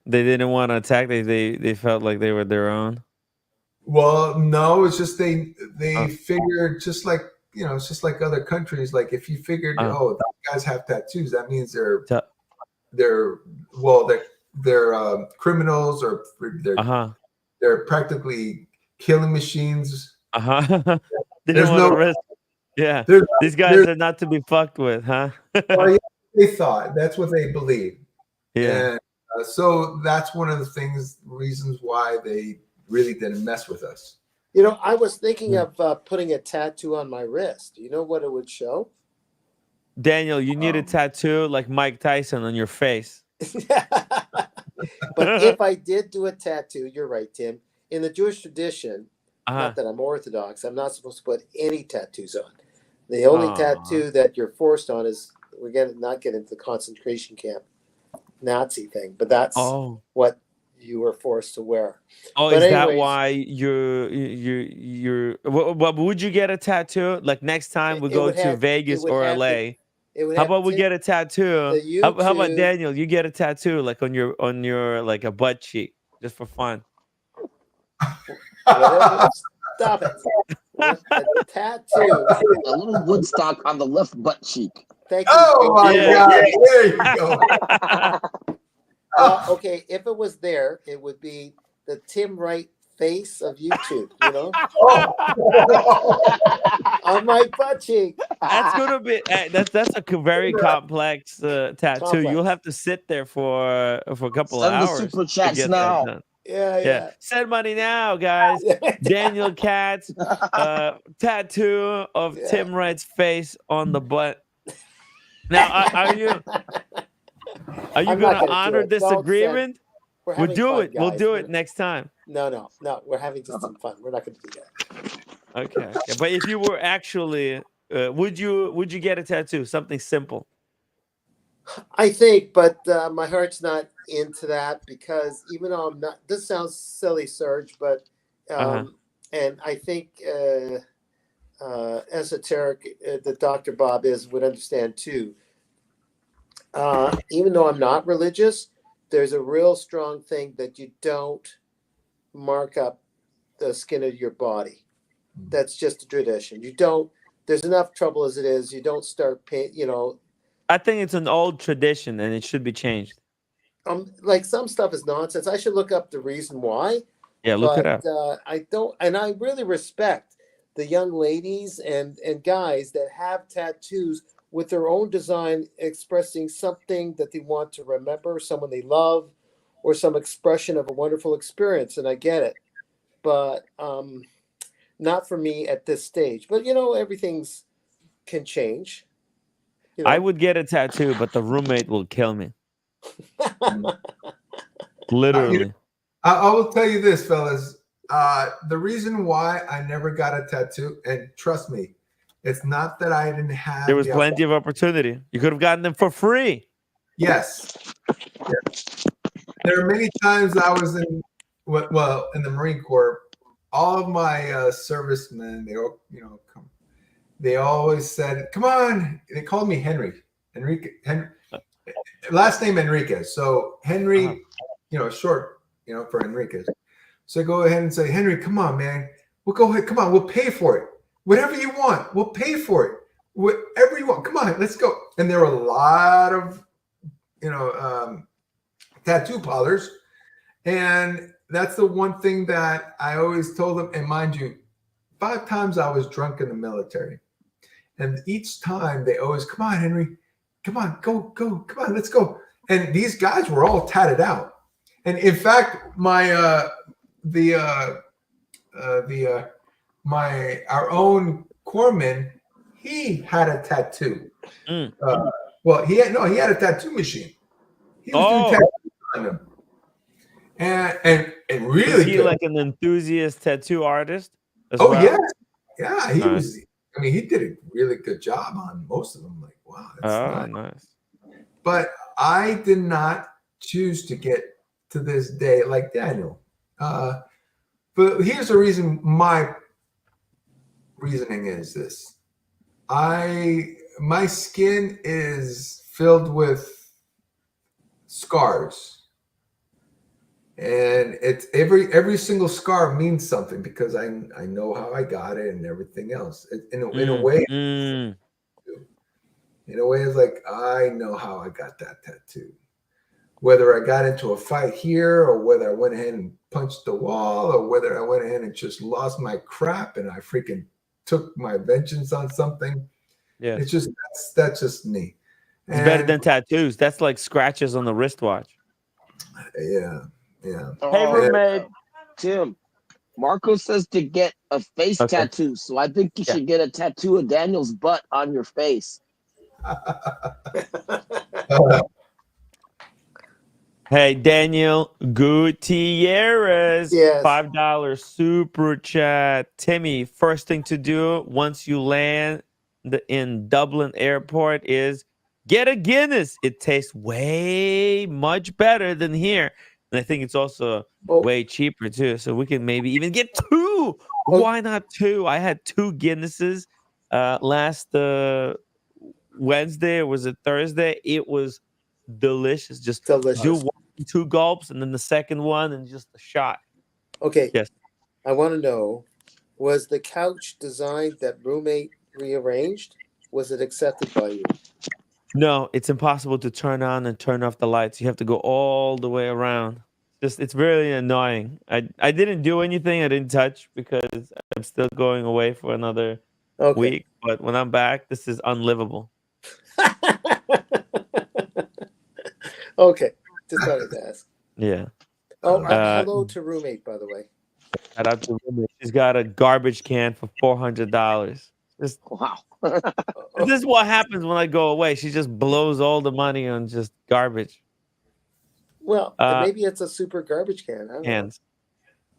[SPEAKER 2] they didn't want to attack? They felt like they were their own.
[SPEAKER 10] Well, no, it's just they figured, just like it's just like other countries. Like if you figured, oh, those guys have tattoos, that means they're criminals, or they're practically killing machines.
[SPEAKER 2] They didn't want to risk. Yeah, these guys are not to be fucked with, huh?
[SPEAKER 10] Well, yeah, they thought that's what they believed.
[SPEAKER 2] Yeah.
[SPEAKER 10] And so that's one of the reasons why they really didn't mess with us.
[SPEAKER 11] I was thinking of putting a tattoo on my wrist. Do you know what it would show?
[SPEAKER 2] Daniel, you need a tattoo like Mike Tyson on your face.
[SPEAKER 11] But if I did do a tattoo, you're right, Tim. In the Jewish tradition, not that I'm Orthodox, I'm not supposed to put any tattoos on. The only tattoo that you're forced on is, not get into the concentration camp Nazi thing, but that's what you were forced to wear.
[SPEAKER 2] Oh,
[SPEAKER 11] but
[SPEAKER 2] is that why you're what would you get a tattoo? Like next time we go to Vegas or LA, how about we get a tattoo? How about Daniel, you get a tattoo like on your like a butt cheek, just for fun.
[SPEAKER 11] Stop it. A tattoo.
[SPEAKER 8] A little Woodstock on the left butt cheek.
[SPEAKER 11] Thank you.
[SPEAKER 10] Oh my God. There you go.
[SPEAKER 11] Okay, if it was there, it would be the Tim Wright face of YouTube, on my butt cheek.
[SPEAKER 2] That's gonna be that's a very complex tattoo. You'll have to sit there for a couple of hours.
[SPEAKER 8] Send the super chats now.
[SPEAKER 11] Yeah.
[SPEAKER 2] Send money now, guys. Daniel Katz, tattoo of Tim Wright's face on the butt. Now, are you going to honor this agreement? We'll do it. We'll do it next time.
[SPEAKER 11] No. We're having just some fun. We're not going to do that.
[SPEAKER 2] Okay. But if you were actually, would you get a tattoo? Something simple.
[SPEAKER 11] I think, but my heart's not into that, because even though I'm not, this sounds silly, Serge, but, and I think esoteric, that Dr. Bob would understand too. Even though I'm not religious, there's a real strong thing that you don't mark up the skin of your body. That's just a tradition. You don't, there's enough trouble as it is. You don't start paint,
[SPEAKER 2] I think it's an old tradition and it should be changed.
[SPEAKER 11] Like some stuff is nonsense. I should look up the reason why.
[SPEAKER 2] Yeah, look it up.
[SPEAKER 11] I don't, and I really respect the young ladies and guys that have tattoos with their own design, expressing something that they want to remember, someone they love, or some expression of a wonderful experience, and I get it, but not for me at this stage. But everything's can change.
[SPEAKER 2] I would get a tattoo, but the roommate will kill me. Literally.
[SPEAKER 10] I will tell you this, fellas. The reason why I never got a tattoo, and trust me, it's not that I didn't have.
[SPEAKER 2] There was plenty of opportunity. You could have gotten them for free.
[SPEAKER 10] Yes. There are many times I was in the Marine Corps. All of my servicemen, they always said, "Come on." They called me Henry. Last name Enriquez. So Henry, short, for Enriquez. So I go ahead and say, "Henry, come on, man. We'll go ahead. Come on, we'll pay for it. Whatever you want, we'll pay for it. Whatever you want. Come on, let's go." And there were a lot of, tattoo parlors, and that's the one thing that I always told them. And mind you, 5 times I was drunk in the military, and each time they always, "Come on, Henry, come on, go, come on, let's go." And these guys were all tatted out. And in fact, our own corpsman, he had a tattoo. Well, he had a tattoo machine. He was doing tattoos on them. And really,
[SPEAKER 2] was he like an enthusiast tattoo artist as well?
[SPEAKER 10] Yeah, he was. I mean, he did a really good job on most of them. Like, wow, that's nice. But I did not choose to get to this day like Daniel. But here's the reason. My reasoning is this: my skin is filled with scars, and it's every single scar means something because I know how I got it and everything else. In a way, it's like I know how I got that tattoo. Whether I got into a fight here, or whether I went ahead and punched the wall, or whether I went ahead and just lost my crap and I freaking took my vengeance on something. Yeah, it's just that's just me.
[SPEAKER 2] It's better than tattoos. That's like scratches on the wristwatch.
[SPEAKER 10] Yeah.
[SPEAKER 2] Hey, roommate.
[SPEAKER 8] Tim, Marco says to get a face tattoo, so I think you should get a tattoo of Daniel's butt on your face.
[SPEAKER 2] Hey, Daniel Gutierrez,
[SPEAKER 11] Yes.
[SPEAKER 2] $5 super chat. Timmy, first thing to do once you land in Dublin Airport is get a Guinness. It tastes way much better than here. And I think it's also way cheaper too. So we can maybe even get 2. Why not 2? I had 2 Guinnesses last Wednesday, or was it Thursday? It was delicious. Just do 2 gulps and then the second one and just a shot.
[SPEAKER 11] Okay.
[SPEAKER 2] Yes.
[SPEAKER 11] I want to know, was the couch design that roommate rearranged? Was it accepted by you?
[SPEAKER 2] No, it's impossible to turn on and turn off the lights. You have to go all the way around. It's really annoying. I didn't do anything. I didn't touch because I'm still going away for another week. But when I'm back, this is unlivable.
[SPEAKER 11] Okay, just wanted to ask.
[SPEAKER 2] Yeah.
[SPEAKER 11] Hello to roommate, by the way.
[SPEAKER 2] Shout out to roommate. She's got a garbage can for $400.
[SPEAKER 8] Wow.
[SPEAKER 2] This is what happens when I go away. She just blows all the money on just garbage.
[SPEAKER 11] Well, maybe it's a super garbage can. I don't know.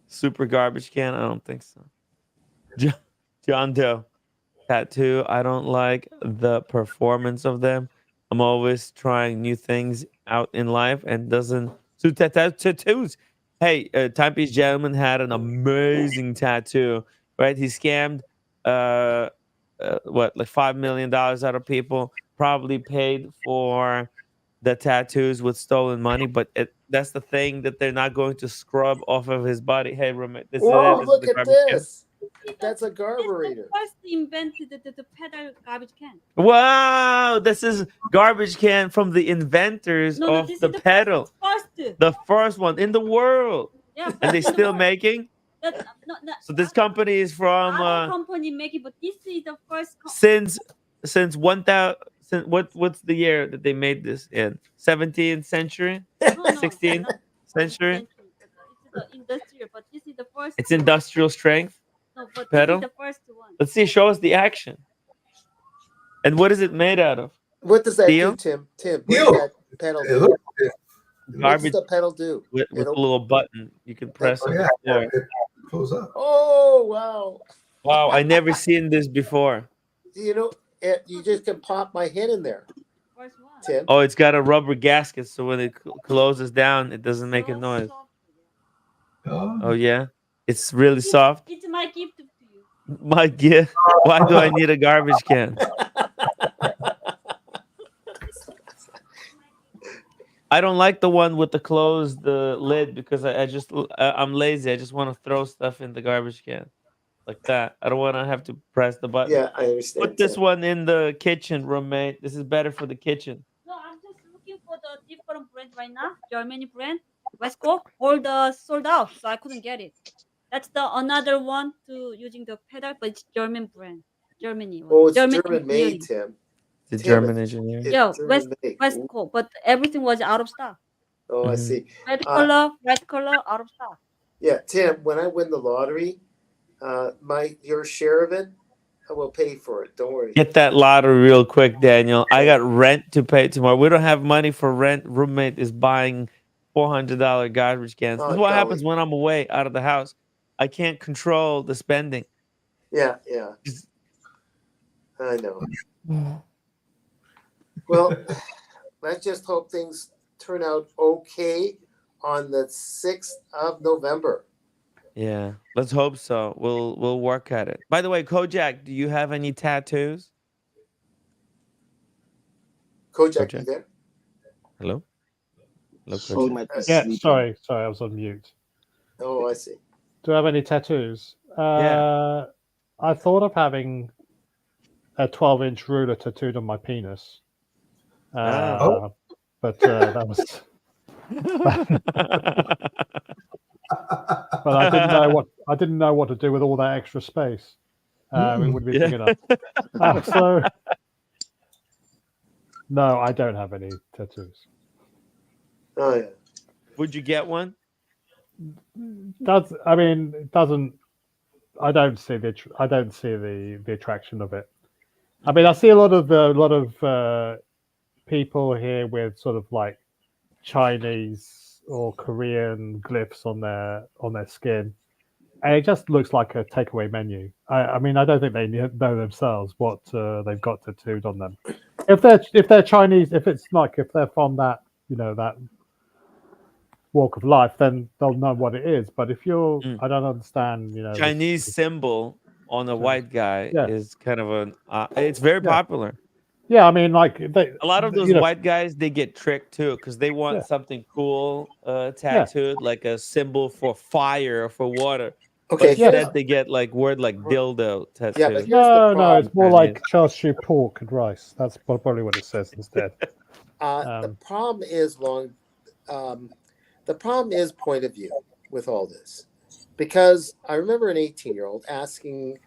[SPEAKER 2] Super garbage can? I don't think so. John Doe. Tattoo. I don't like the performance of them. I'm always trying new things out in life and doesn't suit tattoos. Hey, Timepiece Gentleman had an amazing tattoo, right? He scammed like $5 million out of people, probably paid for the tattoos with stolen money, but that's the thing that they're not going to scrub off of his body. Hey, roommate, this
[SPEAKER 11] Whoa,
[SPEAKER 2] is
[SPEAKER 11] look
[SPEAKER 2] the
[SPEAKER 11] at
[SPEAKER 2] garbage can.
[SPEAKER 11] this. That's a carburetor.
[SPEAKER 12] First invented the pedal garbage can.
[SPEAKER 2] Wow, this is garbage can from the inventors of
[SPEAKER 12] this
[SPEAKER 2] the
[SPEAKER 12] is
[SPEAKER 2] pedal.
[SPEAKER 12] First.
[SPEAKER 2] The first one in the world.
[SPEAKER 12] Yeah.
[SPEAKER 2] And they still making? So this company is from
[SPEAKER 12] other company making, but this is the first.
[SPEAKER 2] Since 1000. What's the year that they made this in? 17th century? 16th century.
[SPEAKER 12] But it's the industrial. But this is the first.
[SPEAKER 2] It's industrial strength
[SPEAKER 12] No, but this is
[SPEAKER 2] pedal.
[SPEAKER 12] the first one.
[SPEAKER 2] Let's see. Show us the action. And what is it made out of?
[SPEAKER 11] What does that do,
[SPEAKER 2] Steel?
[SPEAKER 11] Tim? Tim, what does
[SPEAKER 10] Steel.
[SPEAKER 11] that pedal
[SPEAKER 10] It
[SPEAKER 11] do?
[SPEAKER 10] looks,
[SPEAKER 11] What does
[SPEAKER 2] Garbage
[SPEAKER 11] the pedal do?
[SPEAKER 2] with
[SPEAKER 11] It
[SPEAKER 2] a
[SPEAKER 11] op-
[SPEAKER 2] little button you can press
[SPEAKER 10] oh
[SPEAKER 2] on
[SPEAKER 10] yeah,
[SPEAKER 2] the floor.
[SPEAKER 10] it pulls up.
[SPEAKER 11] Oh wow!
[SPEAKER 2] Wow, I never seen this before.
[SPEAKER 11] You know, you just can pop my head in there,
[SPEAKER 12] First one.
[SPEAKER 11] Tim.
[SPEAKER 2] Oh, it's got a rubber gasket, so when it closes down, it doesn't make a
[SPEAKER 12] So
[SPEAKER 2] noise.
[SPEAKER 12] soft.
[SPEAKER 2] Oh yeah, it's really soft.
[SPEAKER 12] It's my gift to you.
[SPEAKER 2] My gift. Why do I need a garbage can? I don't like the one with the closed lid because I'm lazy. I just want to throw stuff in the garbage can like that. I don't want to have to press the button.
[SPEAKER 11] Yeah, I understand.
[SPEAKER 2] Put this
[SPEAKER 11] Tim.
[SPEAKER 2] one in the kitchen, roommate. This is better for the kitchen.
[SPEAKER 12] No, I'm just looking for the different brand right now. Germany brand. Westco. All the sold out, so I couldn't get it. That's the another one to using the pedal, but it's German brand. Germany.
[SPEAKER 11] Oh, it's German
[SPEAKER 12] engineering.
[SPEAKER 11] made, Tim.
[SPEAKER 2] The
[SPEAKER 11] Tim,
[SPEAKER 2] German engineer.
[SPEAKER 11] It's
[SPEAKER 12] Yeah,
[SPEAKER 11] German made.
[SPEAKER 12] Westco, but everything was out of stock.
[SPEAKER 11] Oh, I
[SPEAKER 2] Mhm.
[SPEAKER 11] see.
[SPEAKER 12] Red color, out of stock.
[SPEAKER 11] Yeah, Tim. When I win the lottery, your share of it, I will pay for it. Don't worry.
[SPEAKER 2] Get that lottery real quick, Daniel. I got rent to pay tomorrow. We don't have money for rent. Roommate is buying $400 garbage cans. This is
[SPEAKER 11] Oh,
[SPEAKER 2] what
[SPEAKER 11] golly.
[SPEAKER 2] happens when I'm away out of the house. I can't control the spending.
[SPEAKER 11] Yeah,
[SPEAKER 2] Just-
[SPEAKER 11] I know. Well, let's just hope things turn out okay on the 6th of November.
[SPEAKER 2] Yeah, let's hope so. We'll work at it. By the way, Kojak, do you have any tattoos?
[SPEAKER 11] Kojak, you
[SPEAKER 2] Kojak?
[SPEAKER 11] there?
[SPEAKER 2] Hello? Hello,
[SPEAKER 8] He
[SPEAKER 2] Kojak.
[SPEAKER 8] might be
[SPEAKER 6] Yeah,
[SPEAKER 8] sleeping.
[SPEAKER 6] sorry, I was on mute.
[SPEAKER 11] Oh, I see.
[SPEAKER 6] Do I have any tattoos?
[SPEAKER 2] Yeah.
[SPEAKER 6] I thought of having a 12-inch ruler tattooed on my penis.
[SPEAKER 2] Ah.
[SPEAKER 6] But that was. But I didn't know what to do with all that extra space. It would be big enough. So no, I don't have any tattoos.
[SPEAKER 11] Oh yeah.
[SPEAKER 2] Would you get one?
[SPEAKER 6] It doesn't. I don't see the attraction of it. I mean, I see a lot of people here with sort of like Chinese or Korean glyphs on their skin, and it just looks like a takeaway menu. I mean, I don't think they know themselves what they've got tattooed on them. If they're Chinese, if they're from that that walk of life, then they'll know what it is. But if you're, I don't understand,
[SPEAKER 2] Chinese symbol on a white guy is kind of an. It's very popular.
[SPEAKER 6] Yeah, I mean, like
[SPEAKER 2] a lot of those white guys, they get tricked too because they want something cool tattooed, like a symbol for fire or for water.
[SPEAKER 11] Okay,
[SPEAKER 2] but instead they get like word like dildo tattooed.
[SPEAKER 11] Yeah, but here's
[SPEAKER 6] no, it's more like char siu pork and rice. That's probably what it says instead.
[SPEAKER 11] The problem is the problem is point of view with all this, because I remember an 18-year-old asking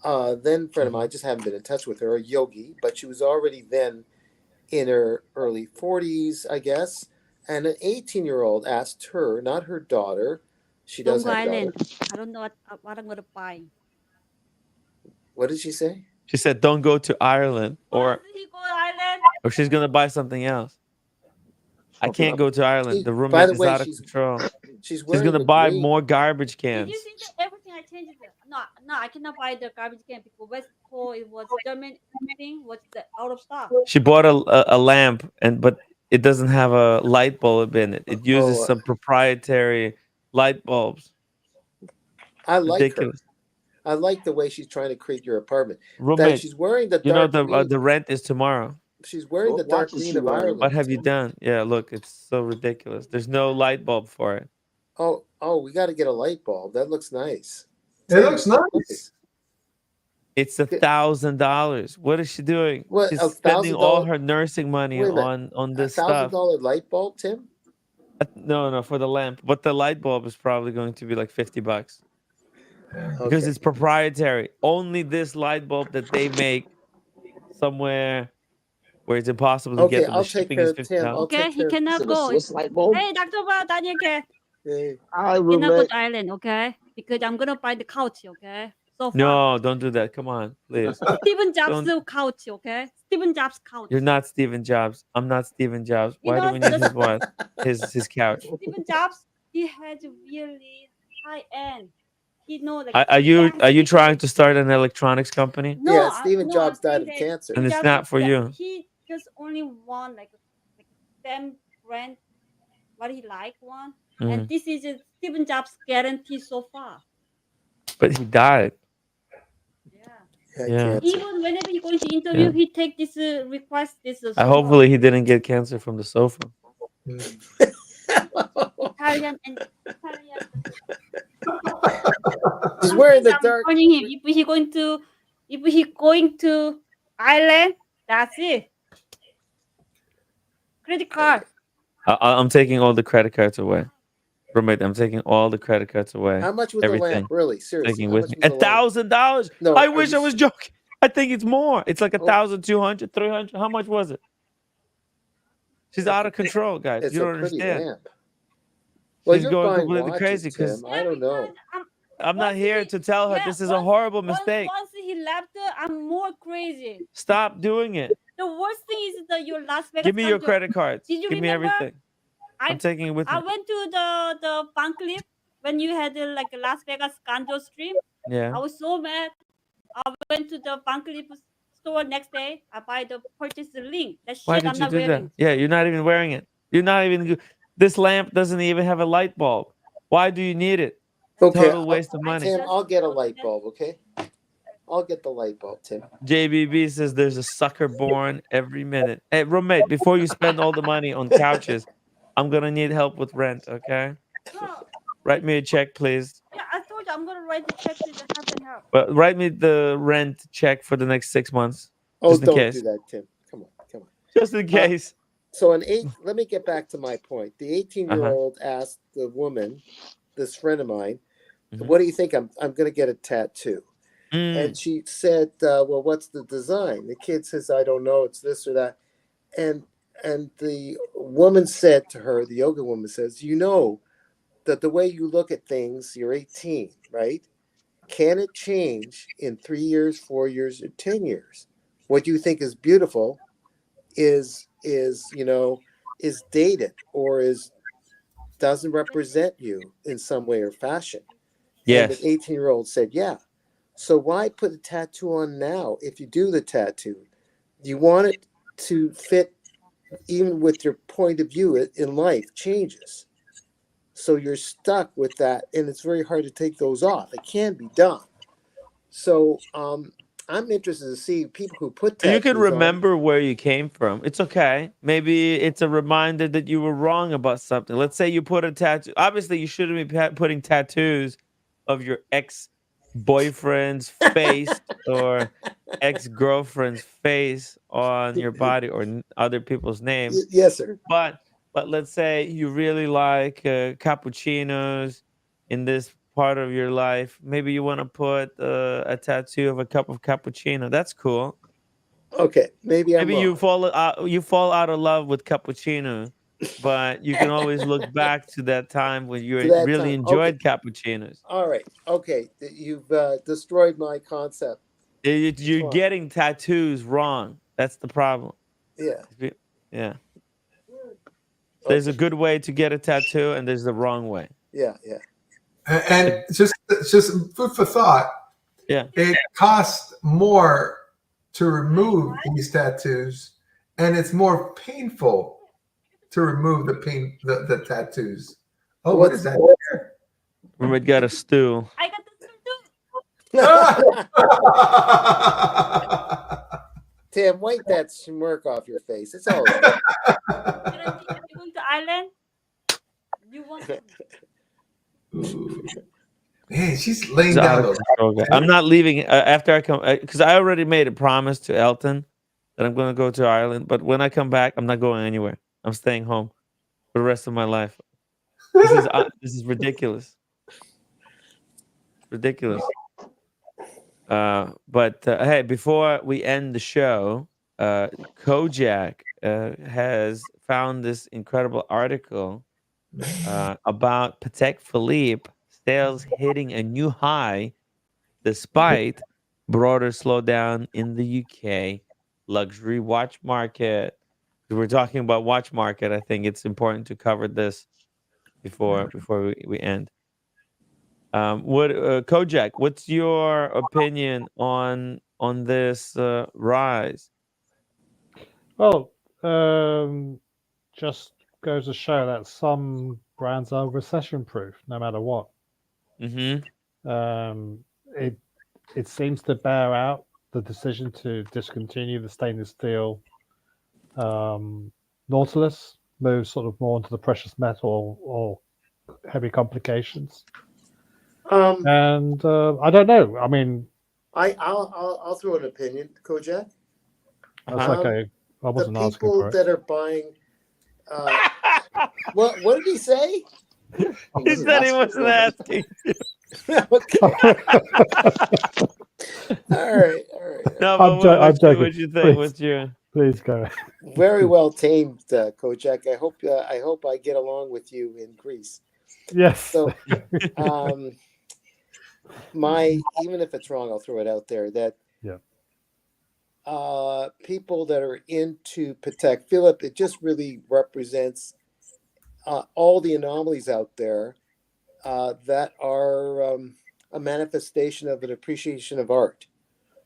[SPEAKER 11] then friend of mine, I just haven't been in touch with her, a yogi, but she was already then in her early 40s, I guess. And an 18-year-old asked her, not her daughter, she does have a daughter.
[SPEAKER 12] I don't know what I'm going to buy.
[SPEAKER 11] What did she say?
[SPEAKER 2] She said, "Don't go to Ireland," or she's going to buy something else. I can't go to Ireland. The roommate is out of control.
[SPEAKER 11] She's
[SPEAKER 2] going to buy more garbage cans.
[SPEAKER 12] Did you see that everything I changed? No, I cannot buy the garbage can because Westco, it was German thing, was out of stock.
[SPEAKER 2] She bought a lamp, but it doesn't have a light bulb in it. It uses some proprietary light bulbs.
[SPEAKER 11] I like her. I like the way she's trying to create your apartment.
[SPEAKER 2] Roommate,
[SPEAKER 11] that she's wearing the dark green.
[SPEAKER 2] The rent is tomorrow.
[SPEAKER 11] She's wearing the dark green of Ireland.
[SPEAKER 2] What have you done? Yeah, look, it's so ridiculous. There's no light bulb for it.
[SPEAKER 11] Oh, we got to get a light bulb. That looks nice.
[SPEAKER 10] It looks nice.
[SPEAKER 2] It's $1,000. What is she doing?
[SPEAKER 11] What,
[SPEAKER 2] she's spending all her nursing money on this stuff.
[SPEAKER 11] $1,000 light bulb, Tim?
[SPEAKER 2] No, for the lamp. But the light bulb is probably going to be like $50. Because it's proprietary. Only this light bulb that they make somewhere where it's impossible to get them.
[SPEAKER 11] I'll take care of Tim.
[SPEAKER 12] Okay, he cannot go.
[SPEAKER 8] Swiss light bulb?
[SPEAKER 12] Hey, Dr. Daniel,
[SPEAKER 8] Hi,
[SPEAKER 12] Cannot go
[SPEAKER 8] roommate.
[SPEAKER 12] to Ireland, okay? Because I'm gonna buy the couch, okay? So far.
[SPEAKER 2] No, don't do that. Come on, please.
[SPEAKER 12] Stephen Jobs'
[SPEAKER 2] Don't.
[SPEAKER 12] couch, okay? Stephen Jobs' couch.
[SPEAKER 2] You're not Steven Jobs. I'm not Steven Jobs.
[SPEAKER 12] You
[SPEAKER 2] Why do
[SPEAKER 12] know
[SPEAKER 2] we need
[SPEAKER 12] the
[SPEAKER 2] his what? His couch.
[SPEAKER 12] Stephen Jobs, he has a really high end. He know like
[SPEAKER 2] Are you
[SPEAKER 12] fancy
[SPEAKER 2] trying
[SPEAKER 12] things.
[SPEAKER 2] to start an electronics company?
[SPEAKER 12] No,
[SPEAKER 8] Yeah, Stephen
[SPEAKER 12] no, I'm
[SPEAKER 8] Jobs died
[SPEAKER 12] saying
[SPEAKER 8] of
[SPEAKER 12] that
[SPEAKER 8] cancer.
[SPEAKER 2] And
[SPEAKER 12] Steve
[SPEAKER 2] it's
[SPEAKER 12] Jobs,
[SPEAKER 2] not for you.
[SPEAKER 12] he just only want like same brand what he like one, and
[SPEAKER 2] Mhm.
[SPEAKER 12] this is a Stephen Jobs guarantee so far.
[SPEAKER 2] But he died.
[SPEAKER 12] Yeah.
[SPEAKER 8] Had
[SPEAKER 2] Yeah.
[SPEAKER 8] cancer.
[SPEAKER 12] Even whenever he going to interview,
[SPEAKER 2] Yeah.
[SPEAKER 12] he take this request this
[SPEAKER 2] I
[SPEAKER 12] sofa.
[SPEAKER 2] hopefully he didn't get cancer from the sofa.
[SPEAKER 12] Italian and Italian.
[SPEAKER 8] He's
[SPEAKER 12] I'm
[SPEAKER 8] wearing
[SPEAKER 12] saying
[SPEAKER 8] the
[SPEAKER 12] I'm
[SPEAKER 8] dark.
[SPEAKER 12] warning him. If he going to Ireland, that's it. Credit card.
[SPEAKER 2] I'm taking all the credit cards away. Roommate, I'm taking all the credit cards away.
[SPEAKER 8] How much was the
[SPEAKER 2] Everything.
[SPEAKER 8] lamp? Really, seriously,
[SPEAKER 2] Taking
[SPEAKER 8] how
[SPEAKER 2] with
[SPEAKER 8] much
[SPEAKER 2] me.
[SPEAKER 8] was the lamp?
[SPEAKER 2] $1,000.
[SPEAKER 8] No,
[SPEAKER 2] I
[SPEAKER 8] are
[SPEAKER 2] wish
[SPEAKER 8] you
[SPEAKER 2] I was
[SPEAKER 8] s-
[SPEAKER 2] joking. I think it's more. It's like
[SPEAKER 8] Oh.
[SPEAKER 2] 1,200, 300. How much was it? She's out of control, guys.
[SPEAKER 8] It's
[SPEAKER 2] You
[SPEAKER 8] a
[SPEAKER 2] don't
[SPEAKER 8] pretty
[SPEAKER 2] understand.
[SPEAKER 8] lamp. Well,
[SPEAKER 2] She's
[SPEAKER 8] you're
[SPEAKER 2] going
[SPEAKER 8] buying
[SPEAKER 2] completely
[SPEAKER 8] watches,
[SPEAKER 2] crazy because
[SPEAKER 8] Tim. I don't know.
[SPEAKER 2] I'm not
[SPEAKER 12] once
[SPEAKER 2] here
[SPEAKER 12] he-
[SPEAKER 2] to tell her
[SPEAKER 12] yeah,
[SPEAKER 2] this is a horrible mistake.
[SPEAKER 12] Once he left, I'm more crazy.
[SPEAKER 2] Stop doing it.
[SPEAKER 12] The worst thing is that your Las Vegas.
[SPEAKER 2] Give me your
[SPEAKER 12] condo.
[SPEAKER 2] credit cards.
[SPEAKER 12] Did you
[SPEAKER 2] Give me
[SPEAKER 12] remember?
[SPEAKER 2] everything. I'm taking it with
[SPEAKER 12] I
[SPEAKER 2] me.
[SPEAKER 12] went to the bank clip when you had like a Las Vegas condo stream.
[SPEAKER 2] Yeah.
[SPEAKER 12] I was so mad. I went to the bank clip store next day. I buy the purchase the link. That
[SPEAKER 2] Why
[SPEAKER 12] shit
[SPEAKER 2] did
[SPEAKER 12] I'm
[SPEAKER 2] you
[SPEAKER 12] not
[SPEAKER 2] do
[SPEAKER 12] wearing.
[SPEAKER 2] that? Yeah, you're not even wearing it. You're not even. This lamp doesn't even have a light bulb. Why do you need it?
[SPEAKER 8] Okay,
[SPEAKER 2] Total waste of money.
[SPEAKER 8] Tim, I'll get a light bulb. Okay, I'll get the light bulb, Tim.
[SPEAKER 2] JBB says there's a sucker born every minute. Hey, roommate, before you spend all the money on couches, I'm gonna need help with rent. Okay,
[SPEAKER 12] No,
[SPEAKER 2] write me a check, please.
[SPEAKER 12] yeah, I told you I'm gonna write the check to the help and help.
[SPEAKER 2] But write me the rent check for the next 6 months,
[SPEAKER 8] Oh,
[SPEAKER 2] just in
[SPEAKER 8] don't
[SPEAKER 2] case.
[SPEAKER 8] do that, Tim. Come on, come on.
[SPEAKER 2] Just in case.
[SPEAKER 8] So let me get back to my point. The 18-year-old asked the woman, this friend of mine, what do you think? I'm going to get a tattoo. And she said, well, what's the design? The kid says, I don't know. It's this or that. And the woman said to her, the yoga woman says, you know that the way you look at things, you're 18, right? Can it change in 3 years, 4 years, or 10 years? What you think is beautiful is dated or doesn't represent you in some way or fashion.
[SPEAKER 2] Yes.
[SPEAKER 8] And the 18-year-old said, yeah. So why put a tattoo on now if you do the tattoo? You want it to fit even with your point of view in life changes. So you're stuck with that, and it's very hard to take those off. It can be done. So I'm interested to see people who put tattoos
[SPEAKER 2] You can
[SPEAKER 8] on.
[SPEAKER 2] remember where you came from. It's okay. Maybe it's a reminder that you were wrong about something. Let's say you put a tattoo. Obviously, you shouldn't be putting tattoos of your ex-boyfriend's face or ex-girlfriend's face on your body or other people's names.
[SPEAKER 8] Yes, sir.
[SPEAKER 2] But let's say you really like cappuccinos in this part of your life. Maybe you want to put a tattoo of a cup of cappuccino. That's cool.
[SPEAKER 8] Okay, maybe I'm
[SPEAKER 2] Maybe you
[SPEAKER 8] wrong.
[SPEAKER 2] fall out of love with cappuccino, but you can always look back to that time when you
[SPEAKER 8] To that
[SPEAKER 2] really
[SPEAKER 8] time.
[SPEAKER 2] enjoyed cappuccinos.
[SPEAKER 8] All right. Okay. You've destroyed my concept.
[SPEAKER 2] You're getting tattoos wrong. That's the problem.
[SPEAKER 8] Yeah.
[SPEAKER 2] Yeah. There's a good way to get a tattoo, and there's the wrong way.
[SPEAKER 8] Yeah, yeah.
[SPEAKER 10] And just food for thought.
[SPEAKER 2] Yeah.
[SPEAKER 10] It costs more to remove these tattoos, and it's more painful to remove the tattoos. Oh, what is that?
[SPEAKER 2] We got a stew.
[SPEAKER 12] I got the
[SPEAKER 8] Tim, wipe that smirk off your face. It's all right.
[SPEAKER 12] If you going to Ireland, you want
[SPEAKER 10] Man, she's laying down those.
[SPEAKER 2] I'm not leaving after I come because I already made a promise to Elton that I'm going to go to Ireland. But when I come back, I'm not going anywhere. I'm staying home for the rest of my life. This is ridiculous. Ridiculous. But hey, before we end the show, Kojak has found this incredible article about Patek Philippe sales hitting a new high despite broader slowdown in the UK luxury watch market. We're talking about watch market. I think it's important to cover this before we end. What Kojak? What's your opinion on this rise?
[SPEAKER 6] Well, just goes to show that some brands are recession proof, no matter what.
[SPEAKER 2] Mm-hmm.
[SPEAKER 6] It seems to bear out the decision to discontinue the stainless steel Nautilus, move sort of more into the precious metal or heavy complications. And I don't know. I mean,
[SPEAKER 11] I'll throw an opinion, Kojak.
[SPEAKER 6] that's okay. I
[SPEAKER 11] The
[SPEAKER 6] wasn't asking
[SPEAKER 11] people
[SPEAKER 6] for it.
[SPEAKER 11] that are buying, what did he say?
[SPEAKER 2] He said he wasn't asking.
[SPEAKER 11] Okay. All right.
[SPEAKER 2] No, but
[SPEAKER 6] I'm joking.
[SPEAKER 2] what you think? What's your?
[SPEAKER 6] Please go.
[SPEAKER 11] Very well tamed, Kojak. I hope I get along with you in Greece.
[SPEAKER 6] Yes.
[SPEAKER 11] So, even if it's wrong, I'll throw it out there that people that are into Patek Philippe, it just really represents all the anomalies out there that are a manifestation of an appreciation of art,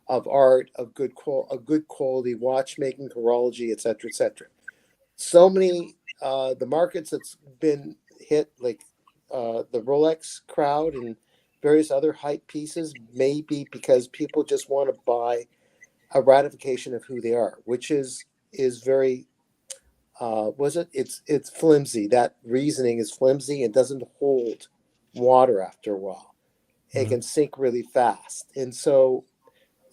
[SPEAKER 11] of good quality watchmaking, horology, etc., etc. So many the markets that's been hit, like the Rolex crowd and various other hype pieces, may be because people just want to buy a ratification of who they are, which is very it's flimsy. That reasoning is flimsy and doesn't hold water after a while. It can sink really fast. And so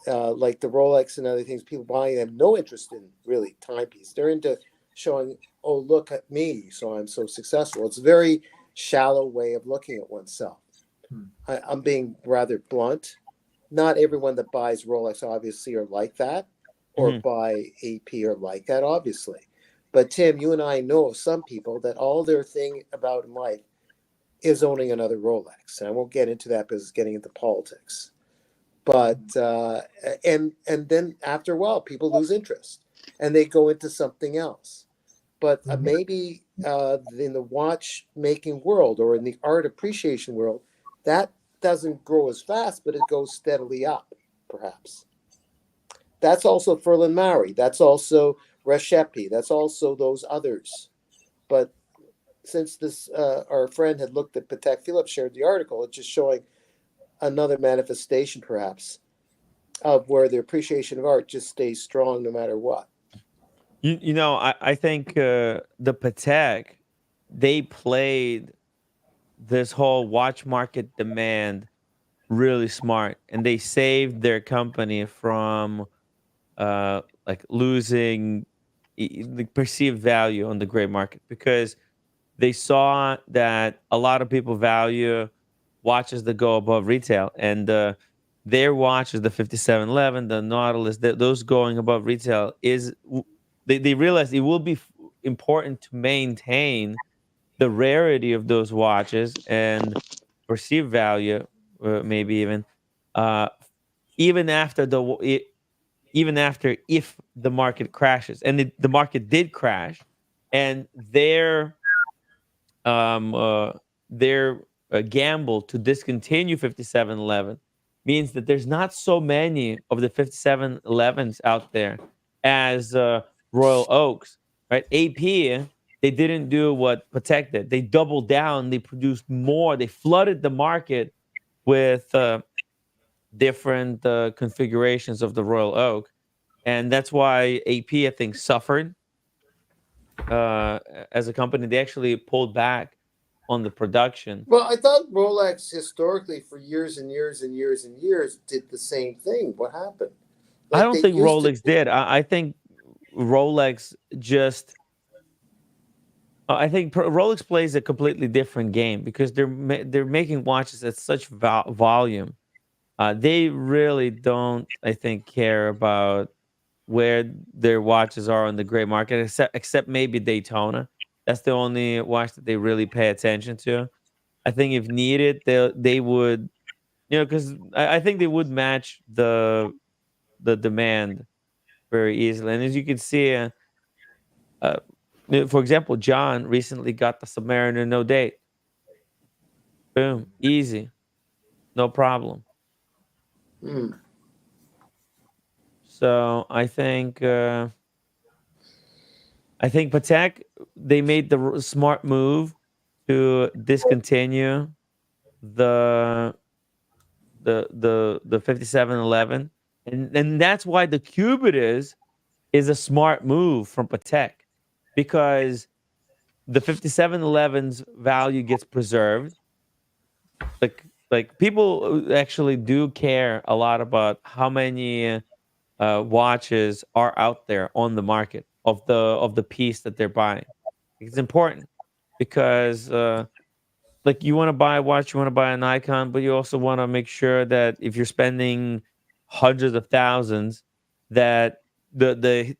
[SPEAKER 11] like the Rolex and other things, people buying them, no interest in really timepieces. They're into showing, oh, look at me, so I'm so successful. It's a very shallow way of looking at oneself. I'm being rather blunt. Not everyone that buys Rolex obviously are like that, or buy AP are like that, obviously. But Tim, you and I know some people that all their thing about in life is owning another Rolex. And I won't get into that because it's getting into politics. But and then after a while, people lose interest and they go into something else. But maybe in the watchmaking world or in the art appreciation world, that doesn't grow as fast, but it goes steadily up, perhaps. That's also Ferland Marie. That's also Reshepi. That's also those others. But since this our friend had looked at Patek Philippe, shared the article, it's just showing another manifestation, perhaps, of where the appreciation of art just stays strong no matter what.
[SPEAKER 2] You know, I think the Patek, they played this whole watch market demand really smart, and they saved their company from like losing the perceived value on the gray market, because they saw that a lot of people value watches that go above retail, and their watches, the 5711, the Nautilus, those going above retail, they realized it will be important to maintain the rarity of those watches and perceived value, maybe uh, even after even after, if the market crashes, and the market did crash, and um uh, their gamble to discontinue 5711 means that there's not so many of the 5711s out there as Royal Oaks, right? AP, they didn't do what Patek did. They doubled down. They produced more. They flooded the market with different configurations of the Royal Oak, and that's why AP, I think, suffered as a company. They actually pulled back on the production.
[SPEAKER 11] Well, I thought Rolex historically for years and years and years and years did the same thing. What happened?
[SPEAKER 2] I
[SPEAKER 11] Like
[SPEAKER 2] don't
[SPEAKER 11] they
[SPEAKER 2] think
[SPEAKER 11] used to.
[SPEAKER 2] Rolex did. I think Rolex just. I think Rolex plays a completely different game because they're making watches at such volume. They really don't, I think, care about where their watches are on the gray market, except maybe Daytona. That's the only watch that they really pay attention to. I think if needed, they would, because I think they would match the demand very easily. And as you can see, uh, for example, John recently got the Submariner no date. Boom, easy, no problem.
[SPEAKER 11] Mm.
[SPEAKER 2] So I think Patek, they made the smart move to discontinue the the 5711, and that's why the Cubitus is a smart move from Patek, because the 5711's value gets preserved. Like people actually do care a lot about how many watches are out there on the market of the piece that they're buying. It's important because like you want to buy a watch, you want to buy an icon, but you also want to make sure that if you're spending hundreds of thousands, that the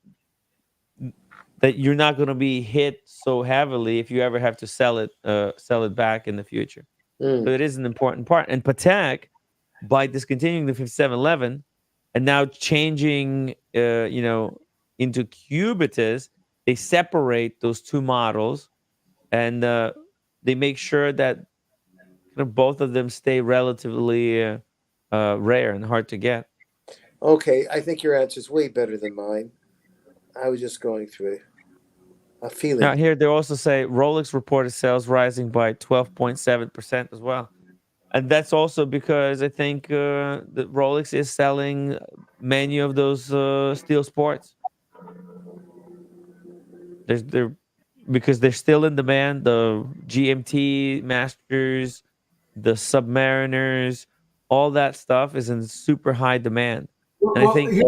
[SPEAKER 2] that you're not going to be hit so heavily if you ever have to sell it back in the future. So
[SPEAKER 11] Mm.
[SPEAKER 2] it is an important part. And Patek, by discontinuing the 5711 and now changing, into Cubitus, they separate those two models, and they make sure that both of them stay relatively rare and hard to get.
[SPEAKER 11] Okay, I think your answer is way better than mine. I was just going through a
[SPEAKER 2] Now,
[SPEAKER 11] feeling.
[SPEAKER 2] here they also say Rolex reported sales rising by 12.7% as well. And that's also because I think that Rolex is selling many of those steel sports. They're because they're still in demand. The GMT Masters, the Submariners, all that stuff is in super high demand. And I
[SPEAKER 10] Well,
[SPEAKER 2] think,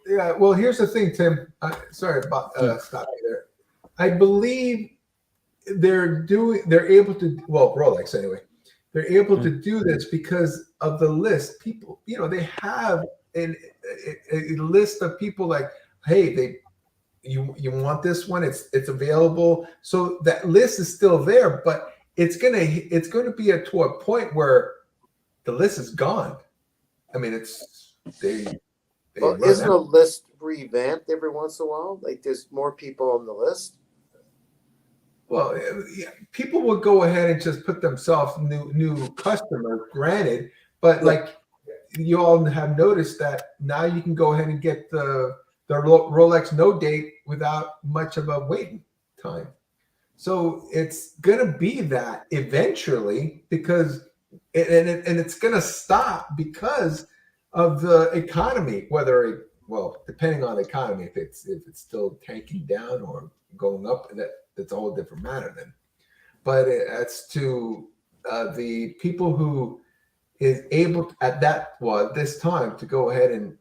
[SPEAKER 10] yeah. Well, here's the thing, Tim. Sorry about stopping you there. I believe they're able to, well, Rolex anyway, they're able to do this because of the list. People, they have a list of people like, hey, you want this one, it's available. So that list is still there, but it's gonna be to a point where the list is gone. I mean, they
[SPEAKER 11] Well,
[SPEAKER 10] run
[SPEAKER 11] isn't
[SPEAKER 10] out.
[SPEAKER 11] a list revamped every once in a while? Like there's more people on the list.
[SPEAKER 10] Well, yeah, people will go ahead and just put themselves new customers, granted, but
[SPEAKER 11] Yeah.
[SPEAKER 10] like you all have noticed that now you can go ahead and get the Rolex no date without much of a waiting time. So it's gonna be that eventually, because and it's gonna stop because of the economy, well, depending on the economy, if it's still tanking down or going up, that's a whole different matter then. But as to the people who is able at this time to go ahead and,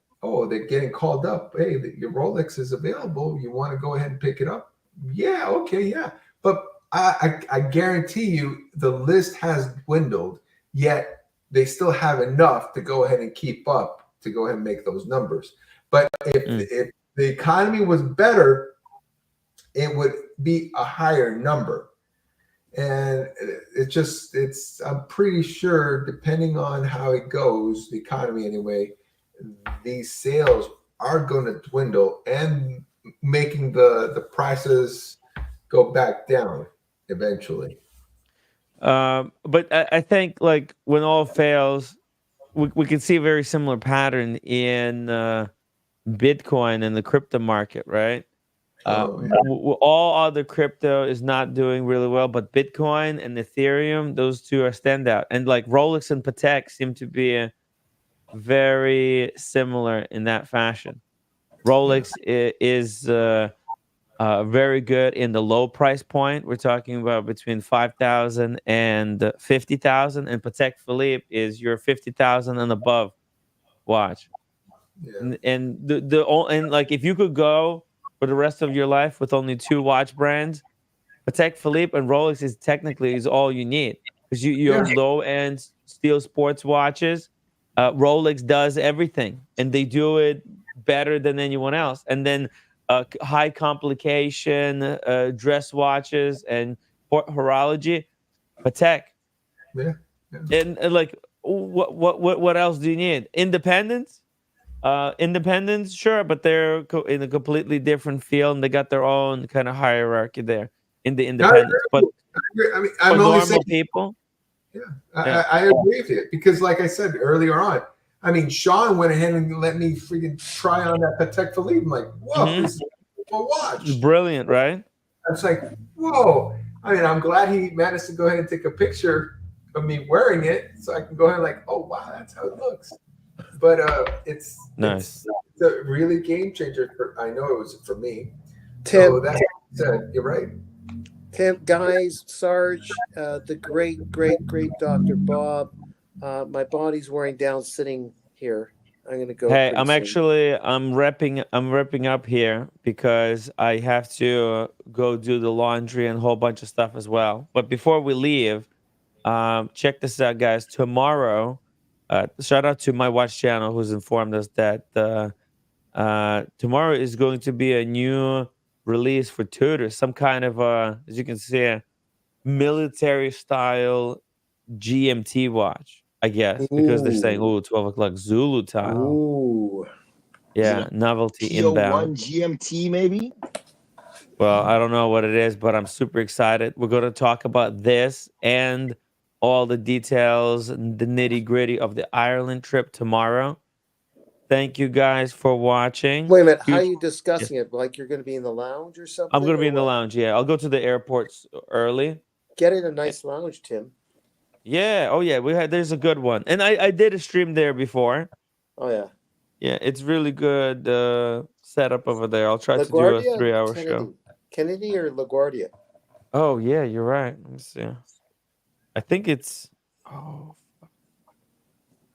[SPEAKER 10] they're getting called up. Hey, your Rolex is available. You want to go ahead and pick it up? Yeah, okay, yeah. But I guarantee you the list has dwindled, yet they still have enough to go ahead and keep up to go ahead and make those numbers. But if the economy was better, it would be a higher number. And I'm pretty sure, depending on how it goes, the economy anyway, these sales are going to dwindle and making the prices go back down eventually.
[SPEAKER 2] but I think like when all fails, we can see a very similar pattern in Bitcoin and the crypto market, right?
[SPEAKER 10] Yeah.
[SPEAKER 2] All other crypto is not doing really well, but Bitcoin and Ethereum, those two are standout. And like Rolex and Patek seem to be very similar in that fashion. Rolex is very good in the low price point. We're talking about between 5,000 and 50,000, and Patek Philippe is your 50,000 and above watch.
[SPEAKER 10] Yeah.
[SPEAKER 2] And and like if you could go for the rest of your life with only two watch brands, Patek Philippe and Rolex is all you need, because you
[SPEAKER 10] Yeah.
[SPEAKER 2] have low end steel sports watches. Rolex does everything, and they do it better than anyone else. And then high complication dress watches and horology. Patek.
[SPEAKER 10] Yeah.
[SPEAKER 2] And like, what else do you need? Independence. Independence, sure, but they're in a completely different field, and they got their own kind of hierarchy there in the independence. But
[SPEAKER 10] I mean,
[SPEAKER 2] for
[SPEAKER 10] I'm only
[SPEAKER 2] normal
[SPEAKER 10] saying,
[SPEAKER 2] people,
[SPEAKER 10] I agree with you because, like I said earlier on, I mean, Sean went ahead and let me freaking try on that Patek Philippe. I'm like, whoa, this is a watch.
[SPEAKER 2] It's brilliant, right?
[SPEAKER 10] It's like, whoa. I mean, I'm glad he managed to go ahead and take a picture of me wearing it, so I can go ahead and like, oh wow, that's how it looks. But it's
[SPEAKER 2] nice.
[SPEAKER 10] It's a really game changer. I know it was for me.
[SPEAKER 8] Tim,
[SPEAKER 10] so that's you're right.
[SPEAKER 8] Tim, guys, Sarge, the great Dr. Bob. My body's wearing down sitting here. I'm gonna go.
[SPEAKER 2] Hey, I'm wrapping up here because I have to go do the laundry and a whole bunch of stuff as well. But before we leave, check this out, guys. Tomorrow, shout out to my watch channel who's informed us that tomorrow is going to be a new release for Tudor, some kind of as you can see, military style GMT watch. I guess because they're saying, 12 o'clock Zulu time.
[SPEAKER 8] Ooh.
[SPEAKER 2] Yeah, novelty inbound.
[SPEAKER 11] GMT maybe?
[SPEAKER 2] Well, I don't know what it is, but I'm super excited. We're going to talk about this and all the details and the nitty-gritty of the Ireland trip tomorrow. Thank you guys for watching.
[SPEAKER 8] Wait a minute. How are you discussing it? Like you're going to be in the lounge or something?
[SPEAKER 2] I'm going to be in the lounge, yeah. I'll go to the airport early.
[SPEAKER 8] Get in a nice lounge, Tim.
[SPEAKER 2] Yeah. Oh, yeah. There's a good one. And I did a stream there before.
[SPEAKER 8] Oh, yeah.
[SPEAKER 2] Yeah, it's really good setup over there. I'll try to do a 3-hour show.
[SPEAKER 8] Kennedy or LaGuardia?
[SPEAKER 2] Oh, yeah, you're right. Let me see. I think it's... Oh,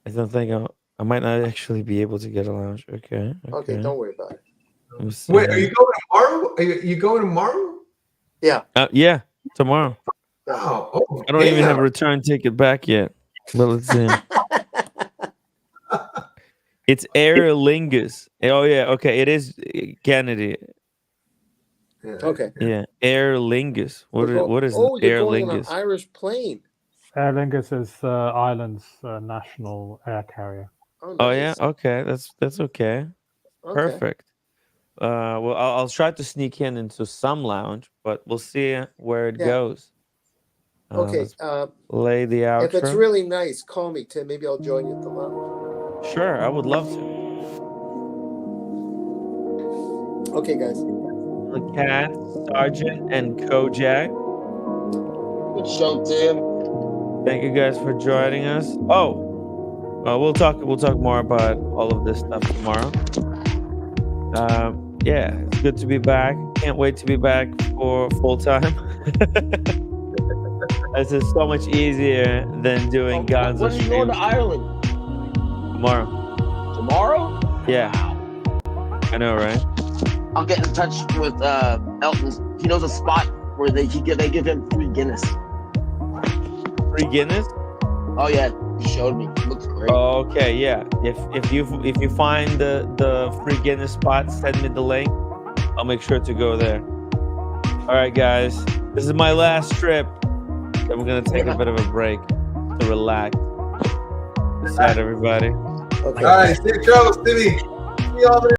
[SPEAKER 2] I don't think I might not actually be able to get a lounge. Okay,
[SPEAKER 8] don't worry about it.
[SPEAKER 10] Wait, are you going tomorrow? Are you going tomorrow?
[SPEAKER 8] Yeah.
[SPEAKER 2] Yeah, tomorrow.
[SPEAKER 10] Oh,
[SPEAKER 2] I don't even have a return ticket back yet. But let's see. It's Aer Lingus. Oh yeah, okay. It is Kennedy.
[SPEAKER 8] Okay.
[SPEAKER 2] Yeah, Aer Lingus. What is
[SPEAKER 8] Aer
[SPEAKER 2] Lingus?
[SPEAKER 8] On an Irish plane.
[SPEAKER 6] Aer Lingus is Ireland's national air carrier.
[SPEAKER 2] Oh yeah, okay. That's okay. Perfect. Well, I'll try to sneak into some lounge, but we'll see where it goes.
[SPEAKER 8] Okay.
[SPEAKER 2] Lay the outro.
[SPEAKER 8] If it's really nice, call me, Tim. Maybe I'll join you at the lounge.
[SPEAKER 2] Sure, I would love to.
[SPEAKER 8] Okay, guys.
[SPEAKER 2] The Cat, Sergeant, and Kojak.
[SPEAKER 11] Good show, Tim.
[SPEAKER 2] Thank you guys for joining us. We'll talk more about all of this stuff tomorrow. Yeah, it's good to be back. Can't wait to be back for full time. This is so much easier than doing Gonzo
[SPEAKER 11] When are you going to Ireland? Tomorrow?
[SPEAKER 2] Yeah.
[SPEAKER 11] Wow.
[SPEAKER 2] I know, right?
[SPEAKER 11] I'll get in touch with Elton. He knows a spot where they give him free Guinness.
[SPEAKER 2] Free Guinness?
[SPEAKER 11] Oh yeah, he showed me. It looks great.
[SPEAKER 2] Okay, yeah. If you find the free Guinness spot, send me the link. I'll make sure to go there. All right, guys. This is my last trip. So we're gonna take a bit of a break to relax. Peace out, everybody.
[SPEAKER 10] Okay. All right, stay close, Timmy. See y'all there.